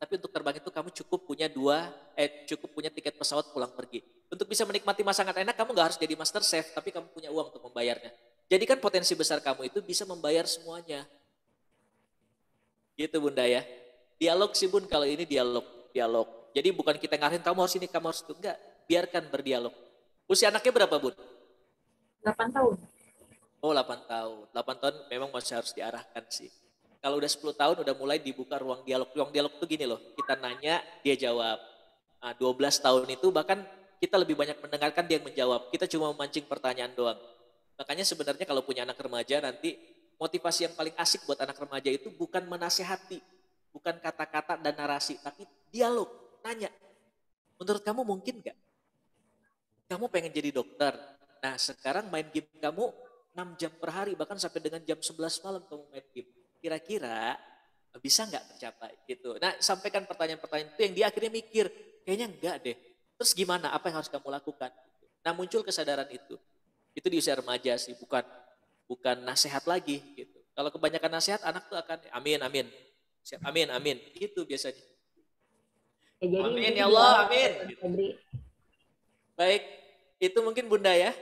Speaker 5: Tapi untuk terbang itu kamu cukup punya tiket pesawat pulang pergi. Untuk bisa menikmati masakan enak, kamu nggak harus jadi master chef, tapi kamu punya uang untuk membayarnya. Jadi kan potensi besar kamu itu bisa membayar semuanya. Gitu Bunda ya. Dialog sih Bun, kalau ini dialog. Jadi bukan kita ngarahin kamu harus ini, kamu harus itu. Enggak, biarkan berdialog. Usia anaknya berapa Bun?
Speaker 8: 8 tahun.
Speaker 5: Oh 8 tahun. 8 tahun memang masih harus diarahkan sih. Kalau udah 10 tahun udah mulai dibuka ruang dialog. Ruang dialog itu gini loh, kita nanya, dia jawab. Nah, 12 tahun itu bahkan kita lebih banyak mendengarkan, dia yang menjawab. Kita cuma memancing pertanyaan doang. Makanya sebenarnya kalau punya anak remaja nanti, motivasi yang paling asik buat anak remaja itu bukan menasehati, bukan kata-kata dan narasi, tapi dialog, nanya. Menurut kamu mungkin gak? Kamu pengen jadi dokter. Nah sekarang main game kamu 6 jam per hari, bahkan sampai dengan jam 11 malam kamu main game. Kira-kira bisa nggak tercapai gitu. Nah sampaikan pertanyaan-pertanyaan itu yang dia akhirnya mikir, kayaknya enggak deh. Terus gimana, apa yang harus kamu lakukan? Nah muncul kesadaran itu. Itu di usia remaja sih, bukan nasihat lagi gitu. Kalau kebanyakan nasihat anak tuh akan amin. Siap, amin. Gitu biasanya.
Speaker 1: Ya, jadi
Speaker 5: amin ya Allah, amin.
Speaker 1: Febri.
Speaker 5: Baik, itu mungkin Bunda ya.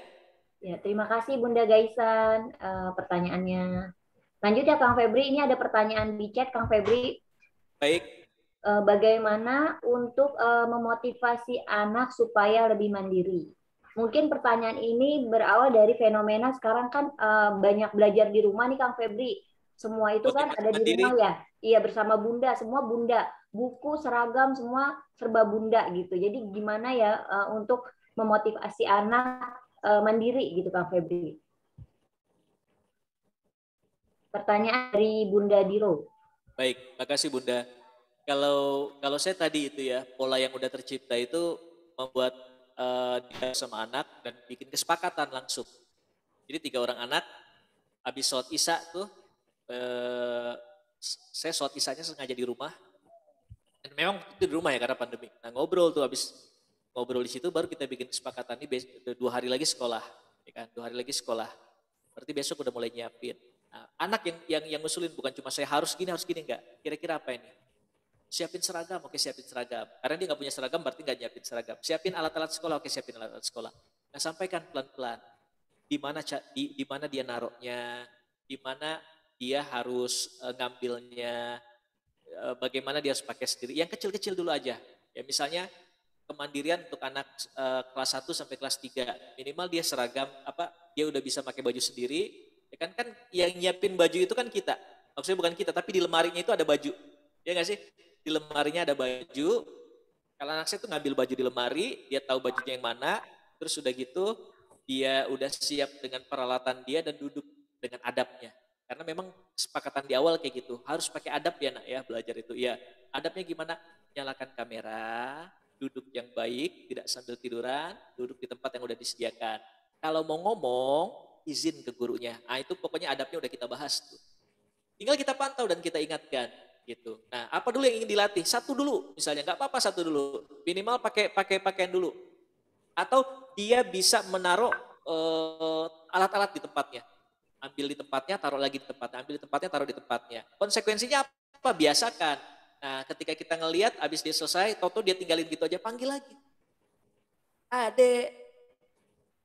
Speaker 1: Ya, terima kasih Bunda Gaisan pertanyaannya. Lanjut ya Kang Febri, ini ada pertanyaan di chat Kang Febri.
Speaker 5: Baik.
Speaker 1: Bagaimana untuk memotivasi anak supaya lebih mandiri? Mungkin pertanyaan ini berawal dari fenomena sekarang kan banyak belajar di rumah nih Kang Febri. Semua itu kan ada di rumah ya. Iya bersama Bunda, semua Bunda. Buku, seragam, semua serba Bunda gitu. Jadi gimana ya untuk memotivasi anak mandiri gitu Kang Febri. Pertanyaan dari Bunda Diro.
Speaker 5: Baik, makasih Bunda. Kalau saya tadi itu ya, pola yang udah tercipta itu membuat dia sama anak dan bikin kesepakatan langsung. Jadi 3 orang anak, habis sholat isya tuh, saya sholat isyanya sengaja di rumah. Dan memang itu di rumah ya karena pandemi. Nah ngobrol tuh, habis ngobrol di situ baru kita bikin kesepakatan ini 2 hari lagi sekolah, ya kan? 2 hari lagi sekolah. Berarti besok udah mulai nyiapin. Nah, anak yang ngusulin bukan cuma saya harus gini enggak. Kira-kira apa ini? Siapin seragam, oke siapin seragam. Karena dia nggak punya seragam berarti nggak nyiapin seragam. Siapin alat-alat sekolah, oke siapin alat-alat sekolah. Nah sampaikan pelan-pelan. Di mana dia naruhnya, di mana dia harus ngambilnya, bagaimana dia harus pakai sendiri. Yang kecil-kecil dulu aja. Ya misalnya kemandirian untuk anak kelas 1 sampai kelas 3. Minimal dia seragam, dia udah bisa pakai baju sendiri. Ya kan yang nyiapin baju itu kan kita. Maksudnya bukan kita, tapi di lemarinya itu ada baju. Ya nggak sih? Di lemarinya ada baju. Kalau anak saya tuh ngambil baju di lemari, dia tahu bajunya yang mana. Terus udah gitu, dia udah siap dengan peralatan dia dan duduk dengan adabnya. Karena memang kesepakatan di awal kayak gitu. Harus pakai adab ya nak ya, belajar itu. Ya, adabnya gimana? Nyalakan kamera, duduk yang baik, tidak sambil tiduran, duduk di tempat yang udah disediakan. Kalau mau ngomong, izin ke gurunya. Nah itu pokoknya adabnya udah kita bahas tuh. Tinggal kita pantau dan kita ingatkan gitu. Nah apa dulu yang ingin dilatih? 1 dulu misalnya, nggak apa-apa 1 dulu. Minimal pakai pakaian dulu. Atau dia bisa menaruh alat-alat di tempatnya. Ambil di tempatnya, taruh lagi di tempatnya. Ambil di tempatnya, taruh di tempatnya. Konsekuensinya apa? Biasakan. Nah ketika kita ngelihat abis dia selesai, toto dia tinggalin gitu aja, panggil lagi. Adek,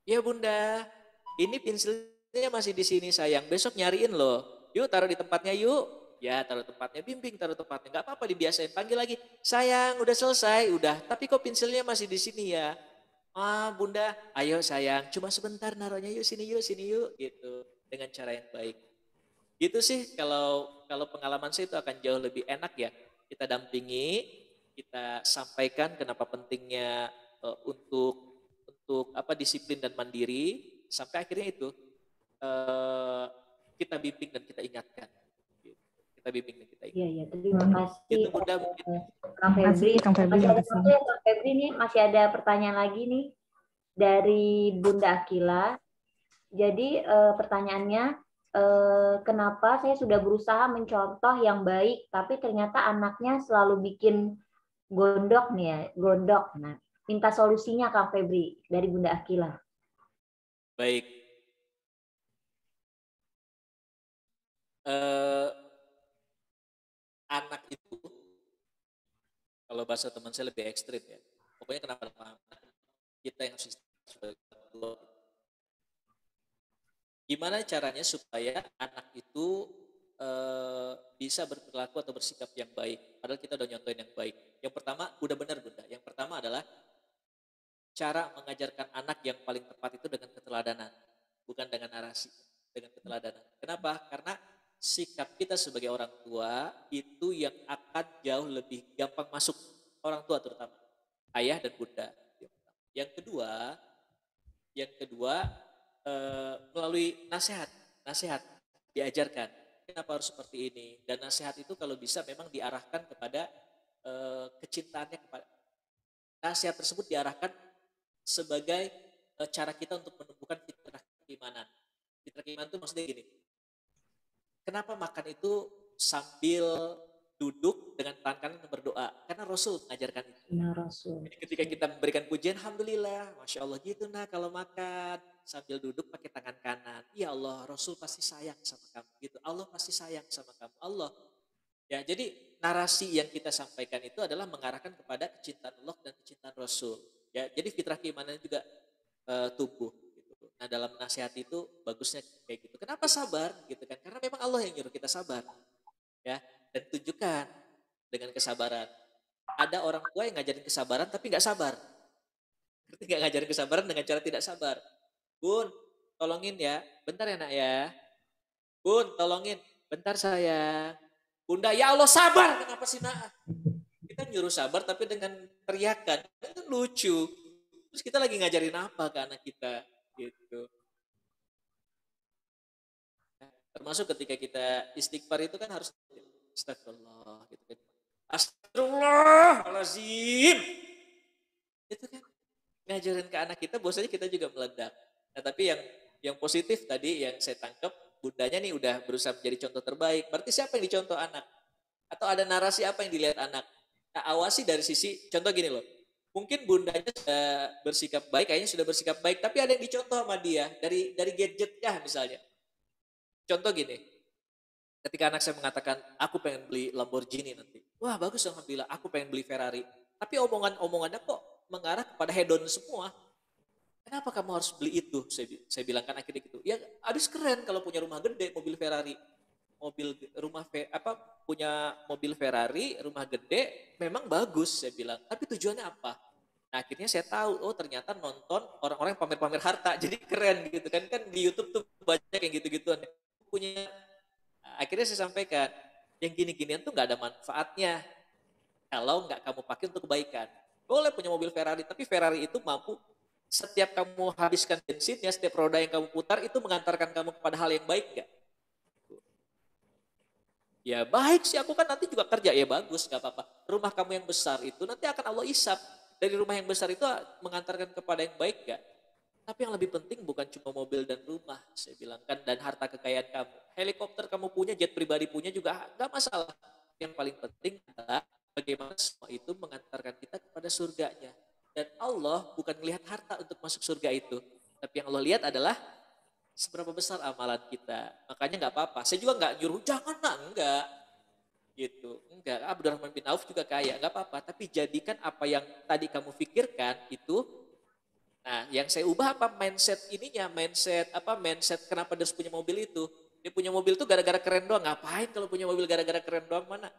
Speaker 5: ya Bunda, ini pensilnya masih di sini sayang, besok nyariin loh. Yuk taruh di tempatnya yuk. Ya taruh tempatnya, bimbing taruh tempatnya. Gak apa-apa dibiasain, panggil lagi. Sayang udah selesai, udah. Tapi kok pensilnya masih di sini ya? Bunda, ayo sayang, cuma sebentar naruhnya yuk sini yuk. Gitu, dengan cara yang baik. Gitu sih kalau kalau pengalaman saya itu akan jauh lebih enak ya. Kita dampingi, kita sampaikan kenapa pentingnya untuk apa disiplin dan mandiri sampai akhirnya itu eh, kita bimbing dan kita ingatkan. Gitu. Kita bimbing dan kita
Speaker 1: Iya,
Speaker 5: ingatkan.
Speaker 1: iya. Terima kasih,
Speaker 5: Itu Bunda mungkin.
Speaker 1: Kang Febri.
Speaker 6: Kang Febri,
Speaker 1: Masih ada
Speaker 6: makasih.
Speaker 1: satu ya, Kang Febri nih. Masih ada pertanyaan lagi nih dari Bunda Akila. Jadi pertanyaannya, kenapa saya sudah berusaha mencontoh yang baik, tapi ternyata anaknya selalu bikin gondok nih ya, gondok. Nah, minta solusinya Kang Febri dari Bunda Akila.
Speaker 5: Baik. Anak itu, kalau bahasa teman saya lebih ekstrim ya. Pokoknya kenapa kita yang harus sebagai orang tua. Gimana caranya supaya anak itu bisa berperilaku atau bersikap yang baik. Padahal kita udah nyontohin yang baik. Yang pertama, udah benar Bunda. Yang pertama adalah cara mengajarkan anak yang paling tepat itu dengan keteladanan. Bukan dengan narasi, dengan keteladanan. Kenapa? Karena sikap kita sebagai orang tua itu yang akan jauh lebih gampang masuk. Orang tua terutama. Ayah dan Bunda. Yang kedua melalui nasihat diajarkan kenapa harus seperti ini, dan nasihat itu kalau bisa memang diarahkan kepada kecintaannya kepada nasihat tersebut diarahkan sebagai cara kita untuk menumbuhkan fitrah keimanan. Fitrah keimanan itu maksudnya gini, kenapa makan itu sambil duduk dengan tangan kanan berdoa, karena Rasul mengajarkan itu.
Speaker 1: Nah, Rasul.
Speaker 5: Jadi ketika kita memberikan pujian, alhamdulillah, masya Allah gitu nah kalau makan sambil duduk pakai tangan kanan. Ya Allah, Rasul pasti sayang sama kamu gitu. Allah pasti sayang sama kamu. Allah. Ya, jadi narasi yang kita sampaikan itu adalah mengarahkan kepada kecintaan Allah dan kecintaan Rasul. Ya, jadi fitrah keimanan juga tumbuh. Gitu. Nah, dalam nasihat itu bagusnya kayak gitu. Kenapa sabar? Gitu kan? Karena memang Allah yang nyuruh kita sabar. Ya, dan tunjukkan dengan kesabaran. Ada orang tua yang ngajarin kesabaran tapi nggak sabar. Ngerti nggak, ngajarin kesabaran dengan cara tidak sabar. Bun, tolongin ya. Bentar ya nak ya. Bun, tolongin. Bentar sayang. Bunda, ya Allah sabar. Kenapa sih nak? Kita nyuruh sabar tapi dengan teriakan. Itu lucu. Terus kita lagi ngajarin apa ke anak kita? Gitu. Termasuk ketika kita istighfar itu kan harus astagfirullah gitu kan. Astagfirullahaladzim. Itu kan ngajarin ke anak kita, bahwasanya kita juga meledak. Nah, tapi yang positif tadi yang saya tangkap, bundanya nih udah berusaha menjadi contoh terbaik. Berarti siapa yang dicontoh anak? Atau ada narasi apa yang dilihat anak? Nah, awasi dari sisi, contoh gini loh. Mungkin bundanya sudah bersikap baik, kayaknya sudah bersikap baik, tapi ada yang dicontoh sama dia dari gadget kah misalnya. Contoh gini, ketika anak saya mengatakan, aku pengen beli Lamborghini nanti. Wah bagus, alhamdulillah, aku pengen beli Ferrari. Tapi omongannya kok mengarah kepada hedon semua. Kenapa kamu harus beli itu? Saya bilang kan akhirnya gitu. Ya habis keren kalau punya rumah gede, mobil Ferrari. Punya mobil Ferrari, rumah gede, memang bagus saya bilang. Tapi tujuannya apa? Nah akhirnya saya tahu, oh ternyata nonton orang-orang yang pamer-pamer harta. Jadi keren gitu kan. Kan di YouTube tuh banyak yang gitu-gituan. Akhirnya saya sampaikan, yang gini-ginian tuh gak ada manfaatnya kalau nggak kamu pakai untuk kebaikan. Boleh punya mobil Ferrari, tapi Ferrari itu mampu setiap kamu habiskan bensinnya, setiap roda yang kamu putar itu mengantarkan kamu kepada hal yang baik gak? Ya baik sih, aku kan nanti juga kerja, ya bagus, gak apa-apa. Rumah kamu yang besar itu nanti akan Allah isap. Dari rumah yang besar itu mengantarkan kepada yang baik gak? Tapi yang lebih penting bukan cuma mobil dan rumah, saya bilang kan, dan harta kekayaan kamu. Helikopter kamu punya, jet pribadi punya juga gak masalah. Yang paling penting adalah bagaimana semua itu mengantarkan kita kepada surganya. Dan Allah bukan melihat harta untuk masuk surga itu. Tapi yang Allah lihat adalah seberapa besar amalan kita. Makanya gak apa-apa. Saya juga gak nyuruh, jangan nak, enggak. Gitu, enggak. Abdurrahman bin Auf juga kaya, gak apa-apa. Tapi jadikan apa yang tadi kamu pikirkan itu. Nah, yang saya ubah apa mindset kenapa dia harus punya mobil itu? Dia punya mobil itu gara-gara keren doang. Ngapain kalau punya mobil gara-gara keren doang, mana?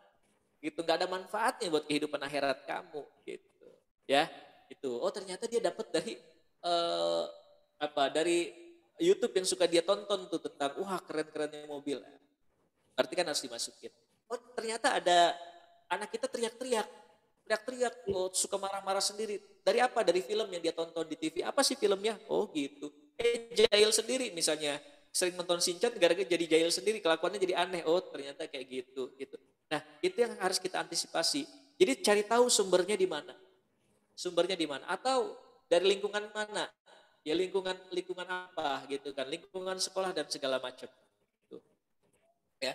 Speaker 5: Gitu, nggak ada manfaatnya buat kehidupan akhirat kamu, gitu. Ya, itu. Oh, ternyata dia dapat dari YouTube yang suka dia tonton tuh tentang wah keren-kerennya mobil. Berarti kan harus dimasukin. Oh ternyata ada anak kita teriak-teriak, oh suka marah-marah sendiri. Dari apa? Dari film yang dia tonton di TV. Apa sih filmnya? Oh gitu. Jahil sendiri misalnya. Sering nonton Shinchan gara-gara jadi jahil sendiri. Kelakuannya jadi aneh. Oh ternyata kayak gitu. Nah itu yang harus kita antisipasi. Jadi cari tahu sumbernya di mana. Sumbernya di mana? Atau dari lingkungan mana? Ya lingkungan apa gitu kan? Lingkungan sekolah dan segala macam. Gitu. Ya.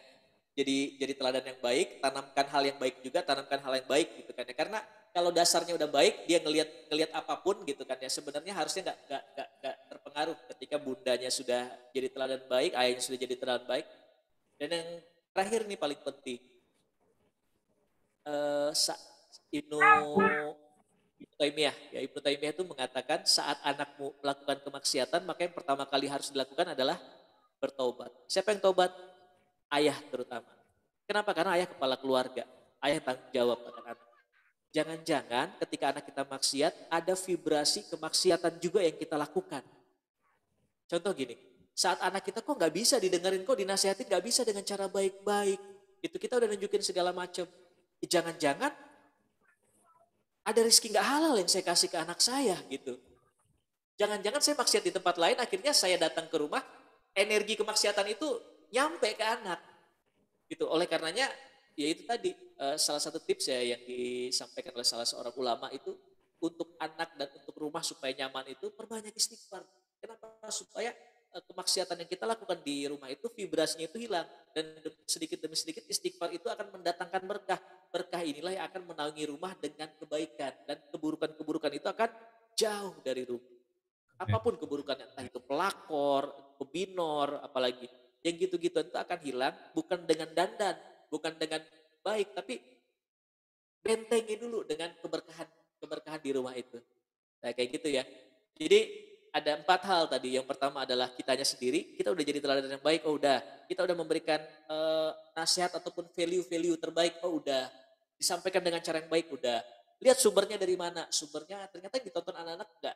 Speaker 5: Jadi teladan yang baik, tanamkan hal yang baik juga, tanamkan hal yang baik gitu kan ya. Karena kalau dasarnya udah baik, dia ngelihat apapun gitu kan ya. Sebenarnya harusnya nggak terpengaruh ketika bundanya sudah jadi teladan baik, ayahnya sudah jadi teladan baik. Dan yang terakhir nih paling penting, Ibnu Taimiyah itu mengatakan saat anakmu melakukan kemaksiatan, maka yang pertama kali harus dilakukan adalah bertaubat. Siapa yang taubat? Ayah terutama. Kenapa? Karena ayah kepala keluarga. Ayah tanggung jawab pada anak. Jangan-jangan ketika anak kita maksiat, ada vibrasi kemaksiatan juga yang kita lakukan. Contoh gini, saat anak kita kok nggak bisa didengerin, kok dinasihatin nggak bisa dengan cara baik-baik. Itu kita udah nunjukin segala macam. Jangan-jangan ada rezeki nggak halal yang saya kasih ke anak saya gitu. Jangan-jangan saya maksiat di tempat lain, akhirnya saya datang ke rumah, energi kemaksiatan itu nyampe ke anak. Gitu. Oleh karenanya, ya itu tadi salah satu tips ya yang disampaikan oleh salah seorang ulama itu untuk anak dan untuk rumah supaya nyaman itu perbanyak istighfar. Kenapa? Supaya kemaksiatan yang kita lakukan di rumah itu vibrasinya itu hilang dan sedikit demi sedikit istighfar itu akan mendatangkan berkah. Berkah inilah yang akan menaungi rumah dengan kebaikan dan keburukan-keburukan itu akan jauh dari rumah. Apapun keburukan, entah itu pelakor, pebinor, apalagi yang gitu-gitu itu akan hilang bukan dengan dandan, bukan dengan baik, tapi bentengi dulu dengan keberkahan di rumah itu. Nah kayak gitu ya. Jadi ada 4 hal tadi. Yang pertama adalah kitanya sendiri, kita udah jadi teladan yang baik, oh udah. Kita udah memberikan nasihat ataupun value-value terbaik, oh udah. Disampaikan dengan cara yang baik, udah. Lihat sumbernya dari mana. Sumbernya ternyata yang ditonton anak-anak enggak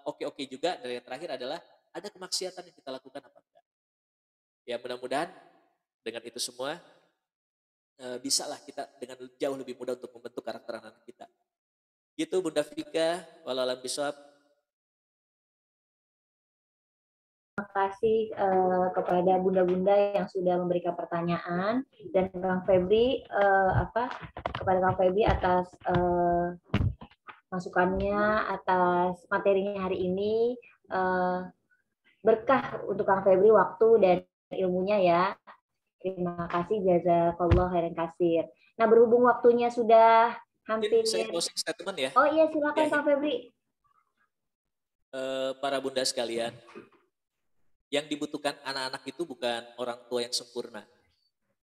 Speaker 5: oke-oke juga. Dan yang terakhir adalah ada kemaksiatan yang kita lakukan apa enggak. Ya mudah-mudahan dengan itu semua bisalah kita dengan jauh lebih mudah untuk membentuk karakter anak kita. Gitu Bunda Fika, walalam bisawab.
Speaker 1: Terima kasih kepada bunda-bunda yang sudah memberikan pertanyaan dan Kang Febri kepada Kang Febri atas masukannya, atas materinya hari ini. Berkah untuk Kang Febri waktu dan ilmunya ya. Terima kasih, jazakallah khairan kasir. Nah, berhubung waktunya sudah hampir.
Speaker 5: Saya closing statement ya.
Speaker 1: Oh iya, silakan Kang Febri.
Speaker 5: Para bunda sekalian, yang dibutuhkan anak-anak itu bukan orang tua yang sempurna.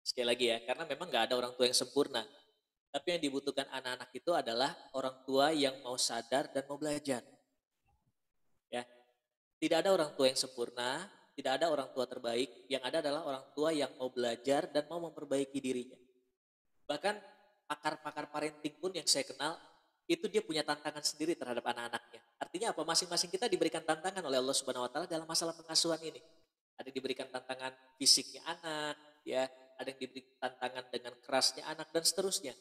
Speaker 5: Sekali lagi ya, karena memang nggak ada orang tua yang sempurna. Tapi yang dibutuhkan anak-anak itu adalah orang tua yang mau sadar dan mau belajar. Ya, tidak ada orang tua yang sempurna, tidak ada orang tua terbaik. Yang ada adalah orang tua yang mau belajar dan mau memperbaiki dirinya. Bahkan pakar-pakar parenting pun yang saya kenal, itu dia punya tantangan sendiri terhadap anak-anaknya. Artinya apa? Masing-masing kita diberikan tantangan oleh Allah Subhanahu wa taala dalam masalah pengasuhan ini. Ada yang diberikan tantangan fisiknya anak, ya, ada yang diberikan tantangan dengan kerasnya anak dan seterusnya.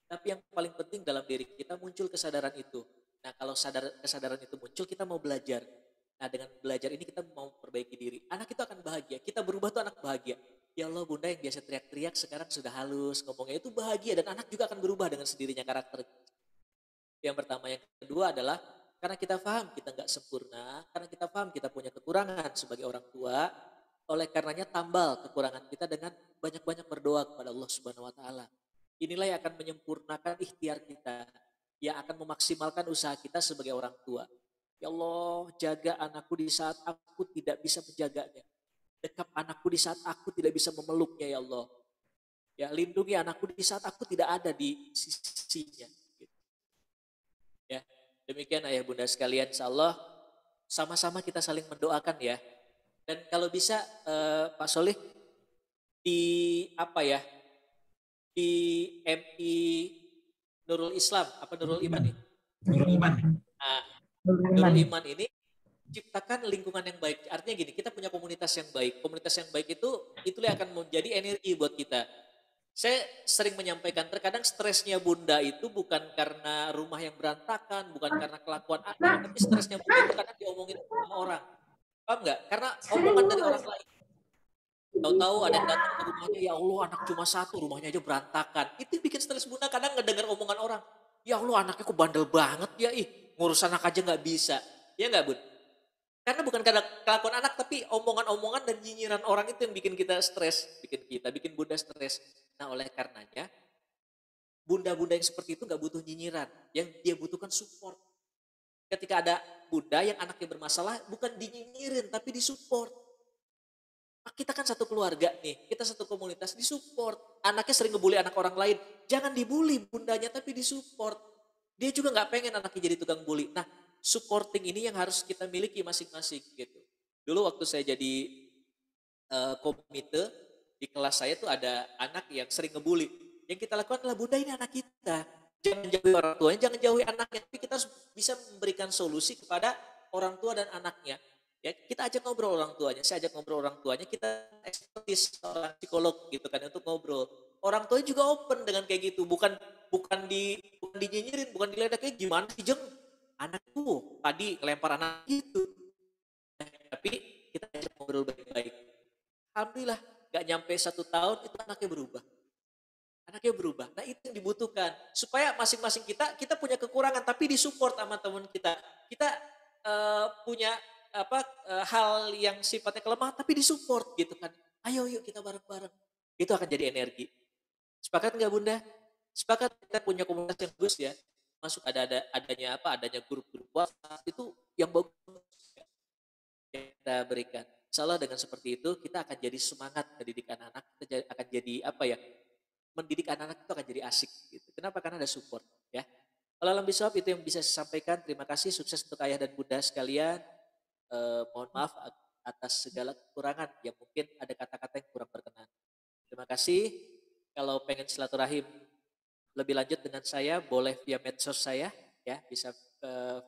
Speaker 5: Tapi yang paling penting dalam diri kita muncul kesadaran itu. Nah, kalau kesadaran itu muncul, kita mau belajar. Nah, dengan belajar ini kita mau perbaiki diri. Anak itu akan bahagia. Kita berubah tuh anak bahagia. Ya Allah, bunda yang biasa teriak-teriak sekarang sudah halus ngomongnya, itu bahagia dan anak juga akan berubah dengan sendirinya karakter. Yang pertama, yang kedua adalah karena kita paham kita nggak sempurna, karena kita paham kita punya kekurangan sebagai orang tua, oleh karenanya tambal kekurangan kita dengan banyak-banyak berdoa kepada Allah Subhanahu wa taala. Inilah yang akan menyempurnakan ikhtiar kita, yang akan memaksimalkan usaha kita sebagai orang tua. Ya Allah, jaga anakku di saat aku tidak bisa menjaganya. Dekap anakku di saat aku tidak bisa memeluknya, ya Allah. Ya, lindungi anakku di saat aku tidak ada di sisinya. Ya, demikian ayah bunda sekalian, insyaallah sama-sama kita saling mendoakan ya. Dan kalau bisa Pak Solih di di MI Nurul Islam, apa Nurul Iman nih?
Speaker 3: Nurul Iman.
Speaker 5: Nah, Nurul Iman ini ciptakan lingkungan yang baik. Artinya gini, kita punya komunitas yang baik. Komunitas yang baik itu itulah yang akan menjadi energi buat kita. Saya sering menyampaikan, terkadang stresnya bunda itu bukan karena rumah yang berantakan, bukan karena kelakuan anak, tapi stresnya bunda itu karena diomongin sama orang. Paham nggak? Karena omongan dari orang lain. Tahu-tahu ada yang datang ke rumahnya, ya Allah anak cuma satu, rumahnya aja berantakan. Itu bikin stres bunda, kadang ngedengar omongan orang. Ya Allah anaknya kok bandel banget ya, ngurus anak aja nggak bisa. Ya nggak bun? Karena bukan karena kelakuan anak, tapi omongan-omongan dan nyinyiran orang itu yang bikin kita stres, bikin bunda stres. Nah oleh karenanya, bunda-bunda yang seperti itu nggak butuh nyinyiran, yang dia butuhkan support. Ketika ada bunda yang anaknya bermasalah, bukan dinyinyirin, tapi disupport. Nah, kita kan satu keluarga nih, kita satu komunitas, disupport. Anaknya sering ngebully anak orang lain, jangan dibully bundanya, tapi disupport. Dia juga nggak pengen anaknya jadi tukang bully. Nah, supporting ini yang harus kita miliki masing-masing gitu. Dulu waktu saya jadi komite di kelas saya tuh ada anak yang sering ngebully. Yang kita lakukan adalah bunda ini anak kita. Jangan jauhi orang tuanya, jangan jauhi anaknya. Tapi kita harus bisa memberikan solusi kepada orang tua dan anaknya. Ya, kita ajak ngobrol orang tuanya, saya ajak ngobrol orang tuanya, kita ekspertis seorang psikolog gitu kan untuk ngobrol. Orang tuanya juga open dengan kayak gitu, bukan dinyinyirin, bukan diledek, gimana sih Jeng? Anakku tadi lempar anak gitu. Tapi kita ajak ngobrol baik-baik. Alhamdulillah gak nyampe 1 tahun itu anaknya berubah. Anaknya berubah. Nah itu yang dibutuhkan. Supaya masing-masing kita punya kekurangan tapi disupport sama teman kita. Kita punya hal yang sifatnya kelemah tapi disupport gitu kan. Ayo yuk kita bareng-bareng. Itu akan jadi energi. Sepakat nggak bunda? Sepakat kita punya komunitas yang bagus ya. Masuk adanya grup-grup WhatsApp itu yang bagus yang kita berikan. Insya Allah dengan seperti itu kita akan jadi semangat mendidik anak-anak, kita akan jadi mendidik anak-anak itu akan jadi asik gitu. Kenapa? Karena ada support ya. Alam bisawab itu yang bisa saya sampaikan. Terima kasih, sukses untuk ayah dan bunda sekalian. Mohon maaf atas segala kekurangan yang mungkin ada kata-kata yang kurang berkenan. Terima kasih. Kalau pengen silaturahim lebih lanjut dengan saya, boleh via medsos saya, ya bisa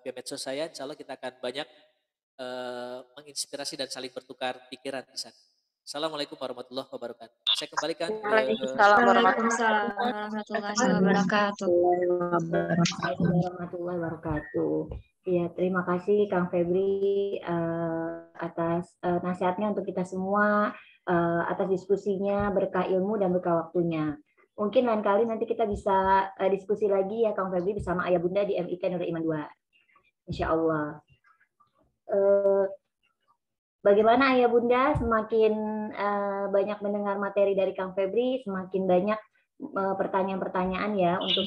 Speaker 5: via medsos saya. Insya Allah kita akan banyak menginspirasi dan saling bertukar pikiran di sana. Assalamualaikum warahmatullahi wabarakatuh. Saya kembalikan ke
Speaker 2: Waalaikumsalam warahmatullahi wabarakatuh.
Speaker 1: Warahmatullahi wabarakatuh. Ya, terima kasih Kang Febri atas nasihatnya untuk kita semua, atas diskusinya, berkah ilmu dan berkah waktunya. Mungkin lain kali nanti kita bisa diskusi lagi ya Kang Febri bersama Ayah Bunda di MIK Nurul Iman 2. Insya Allah. Bagaimana Ayah Bunda, semakin banyak mendengar materi dari Kang Febri, semakin banyak pertanyaan-pertanyaan ya untuk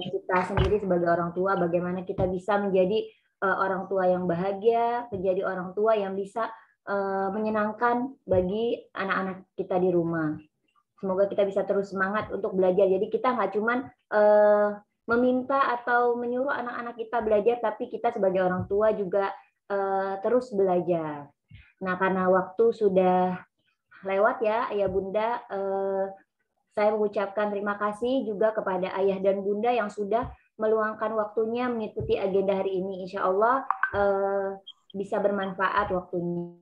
Speaker 1: kita sendiri sebagai orang tua, bagaimana kita bisa menjadi orang tua yang bahagia, menjadi orang tua yang bisa menyenangkan bagi anak-anak kita di rumah. Semoga kita bisa terus semangat untuk belajar. Jadi kita nggak cuman meminta atau menyuruh anak-anak kita belajar, tapi kita sebagai orang tua juga terus belajar. Nah, karena waktu sudah lewat ya, Ayah Bunda, saya mengucapkan terima kasih juga kepada Ayah dan Bunda yang sudah meluangkan waktunya mengikuti agenda hari ini. Insya Allah bisa bermanfaat waktunya.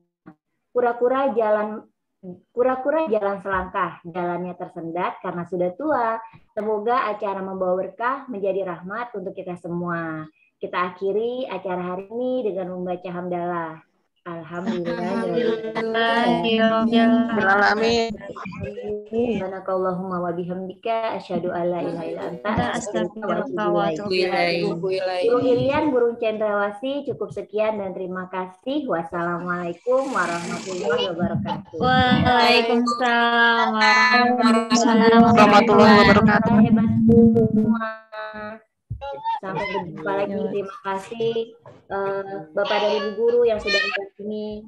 Speaker 1: Kura-kura jalan selangkah, jalannya tersendat karena sudah tua. Semoga acara membawa berkah menjadi rahmat untuk kita semua. Kita akhiri acara hari ini dengan membaca hamdalah. Alhamdulillah. Subhanakallahumma wa bihamdika asyhadu an la ilaha illa anta astaghfiruka wa atubu ilaik. Burung Irian, burung cendrawasih, cukup sekian dan terima kasih. Wassalamualaikum warahmatullahi wabarakatuh.
Speaker 2: Waalaikumsalam
Speaker 4: Warahmatullahi wabarakatuh.
Speaker 1: Hebat semua. Sampai berjumpa lagi. Terima kasih Bapak dan Ibu guru yang sudah datang ini.